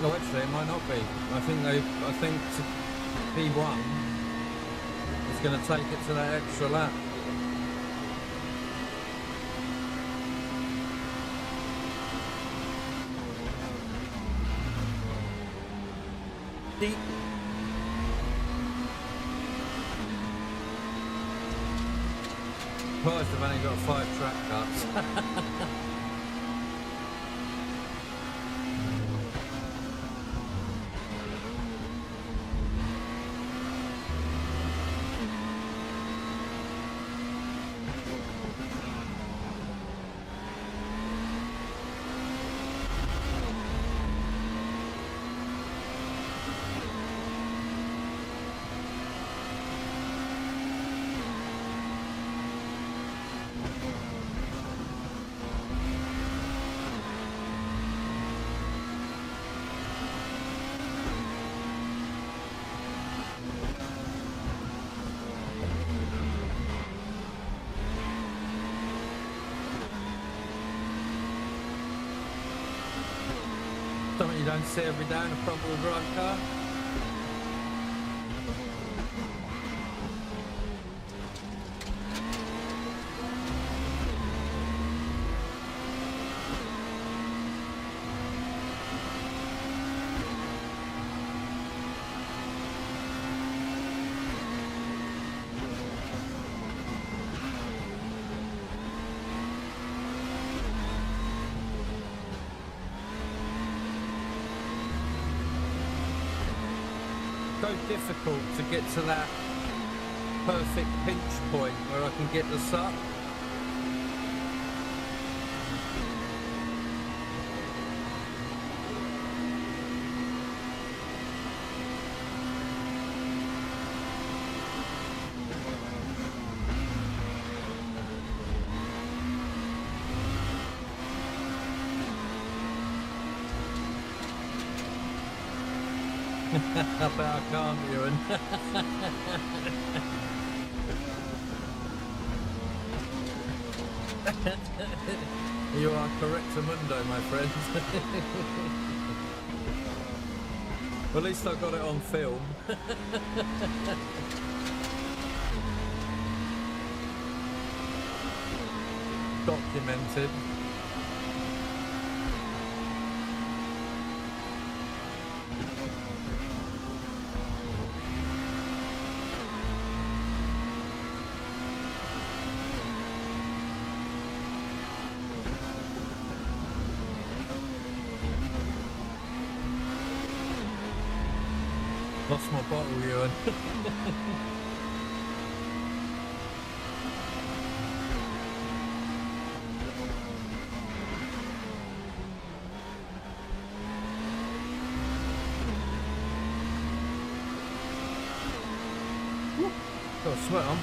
No, actually, it might not be. I think P1 is going to take it to that extra lap. Deep. Surprised I've only got 5 track cuts. Something you don't see every day in a front-wheel drive car. So difficult to get to that perfect pinch point where I can get the suck. I bet I can't, Ewan. You are correctamundo, my friend. Well, at least I got it on film. Documented. Lost my bottle, Ewan. Got a sweat on.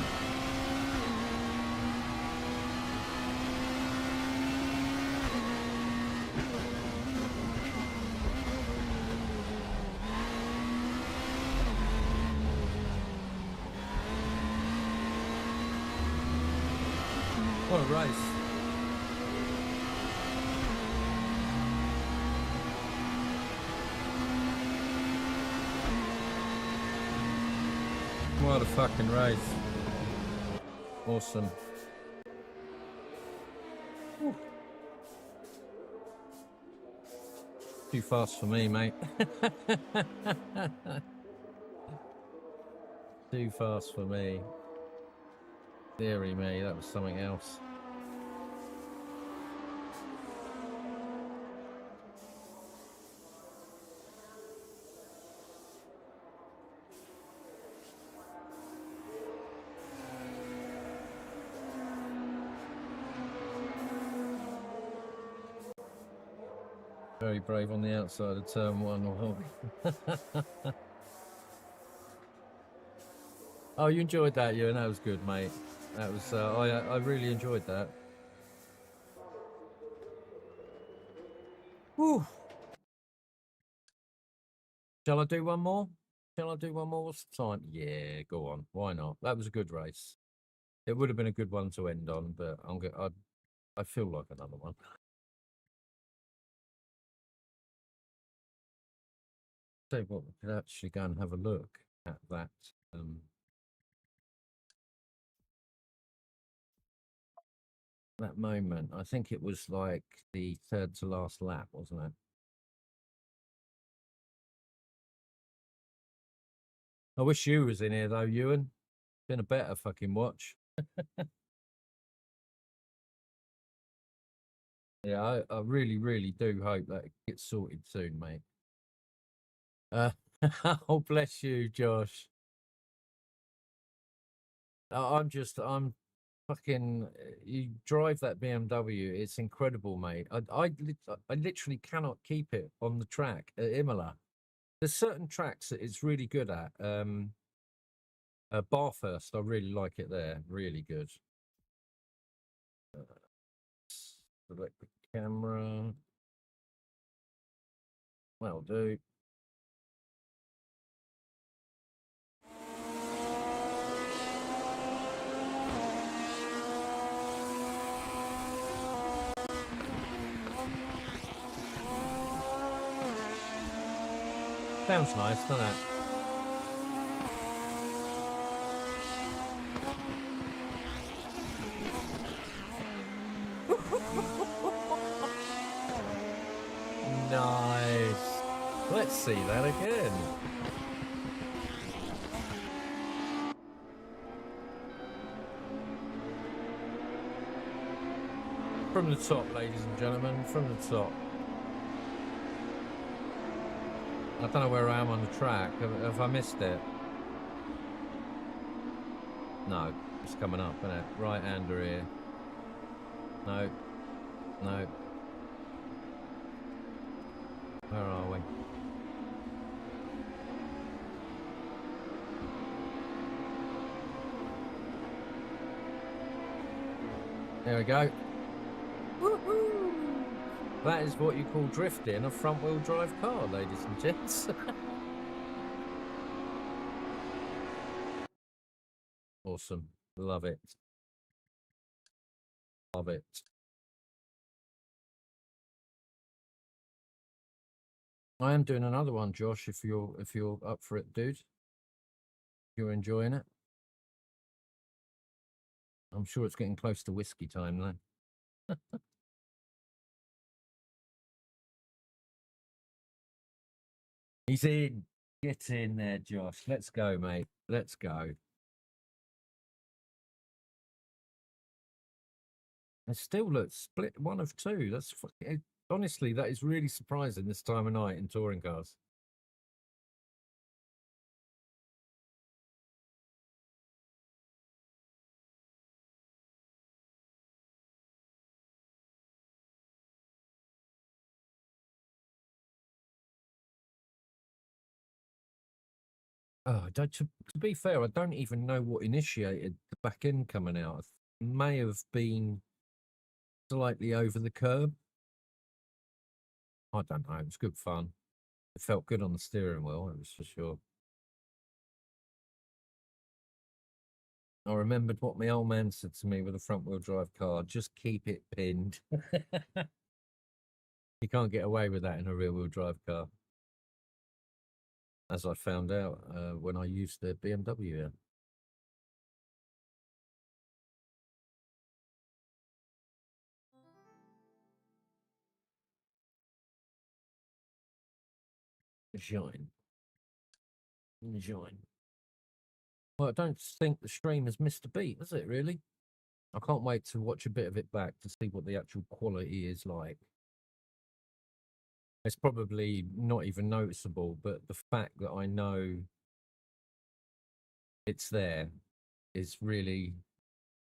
What a race. What a fucking race. Awesome. Whew. Too fast for me, mate. Too fast for me. Deary me, that was something else. Very brave on the outside of turn one. Oh, you enjoyed that, Ewan? That was good, mate. That was I really enjoyed that. Whew. Shall I do one more? Shall I do one more? What's the time? Yeah, go on. Why not? That was a good race. It would have been a good one to end on, but I feel like another one. Tell you what, we could actually go and have a look at that. That moment. I think it was like the third to last lap, wasn't it? I wish you was in here though, Ewan. Been a better fucking watch. Yeah, I really, really do hope that it gets sorted soon, mate. Oh, bless you, Josh. I'm fucking. You drive that BMW, it's incredible, mate. I literally cannot keep it on the track at Imola. There's certain tracks that it's really good at. Barfirst, I really like it there. Really good. Select the camera. That'll do. Sounds nice, doesn't it? Nice. Let's see that again. From the top, ladies and gentlemen, from the top. I don't know where I am on the track. Have I missed it? No, it's coming up, isn't it? Right-hander here. No. No. Where are we? There we go. Woohoo! That is what you call drifting a front-wheel drive car, ladies and gents. Awesome. Love it. Love it. I am doing another one, Josh, if you're up for it, dude. You're enjoying it. I'm sure it's getting close to whiskey time then. He's in. Get in there, Josh. Let's go, mate. Let's go. It still looks split one of two. That's honestly, that is really surprising this time of night in touring cars. Oh, to be fair, I don't even know what initiated the back end coming out. It may have been slightly over the curb. I don't know. It was good fun. It felt good on the steering wheel, it was for sure. I remembered what my old man said to me with a front wheel drive car, just keep it pinned. You can't get away with that in a rear wheel drive car. As I found out when I used the BMW here. Join. Join. Well, I don't think the stream has missed a beat, has it, really? I can't wait to watch a bit of it back to see what the actual quality is like. It's probably not even noticeable, but the fact that I know it's there is really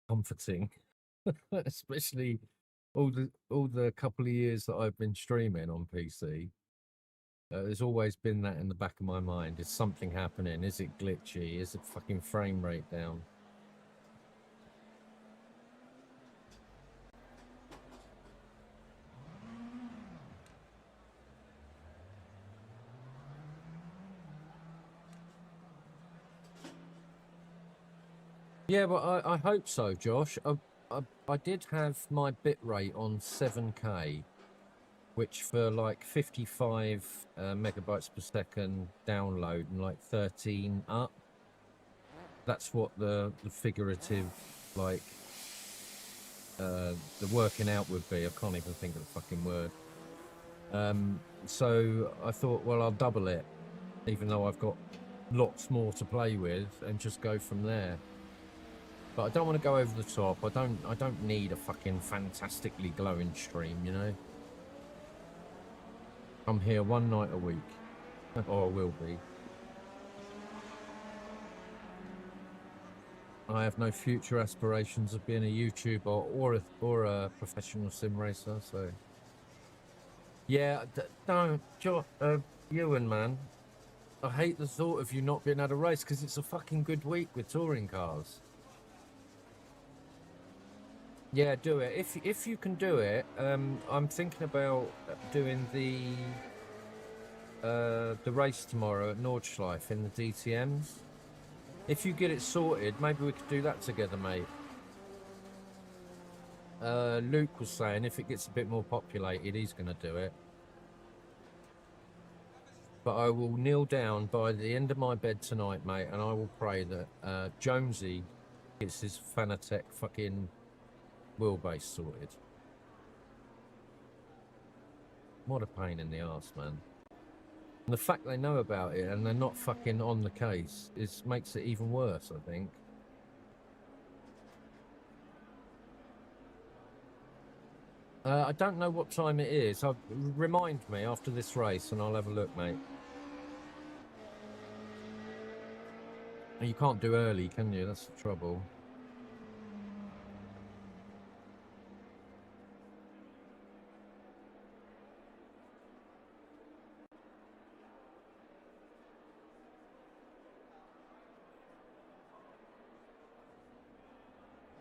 comforting. Especially all the couple of years that I've been streaming on PC. There's always been that in the back of my mind. Is something happening? Is it glitchy? Is it fucking frame rate down? Yeah, but I hope so, Josh. I did have my bit rate on 7K, which for like 55 megabytes per second download and like 13 up, that's what the figurative, like, the working out would be. I can't even think of the fucking word. So I thought, well, I'll double it, even though I've got lots more to play with, and just go from there. But I don't want to go over the top. I don't need a fucking fantastically glowing stream, you know? I'm here one night a week. Or I will be. I have no future aspirations of being a YouTuber or a professional sim racer, so... Yeah, don't... Ewan, man. I hate the thought of you not being able to race, because it's a fucking good week with touring cars. Yeah, do it. If you can do it, I'm thinking about doing the race tomorrow at Nordschleife in the DTMs. If you get it sorted, maybe we could do that together, mate. Luke was saying if it gets a bit more populated, he's going to do it. But I will kneel down by the end of my bed tonight, mate, and I will pray that Jonesy gets his Fanatec fucking wheelbase sorted. What a pain in the arse, man. And the fact they know about it and they're not fucking on the case makes it even worse, I think. I don't know what time it is. Remind me after this race and I'll have a look, mate. And you can't do early, can you? That's the trouble.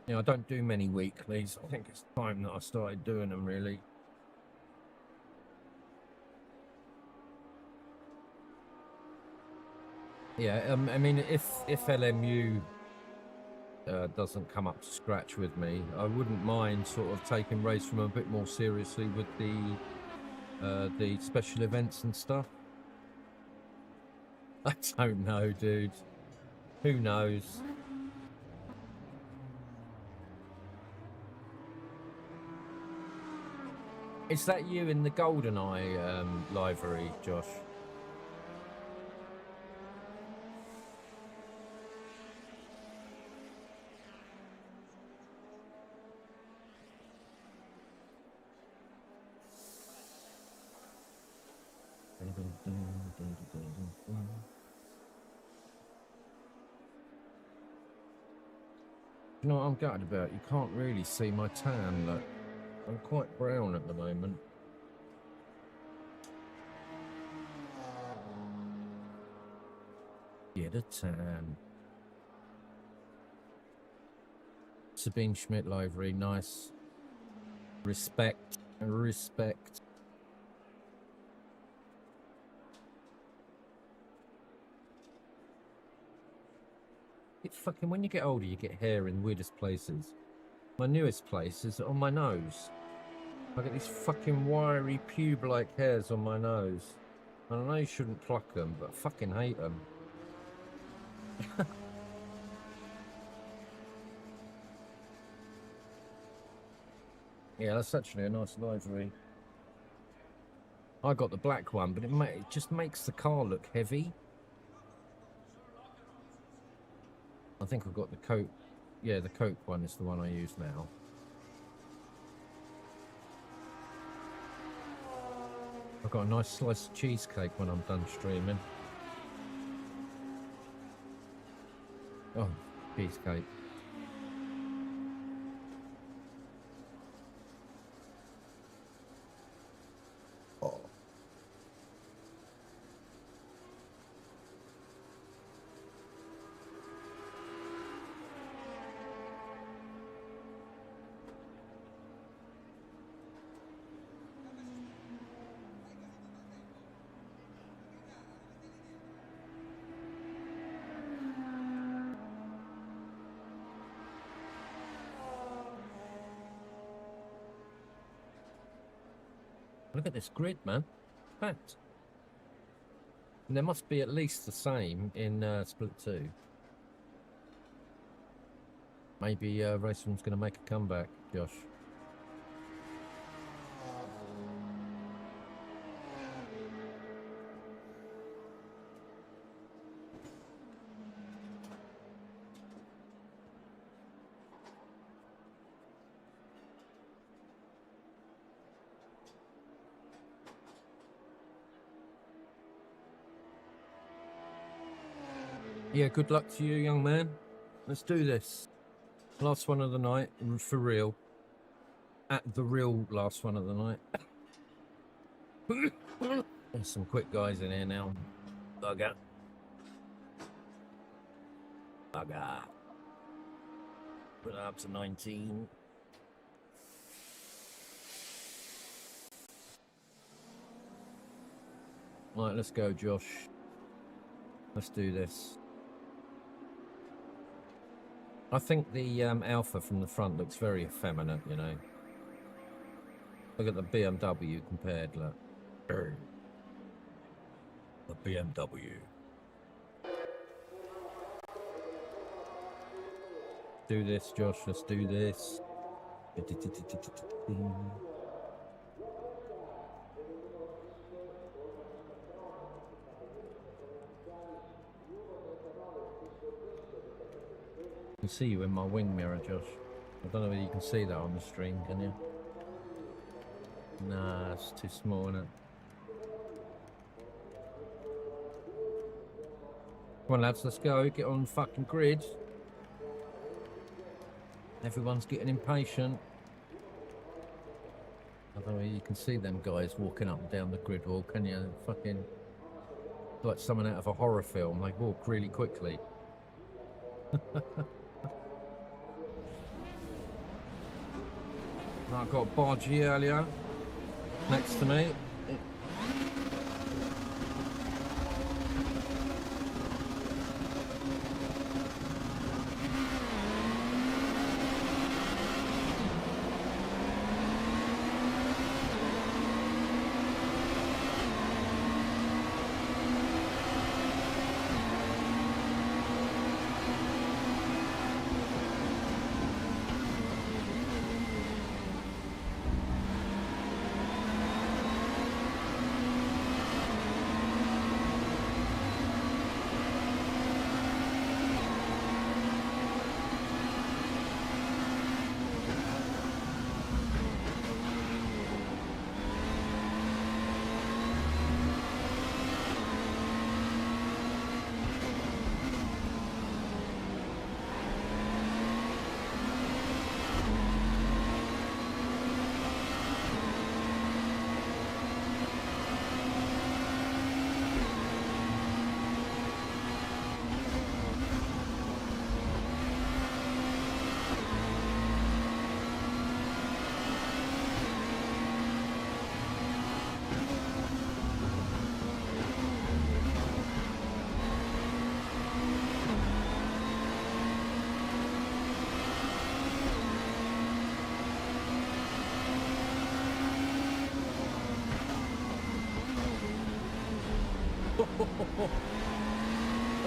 Yeah, I don't do many weeklies. I think it's time that I started doing them, really. Yeah, I mean, if LMU doesn't come up to scratch with me, I wouldn't mind sort of taking RACEROOM a bit more seriously with the special events and stuff. I don't know, dude. Who knows? Is that you in the GoldenEye livery, Josh? You know what I'm gutted about? You can't really see my tan, look. I'm quite brown at the moment. Get a tan. Sabine Schmidt livery, nice. Respect. Respect. It's fucking, when you get older, you get hair in the weirdest places. My newest place is on my nose. I get these fucking wiry pube-like hairs on my nose. I know you shouldn't pluck them, but I fucking hate them. Yeah, that's actually a nice livery. I got the black one, but it just makes the car look heavy. I think I've got the Coke. Yeah, the Coke one is the one I use now. I've got a nice slice of cheesecake when I'm done streaming. Oh, cheesecake. Oh. Look at this grid, man. Packed. And there must be at least the same in Split 2. Maybe RACEROOM's going to make a comeback, Josh. Yeah, good luck to you, young man. Let's do this. Last one of the night, for real. At the real last one of the night. There's some quick guys in here now. Bugger. Bugger. Put it up to 19. Right, let's go, Josh. Let's do this. I think the Alpha from the front looks very effeminate, you know. Look at the BMW compared, look. The BMW. Do this, Josh, let's do this. I can see you in my wing mirror, Josh. I don't know whether you can see that on the stream, can you? Nah, it's too small, isn't it? Come on, lads, let's go. Get on the fucking grid. Everyone's getting impatient. I don't know whether you can see them guys walking up and down the grid wall, can you? Fucking like someone out of a horror film. They walk really quickly. I got Bargy earlier next to me. Oh,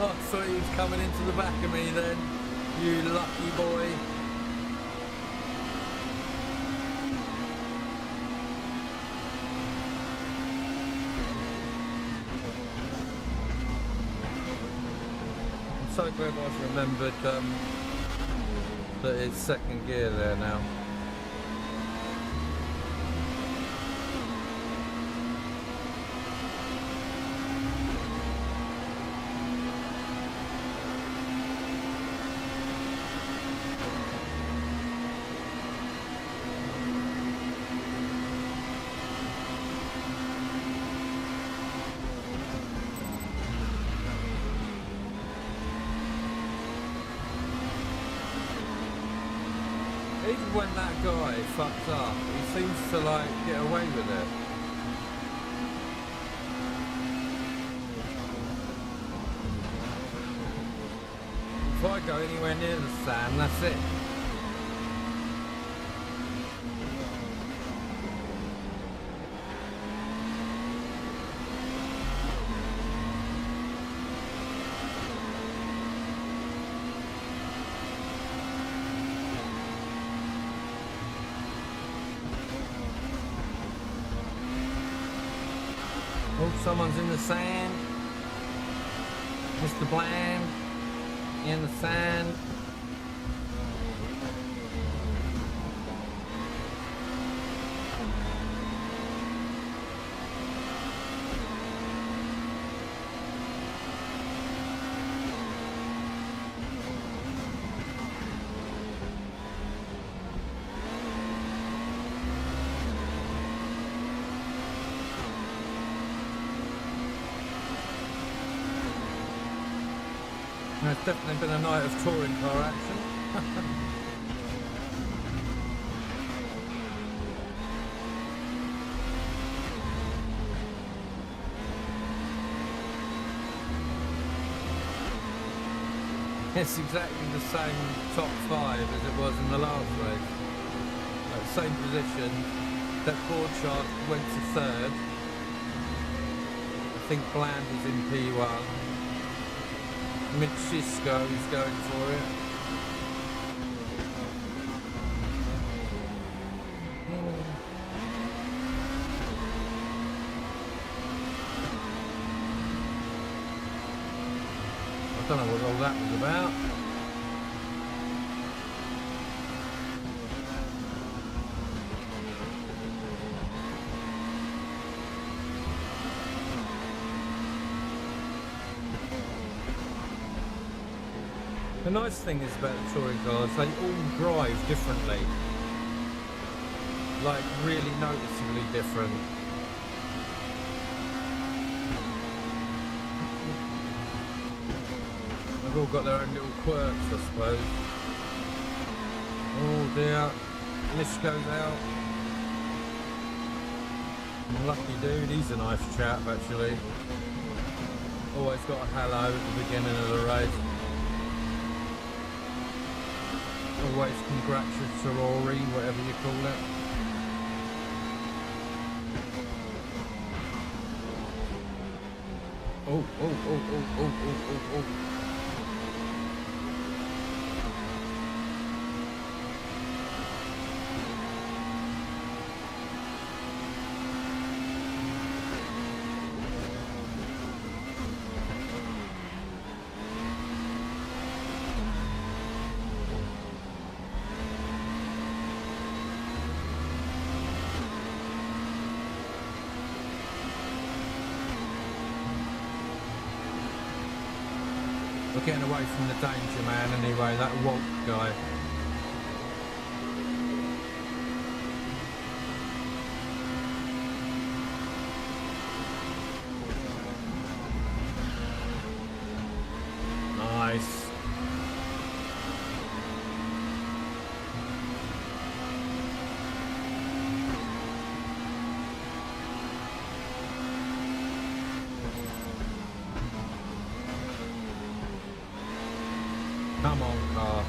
I thought he was coming into the back of me then. You lucky boy. So glad I've remembered that it's second gear there now. Even when that guy fucks up, he seems to like get away with it. If I go anywhere near the sand, that's it. Oh, someone's in the sand. Mr. Bland in the sand. It's definitely been a night of touring car action. It's exactly the same top 5 as it was in the last race. Same position. That board chart went to 3rd. I think Bland is in P1. Mitch Cisco is going for it. I don't know what all that was about. The nice thing is about the touring cars, they all drive differently. Like really noticeably different. They've all got their own little quirks, I suppose. Oh dear, Lish goes out. Lucky dude, he's a nice chap actually. Always got a hello at the beginning of the race. Always congratulatory, whatever you call it. Oh. We're getting away from the danger man anyway, that Walt guy. Nice. Come on, car.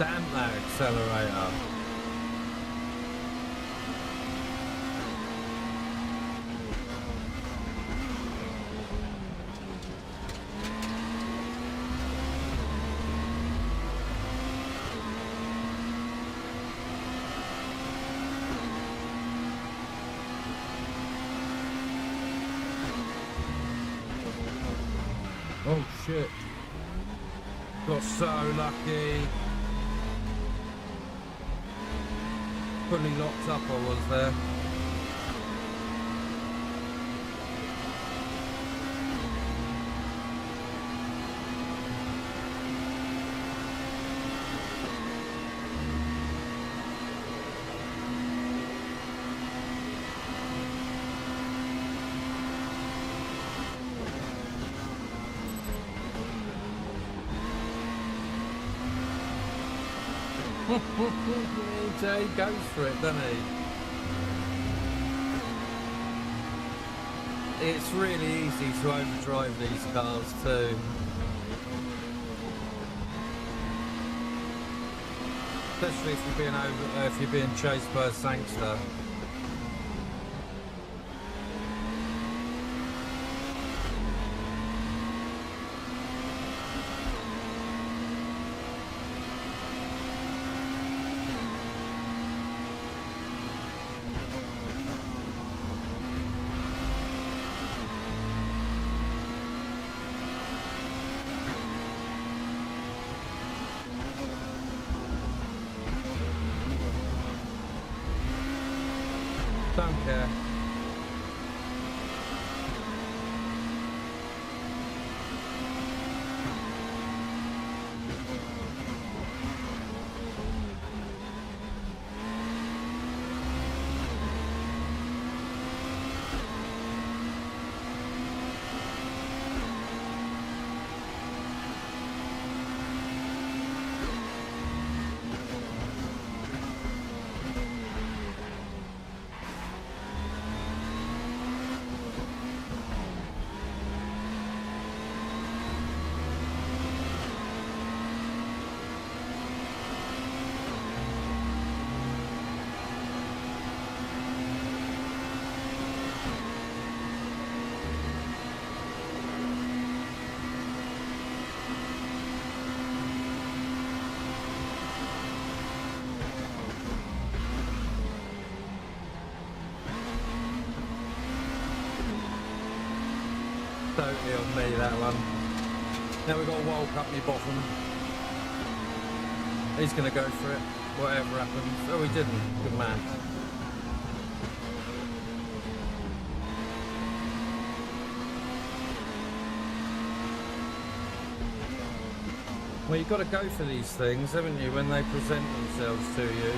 Damn that accelerator. Oh shit. Got so lucky. Fully locked up I was there. He goes for it, doesn't he? It's really easy to overdrive these cars too. Especially if you're being chased by a sangster. Don't care. Totally on me, that one. Now we've got a wall cut me bottom. He's going to go for it, whatever happens. Oh, he didn't. Good man. Well, you've got to go for these things, haven't you, when they present themselves to you.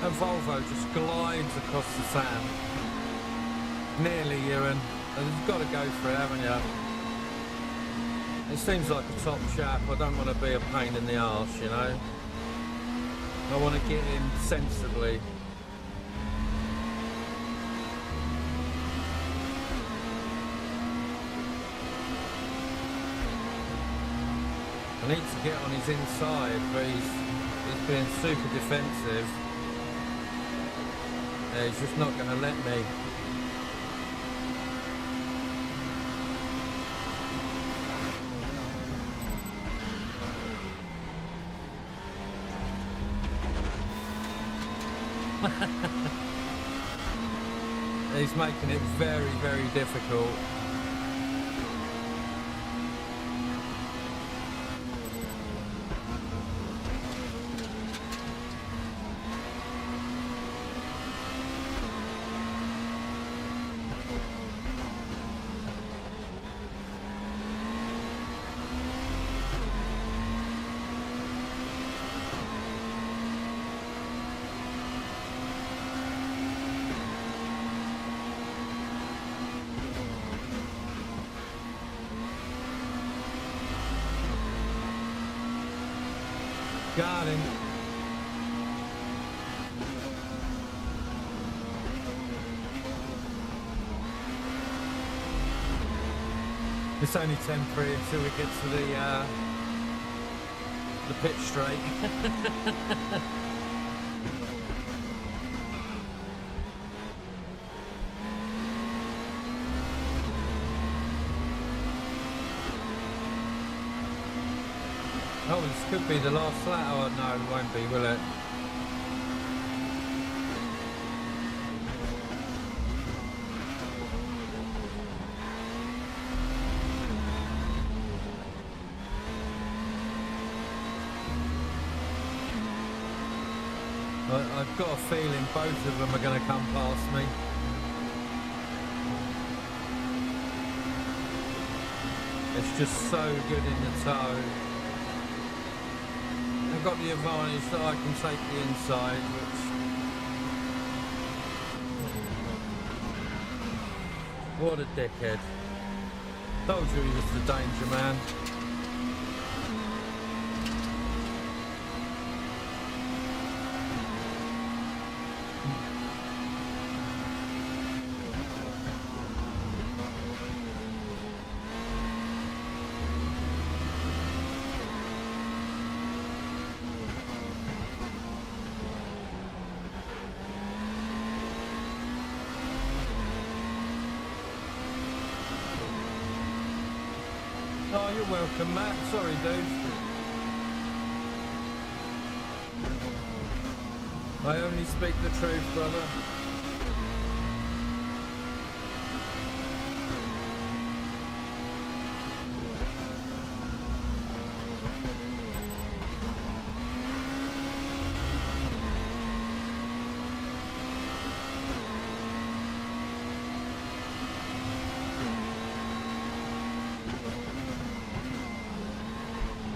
And Volvo just glides across the sand. Nearly, Ewan. And you've got to go for it, haven't you? It seems like a top chap. I don't want to be a pain in the arse, you know. I want to get in sensibly. I need to get on his inside, but he's being super defensive. Yeah, he's just not going to let me. He's making it very, very difficult. Got him. It's only temporary until we get to the pit straight. Oh, this could be the last lap. Oh, no, it won't be, will it? I've got a feeling both of them are going to come past me. It's just so good in the toe. I've got the advantage that I can take the inside, which... What a dickhead. Told you he was the danger man. Oh, you're welcome, Matt. Sorry, dude. I only speak the truth, brother.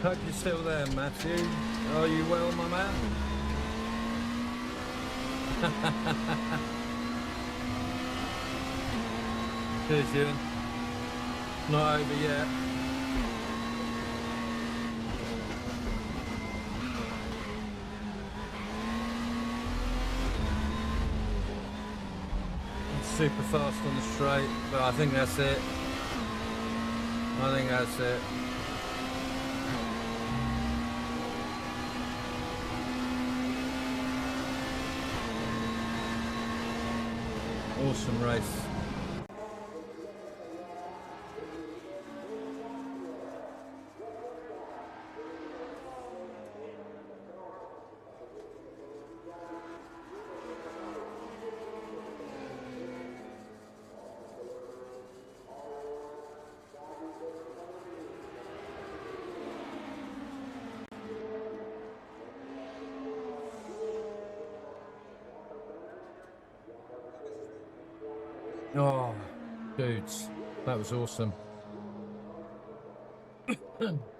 Hope you're still there, Matthew. Are you well, my man? Cheers, Ewan. Not over yet. It's super fast on the straight, but I think that's it. I think that's it. Awesome race. Oh, dudes, that was awesome. Oh,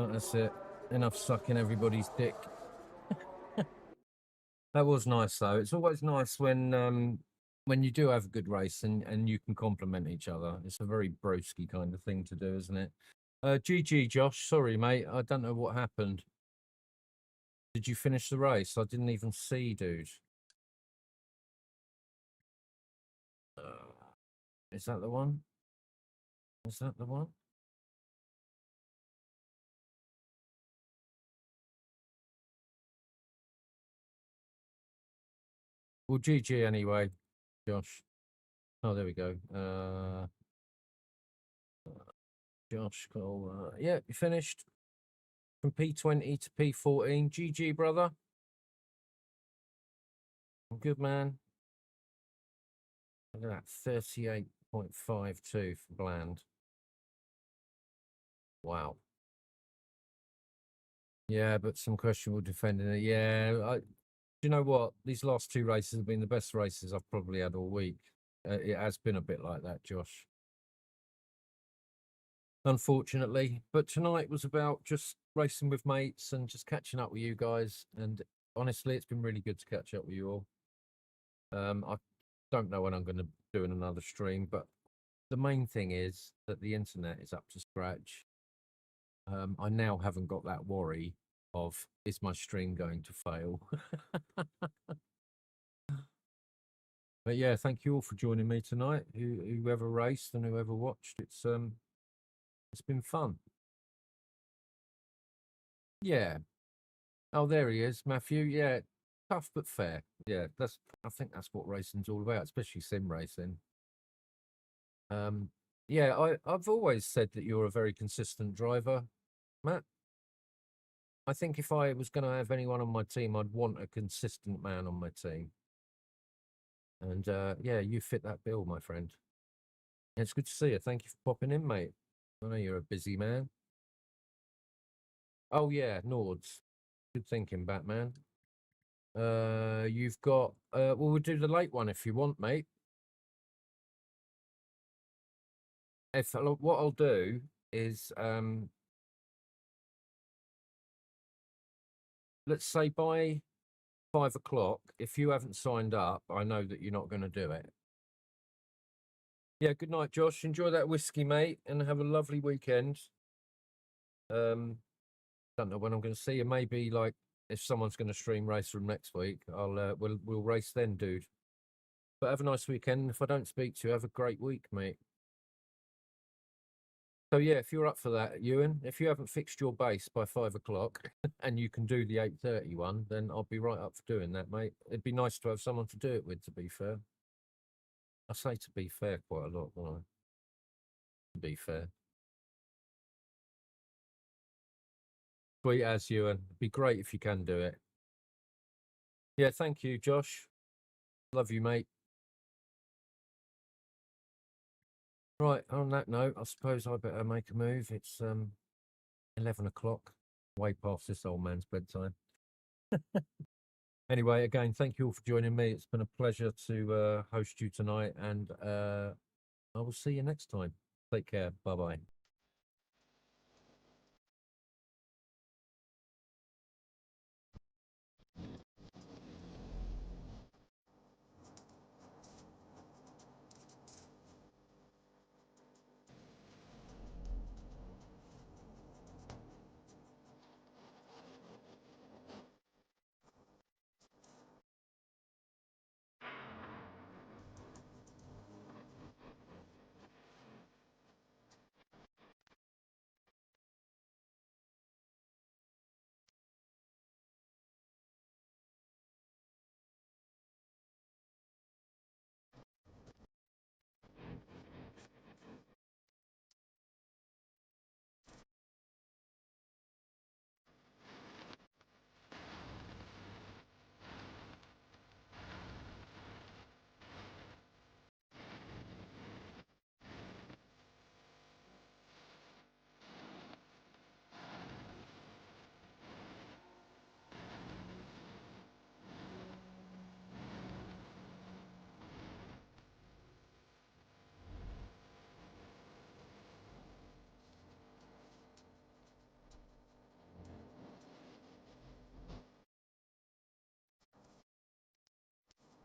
that's it. Enough sucking everybody's dick. That was nice, though. It's always nice when you do have a good race and you can compliment each other. It's a very broski kind of thing to do, isn't it? GG, Josh. Sorry, mate. I don't know what happened. Did you finish the race? I didn't even see, dude. Is that the one? Is that the one? Well, GG anyway, Josh. Oh, there we go. Josh, Cole. Yeah, you finished from P20 to P14. GG, brother. Good, man. Look at that, 38.52 for Bland. Wow. Yeah, but some questionable defending it. Yeah, you know what? These last two races have been the best races I've probably had all week. It has been a bit like that, Josh. unfortunately. But tonight was about just racing with mates and just catching up with you guys. And honestly, it's been really good to catch up with you all. I don't know when I'm going to do another stream, but the main thing is that the internet is up to scratch. I now haven't got that worry of, is my stream going to fail? But yeah, thank you all for joining me tonight. Whoever raced and whoever watched, it's been fun. Yeah. Oh, there he is, Matthew. Yeah, tough but fair. Yeah, I think that's what racing's all about, especially sim racing. Yeah, I've always said that you're a very consistent driver, Matt. I think if I was going to have anyone on my team, I'd want a consistent man on my team. And yeah, you fit that bill, my friend. It's good to see you. Thank you for popping in, mate. I know you're a busy man. Oh yeah, Nords. Good thinking, Batman. You've got well, we'll do the late one if you want, mate. If what I'll do is let's say by 5 o'clock, if you haven't signed up, I know that you're not going to do it. Yeah, good night, Josh. Enjoy that whiskey, mate, and have a lovely weekend. Don't know when I'm going to see you. Maybe like if someone's going to stream RACEROOM next week, we'll race then, dude. But have a nice weekend. If I don't speak to you, have a great week, mate. So yeah, if you're up for that, Ewan, if you haven't fixed your base by 5 o'clock and you can do the 8:30 one, then I'll be right up for doing that, mate. It'd be nice to have someone to do it with, to be fair. I say to be fair quite a lot, don't I? To be fair. Sweet as Ewan. It'd be great if you can do it. Yeah, thank you, Josh. Love you, mate. Right, on that note, I suppose I better make a move. It's 11 o'clock, way past this old man's bedtime. Anyway, again, thank you all for joining me. It's been a pleasure to host you tonight, and I will see you next time. Take care. Bye-bye.